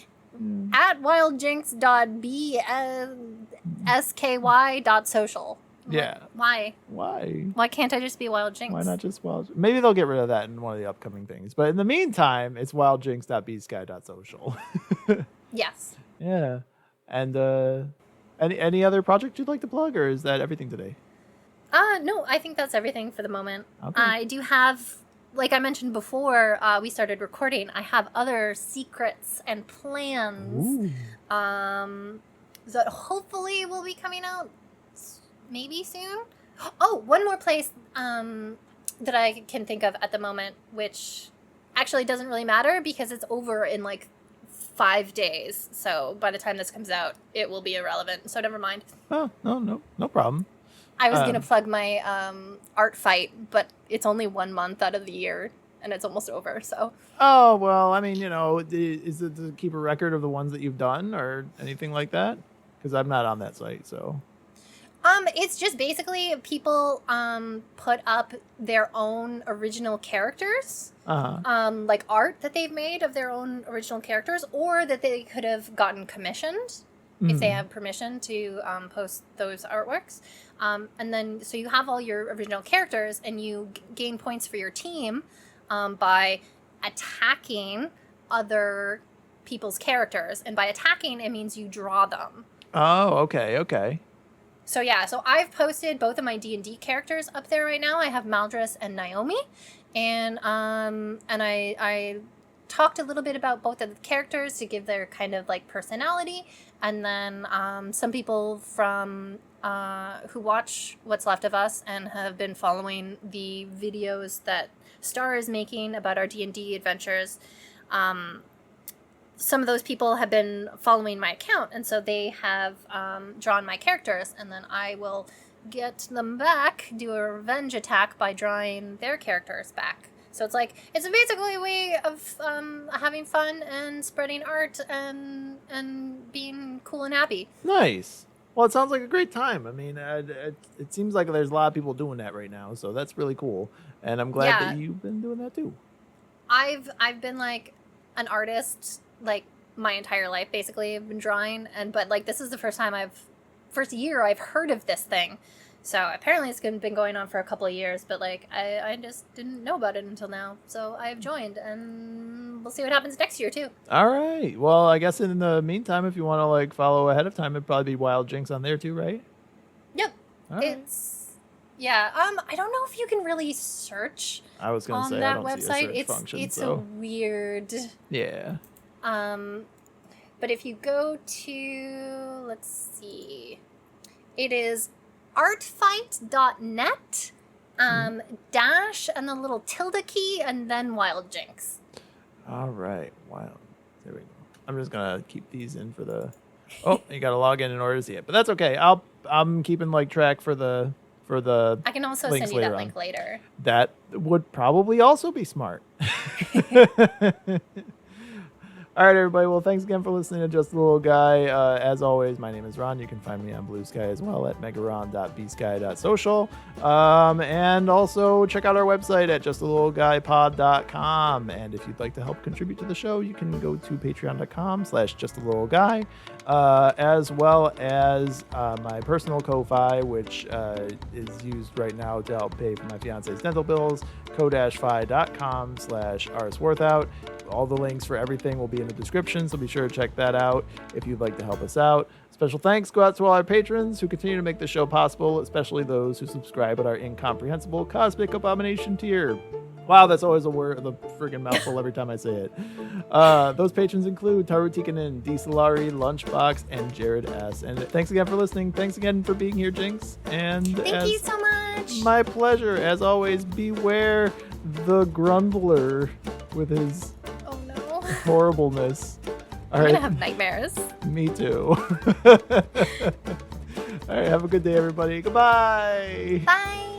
Speaker 1: Mm.
Speaker 2: at wildjinx.bsky.social.
Speaker 1: Yeah.
Speaker 2: Why?
Speaker 1: Why?
Speaker 2: Why can't I just be WildJinx?
Speaker 1: Why not just Wild? Maybe they'll get rid of that in one of the upcoming things. But in the meantime, it's wildjinx.bsky.social.
Speaker 2: Yes.
Speaker 1: Yeah. And any other project you'd like to plug, or is that everything today?
Speaker 2: No, I think that's everything for the moment.
Speaker 1: Okay.
Speaker 2: I do have, like I mentioned before, we started recording. I have other secrets and plans.
Speaker 1: Ooh.
Speaker 2: That hopefully will be coming out maybe soon. Oh, one more place that I can think of at the moment, which actually doesn't really matter because it's over in like 5 days. So by the time this comes out, it will be irrelevant. So never mind.
Speaker 1: Oh, no problem.
Speaker 2: I was going to plug my art fight, but it's only 1 month out of the year and it's almost over. So
Speaker 1: Oh, well, I mean, is it to keep a record of the ones that you've done or anything like that? Because I'm not on that site, so.
Speaker 2: it's just basically people put up their own original characters.
Speaker 1: Uh-huh.
Speaker 2: Like art that they've made of their own original characters, or that they could have gotten commissioned if they have permission to post those artworks. And then, so you have all your original characters, and you gain points for your team by attacking other people's characters. And by attacking, it means you draw them.
Speaker 1: Oh, okay.
Speaker 2: So yeah, so I've posted both of my D&D characters up there right now. I have Maldress and Naomi, and I talked a little bit about both of the characters to give their kind of like personality, And then some people from who watch What's Left of Us and have been following the videos that Star is making about our D&D adventures. Some of those people have been following my account, and so they have drawn my characters, and then I will get them back, do a revenge attack by drawing their characters back. So it's basically a way of having fun and spreading art and being cool and happy.
Speaker 1: Nice. Well, it sounds like a great time. I mean, it seems like there's a lot of people doing that right now, so that's really cool. And I'm glad that you've been doing that too.
Speaker 2: I've been like an artist like my entire life, basically. I've been drawing, but like this is the first year I've heard of this thing. So apparently it's been going on for a couple of years, but like I just didn't know about it until now. So I have joined, and we'll see what happens next year too.
Speaker 1: All right. Well, I guess in the meantime, if you want to like follow ahead of time, it'd probably be WildJinx on there too, right?
Speaker 2: Yep.
Speaker 1: All right.
Speaker 2: I don't know if you can really search
Speaker 1: I was gonna
Speaker 2: on
Speaker 1: say,
Speaker 2: that
Speaker 1: I don't
Speaker 2: website.
Speaker 1: see a search function,
Speaker 2: It's
Speaker 1: so.
Speaker 2: a weird.
Speaker 1: Yeah.
Speaker 2: But if you go to, let's see, it is artfight.net dash and the little tilde key and then WildJinx.
Speaker 1: All right. Wow. There we go. I'm just gonna keep these in for the. Oh, you gotta log in order to see it, but that's okay. I'm keeping like track for the.
Speaker 2: I can also send you that link later.
Speaker 1: That would probably also be smart. All right, everybody. Well, thanks again for listening to Just a Little Guy. As always, my name is Ron. You can find me on Blue Sky as well at megaron.bsky.social. And also check out our website at justalittleguypod.com. And if you'd like to help contribute to the show, you can go to patreon.com/justalittleguy, as well as my personal Ko-Fi, which is used right now to help pay for my fiance's dental bills, ko-fi.com/rsworthout. All the links for everything will be in the description, so be sure to check that out if you'd like to help us out. Special thanks go out to all our patrons who continue to make the show possible, especially those who subscribe at our incomprehensible cosmic abomination tier. Wow, that's always the friggin' mouthful every time I say it. Those patrons include Taru Tikkanen, D. Solari, Lunchbox, and Jared S. And thanks again for listening. Thanks again for being here, Jinx. And
Speaker 2: thank you so much.
Speaker 1: My pleasure. As always, beware the Grundler with his horribleness.
Speaker 2: I'm gonna have nightmares.
Speaker 1: Me too. All right, have a good day, everybody. Goodbye.
Speaker 2: Bye.